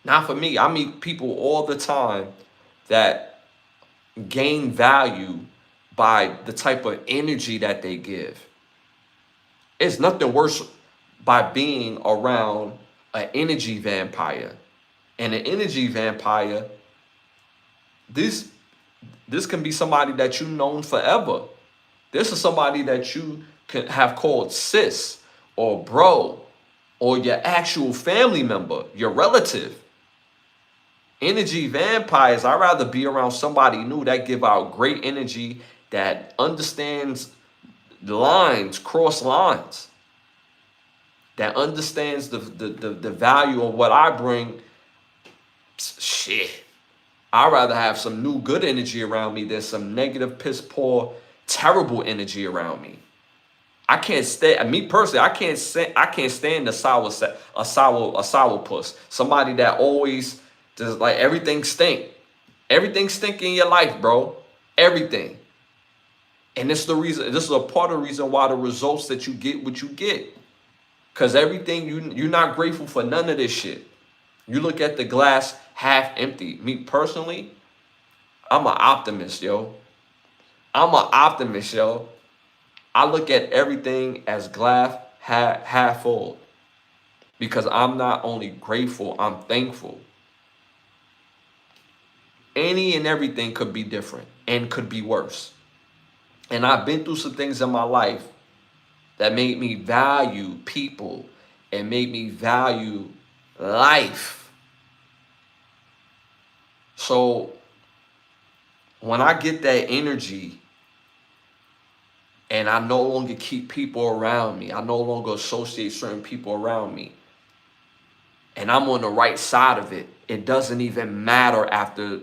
Not for me. I meet people all the time that gain value by the type of energy that they give. It's nothing worse by being around an energy vampire. And an energy vampire, this can be somebody that you've known forever. This is somebody that you can have called sis or bro or your actual family member, your relative. Energy vampires, I'd rather be around somebody new that give out great energy, that understands lines, cross lines, that understands the value of what I bring. Shit. I'd rather have some new good energy around me than some negative, piss poor, terrible energy around me. I can't stand, me personally, I can't stand a sour puss. Somebody that always just like everything stink. Everything stink in your life, bro. Everything. And this is a part of the reason why the results that you get what you get. Because everything, you're not grateful for none of this shit. You look at the glass half empty. Me personally, I'm an optimist, yo. I'm an optimist, yo. I look at everything as glass half full. Because I'm not only grateful, I'm thankful. Any and everything could be different and could be worse. And I've been through some things in my life that made me value people and made me value life. So when I get that energy and I no longer keep people around me, I no longer associate certain people around me, and I'm on the right side of it, it doesn't even matter after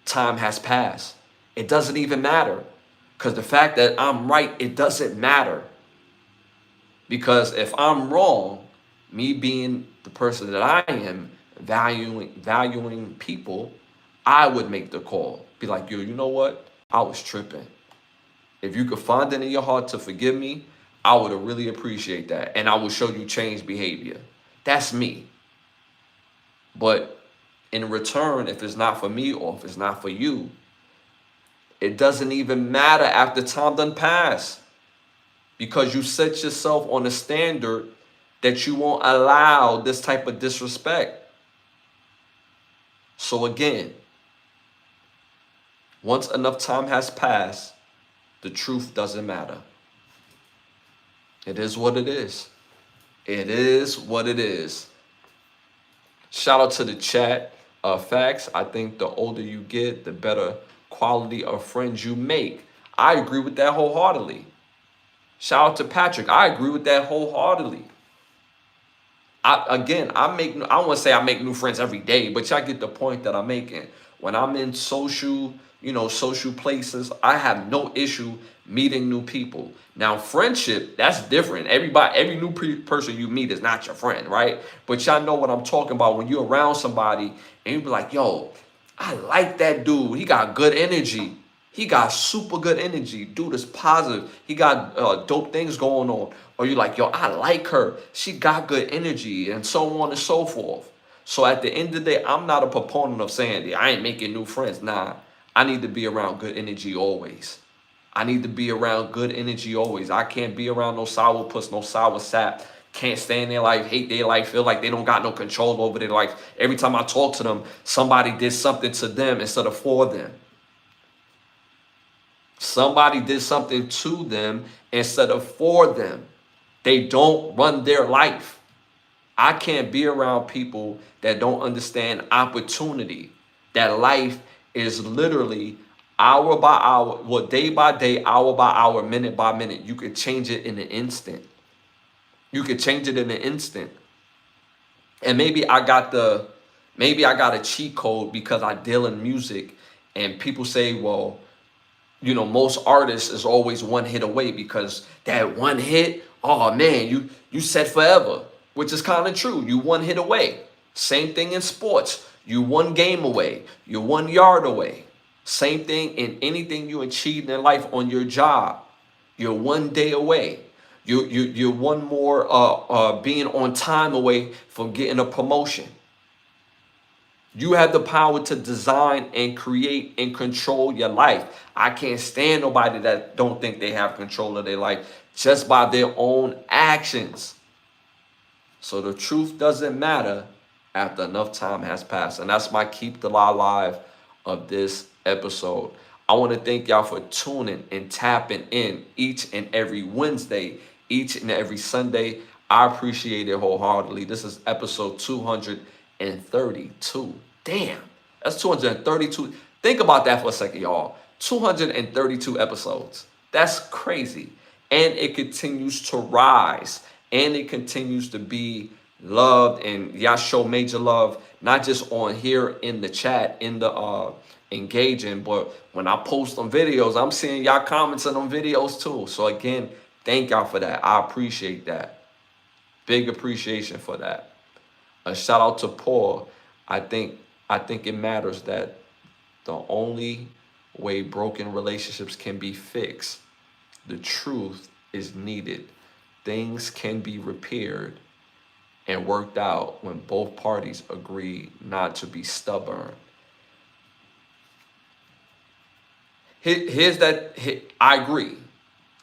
time has passed. It doesn't even matter. Because the fact that I'm right, it doesn't matter. Because if I'm wrong, me being the person that I am, valuing people, I would make the call. Be like, yo, you know what? I was tripping. If you could find it in your heart to forgive me, I would really appreciate that. And I will show you changed behavior. That's me. But in return, if it's not for me or if it's not for you, it doesn't even matter after time done pass. Because you set yourself on a standard that you won't allow this type of disrespect. So again, once enough time has passed, the truth doesn't matter. It is what it is. It is what it is. Shout out to the chat. Facts, I think the older you get, the better quality of friends you make. I agree with that wholeheartedly. Shout out to Patrick. I agree with that wholeheartedly. I don't want to say I make new friends every day, but y'all get the point that I'm making. When I'm in social places, I have no issue meeting new people. Now, friendship, that's different. Every new person you meet is not your friend, right? But y'all know what I'm talking about when you're around somebody and you be like, yo, I like that dude. He got good energy. He got super good energy. Dude is positive. He got dope things going on. Or you're like, yo, I like her. She got good energy, and so on and so forth. So at the end of the day, I'm not a proponent of saying, I ain't making new friends. Nah, I need to be around good energy always. I need to be around good energy always. I can't be around no sour puss, no sour sap. Can't stand their life, hate their life, feel like they don't got no control over their life. Every time I talk to them, somebody did something to them instead of for them. Somebody did something to them instead of for them. They don't run their life. I can't be around people that don't understand opportunity. That life is literally hour by hour, well, day by day, hour by hour, minute by minute. You could change it in an instant. You could change it in an instant. And maybe I got a cheat code because I deal in music, and people say, well, most artists is always one hit away, because that one hit, oh man, you set forever, which is kind of true. You one hit away. Same thing in sports. You one game away. You're 1 yard away. Same thing in anything you achieve in life on your job. You're 1 day away. You're one more being on time away from getting a promotion. You have the power to design and create and control your life. I can't stand nobody that don't think they have control of their life just by their own actions. So the truth doesn't matter after enough time has passed. And that's my keep the lie alive of this episode. I want to thank y'all for tuning and tapping in each and every Wednesday, each and every Sunday. I appreciate it wholeheartedly. This is episode 232. Damn, that's 232. Think about that for a second, y'all. 232 episodes. That's crazy. And it continues to rise. And it continues to be loved. And y'all show major love, not just on here in the chat, in the engaging, but when I post on videos, I'm seeing y'all commenting on videos too. So again, thank y'all for that. I appreciate that. Big appreciation for that. A shout out to Paul. I think it matters that the only way broken relationships can be fixed, the truth is needed. Things can be repaired and worked out when both parties agree not to be stubborn. Here's that. I agree.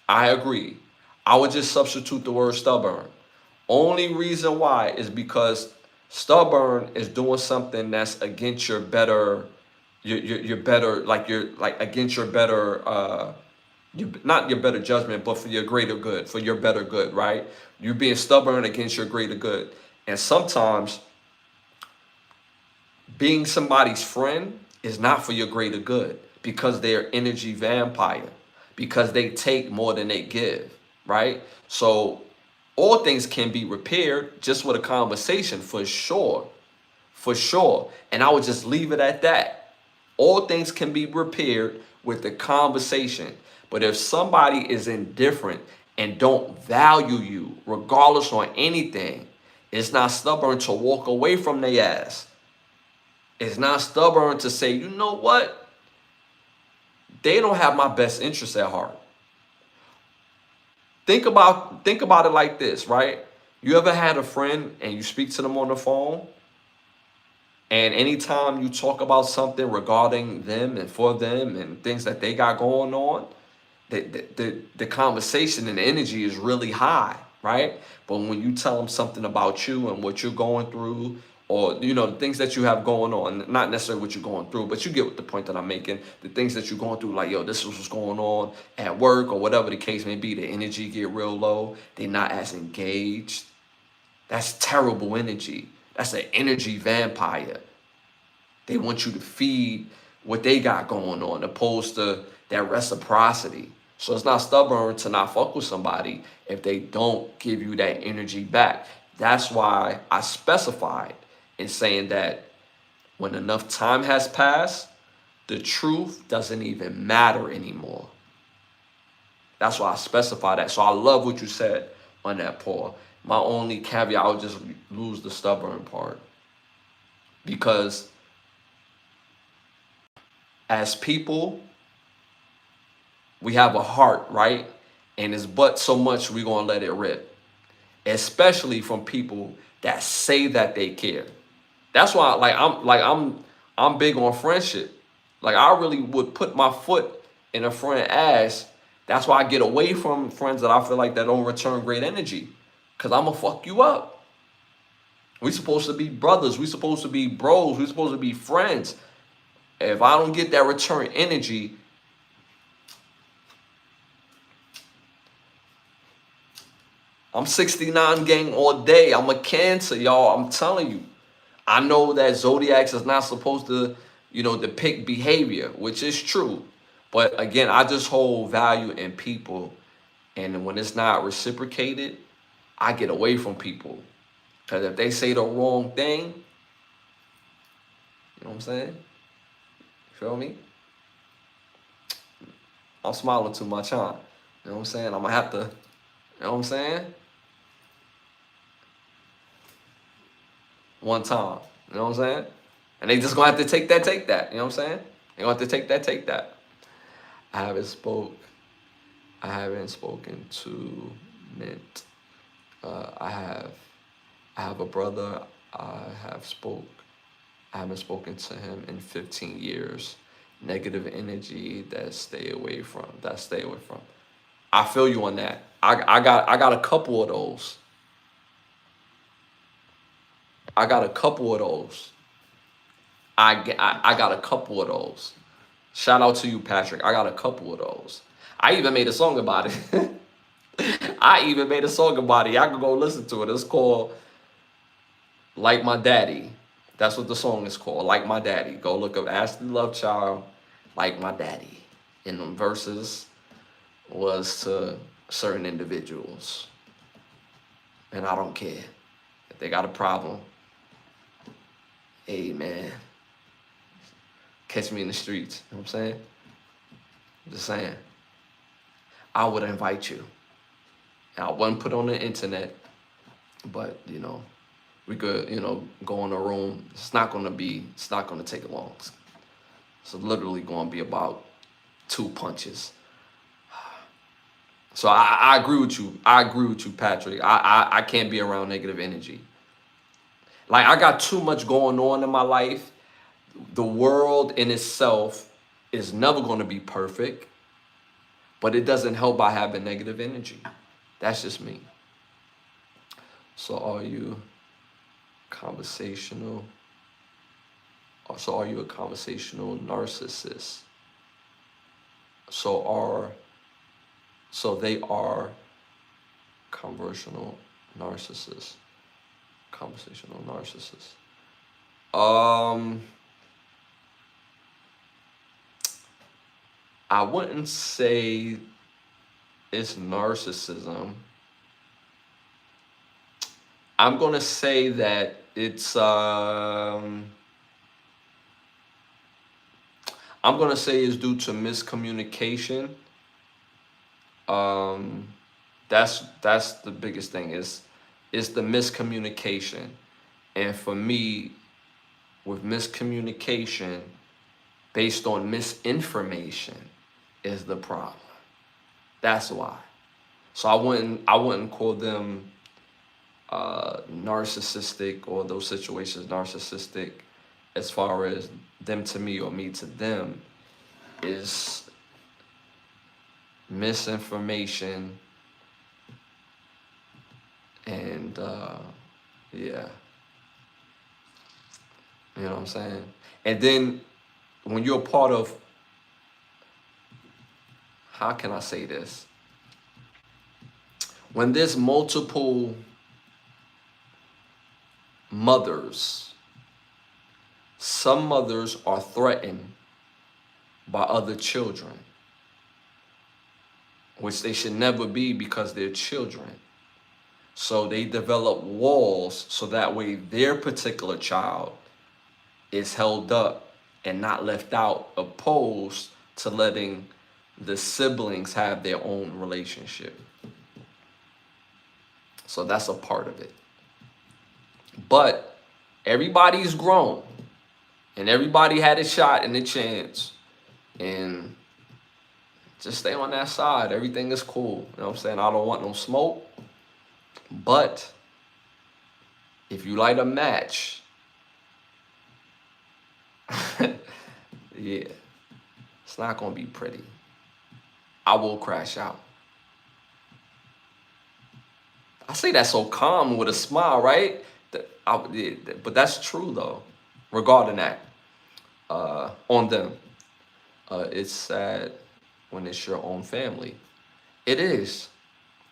I would just substitute the word stubborn. Only reason why is because stubborn is doing something that's against your better, your better, like against your better, not your better judgment, but for your greater good, for your better good, right? You're being stubborn against your greater good. And sometimes being somebody's friend is not for your greater good because they're energy vampire, because they take more than they give, right? So all things can be repaired just with a conversation, for sure. For sure. And I would just leave it at that. All things can be repaired with the conversation. But if somebody is indifferent and don't value you, regardless on anything, it's not stubborn to walk away from their ass. It's not stubborn to say, you know what? They don't have my best interest at heart. Think about it like this, right? You ever had a friend and you speak to them on the phone, and anytime you talk about something regarding them and for them and things that they got going on, the conversation and the energy is really high, right? But when you tell them something about you and what you're going through, or the things that you have going on, not necessarily what you're going through, but you get the point that I'm making. The things that you're going through, like, yo, this is what's going on at work or whatever the case may be. The energy get real low. They're not as engaged. That's terrible energy. That's an energy vampire. They want you to feed what they got going on, opposed to that reciprocity. So it's not stubborn to not fuck with somebody if they don't give you that energy back. That's why I specified in saying that when enough time has passed, the truth doesn't even matter anymore. That's why I specify that. So I love what you said on that, Paul. My only caveat, I would just lose the stubborn part. Because as people, we have a heart, right? And it's but so much we're going to let it rip. Especially from people that say that they care. That's why I'm big on friendship. Like, I really would put my foot in a friend's ass. That's why I get away from friends that I feel like that don't return great energy. Because I'm going to fuck you up. We supposed to be brothers. We supposed to be bros. We supposed to be friends. If I don't get that return energy, I'm 69 gang all day. I'm a Cancer, y'all. I'm telling you. I know that zodiacs is not supposed to, depict behavior, which is true. But again, I just hold value in people. And when it's not reciprocated, I get away from people. Because if they say the wrong thing, you know what I'm saying? Feel me? I'm smiling too much, huh? You know what I'm saying? I'm going to have to, you know what I'm saying? One time. You know what I'm saying? And they just going to have to take that. You know what I'm saying? They're going to have to take that. I haven't spoken to Mint. I have a brother. I have spoke I haven't spoken to him in 15 years. Negative energy that stay away from. I feel you on that. I got a couple of those. I got a couple of those. I got a couple of those. Shout out to you, Patrick. I got a couple of those. I even made a song about it. I even made a song about it. Y'all can go listen to it. It's called Like My Daddy. That's what the song is called. Like My Daddy. Go look up Ashley Lovechild, Like My Daddy. And the verses was to certain individuals. And I don't care. If they got a problem, hey man, catch me in the streets. You know what I'm saying? I'm just saying. I would invite you. I wouldn't put on the internet, but you know, we could, you know, go in a room. It's not gonna take long. It's literally gonna be about 2 punches. So I agree with you. I agree with you, Patrick. I can't be around negative energy. Like, I got too much going on in my life. The world in itself is never going to be perfect, but it doesn't help by having negative energy. That's just me. So are you conversational? So are you a conversational narcissist? So they are conversational narcissists. Conversational narcissists. I wouldn't say it's narcissism. I'm gonna say that it's I'm gonna say it's due to miscommunication. That's the biggest thing is the miscommunication. And for me, with miscommunication based on misinformation is the problem. That's why. So I wouldn't call them narcissistic, or those situations narcissistic, as far as them to me or me to them. Is misinformation and yeah, you know what I'm saying? And then when you're a part of, how can I say this? When there's multiple mothers, some mothers are threatened by other children, which they should never be because they're children. So they develop walls so that way their particular child is held up and not left out, opposed to letting the siblings have their own relationship. So that's a part of it. But everybody's grown and everybody had a shot and a chance, and just stay on that side. Everything is cool. You know what I'm saying? I don't want no smoke. But if you light a match, yeah, it's not going to be pretty. I will crash out. I say that so calm with a smile, right? But that's true, though, regarding that, on them. It's sad when it's your own family. It is.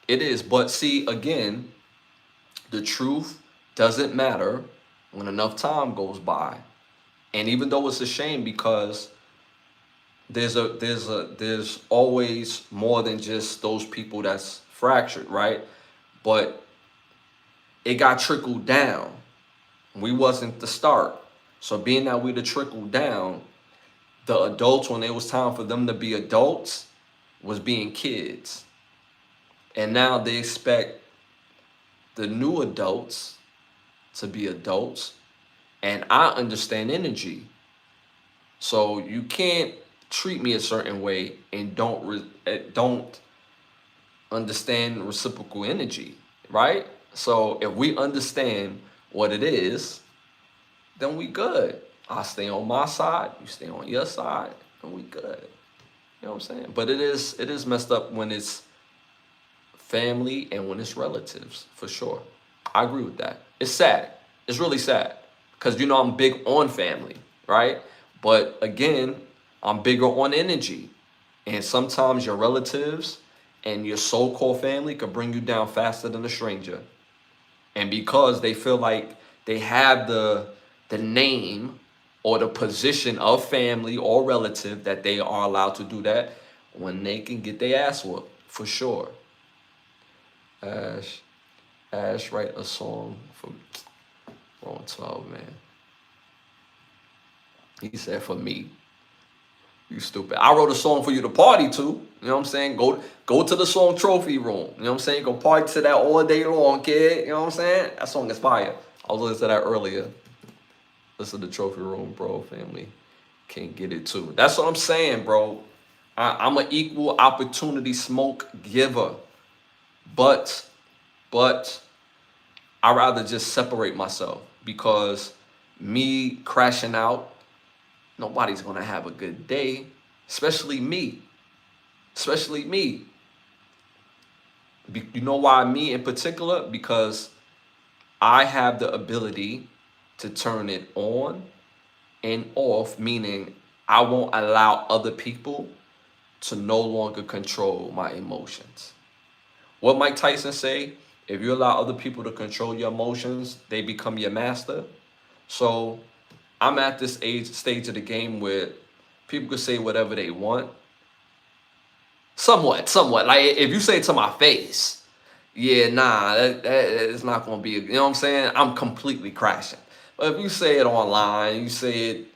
It is. But see, again, the truth doesn't matter when enough time goes by. And even though it's a shame, because there's always more than just those people that's fractured, right? But it got trickled down. We wasn't the start. So being that we the trickle down, the adults, when it was time for them to be adults, was being kids. And now they expect the new adults to be adults. And I understand energy. So you can't treat me a certain way and don't understand reciprocal energy, right? So if we understand what it is, then we good. I stay on my side, you stay on your side, and we good. You know what I'm saying? But it is messed up when it's family and when it's relatives, for sure. I agree with that. It's sad. It's really sad. Because, you know, I'm big on family, right? But again, I'm bigger on energy. And sometimes your relatives and your so-called family could bring you down faster than a stranger. And because they feel like they have the name or the position of family or relative that they are allowed to do that, when they can get their ass whooped, for sure. Ash, write a song for Wrong 12, man. He said for me. You stupid. I wrote a song for you to party to. You know what I'm saying? Go to the song trophy room. You know what I'm saying? Go party to that all day long, kid. You know what I'm saying? That song is fire. I was listening to that earlier. Listen to trophy room, bro. Family can't get it too. That's what I'm saying, bro. I'm an equal opportunity smoke giver. But I rather just separate myself, because me crashing out, nobody's gonna have a good day, especially me. Especially me. You know why me in particular? Because I have the ability to turn it on and off, meaning I won't allow other people to no longer control my emotions. What Mike Tyson say? If you allow other people to control your emotions, they become your master. So I'm at this stage of the game where people can say whatever they want. Somewhat. Like if you say it to my face, yeah, nah, that it's not gonna be. You know what I'm saying? I'm completely crashing. But if you say it online, you say it,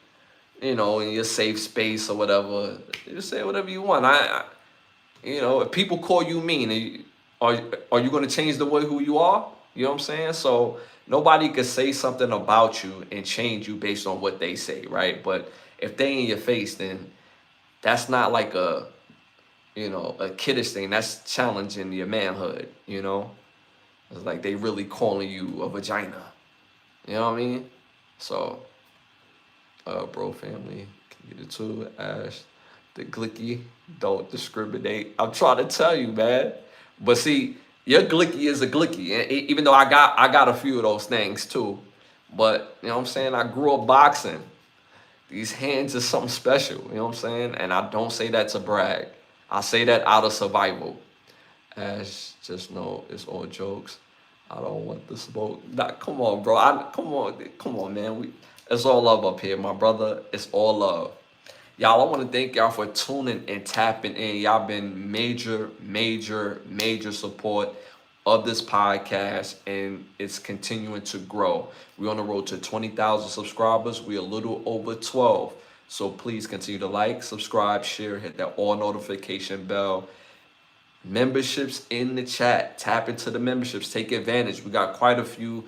you know, in your safe space or whatever, you say whatever you want. You know, if people call you mean, are you gonna change the way who you are? You know what I'm saying? So nobody could say something about you and change you based on what they say, right? But if they in your face, then that's not like a, you know, a kiddish thing. That's challenging your manhood, you know? It's like they really calling you a vagina. You know what I mean? So, bro, family, can you get it too? Ash, the glicky, don't discriminate. I'm trying to tell you, man. But see, your glicky is a glicky. Even though I got a few of those things too. But, you know what I'm saying? I grew up boxing. These hands is something special, you know what I'm saying? And I don't say that to brag. I say that out of survival. Ash, just know it's all jokes. I don't want the smoke. Nah, come on, bro. Come on, man. It's all love up here, my brother. It's all love. Y'all, I want to thank y'all for tuning and tapping in. Y'all been major support of this podcast, and it's continuing to grow. We're on the road to 20,000 subscribers. We're a little over 12. So please continue to like, subscribe, share, hit that all notification bell. Memberships in the chat. Tap into the memberships. Take advantage. We got quite a few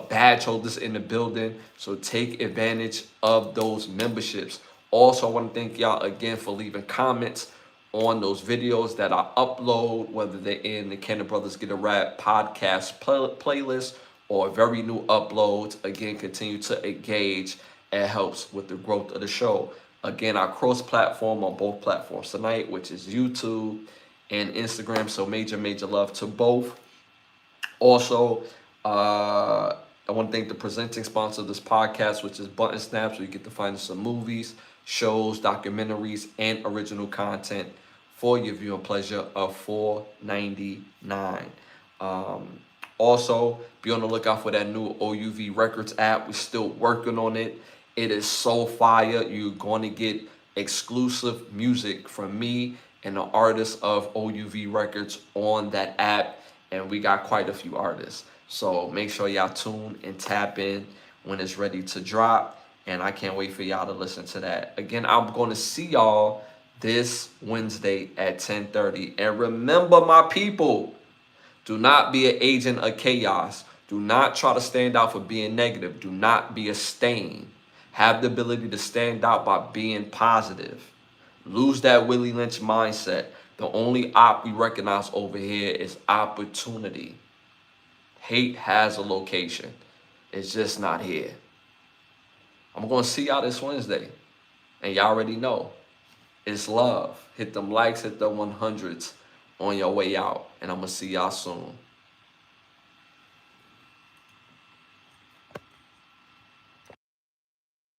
badge holders in the building. So take advantage of those memberships. Also, I want to thank y'all again for leaving comments on those videos that I upload, whether they're in the Cannon Brothers Get a Rap podcast playlist or very new uploads. Again, continue to engage. It helps with the growth of the show. Again, I cross-platform on both platforms tonight, which is YouTube and Instagram. So major love to both. Also, I want to thank the presenting sponsor of this podcast, which is Button Snaps, where you get to find some movies, shows, documentaries, and original content for your viewing pleasure of $4.99. Also, be on the lookout for that new OUV Records app. We're still working on it. It is so fire. You're going to get exclusive music from me and the artists of OUV Records on that app. And we got quite a few artists. So make sure y'all tune and tap in when it's ready to drop. And I can't wait for y'all to listen to that. Again, I'm going to see y'all this Wednesday at 10:30. And remember, my people, do not be an agent of chaos. Do not try to stand out for being negative. Do not be a stain. Have the ability to stand out by being positive. Lose that Willie Lynch mindset. The only op we recognize over here is opportunity. Hate has a location. It's just not here. I'm going to see y'all this Wednesday. And y'all already know. It's love. Hit them likes, hit the 100s on your way out. And I'm going to see y'all soon.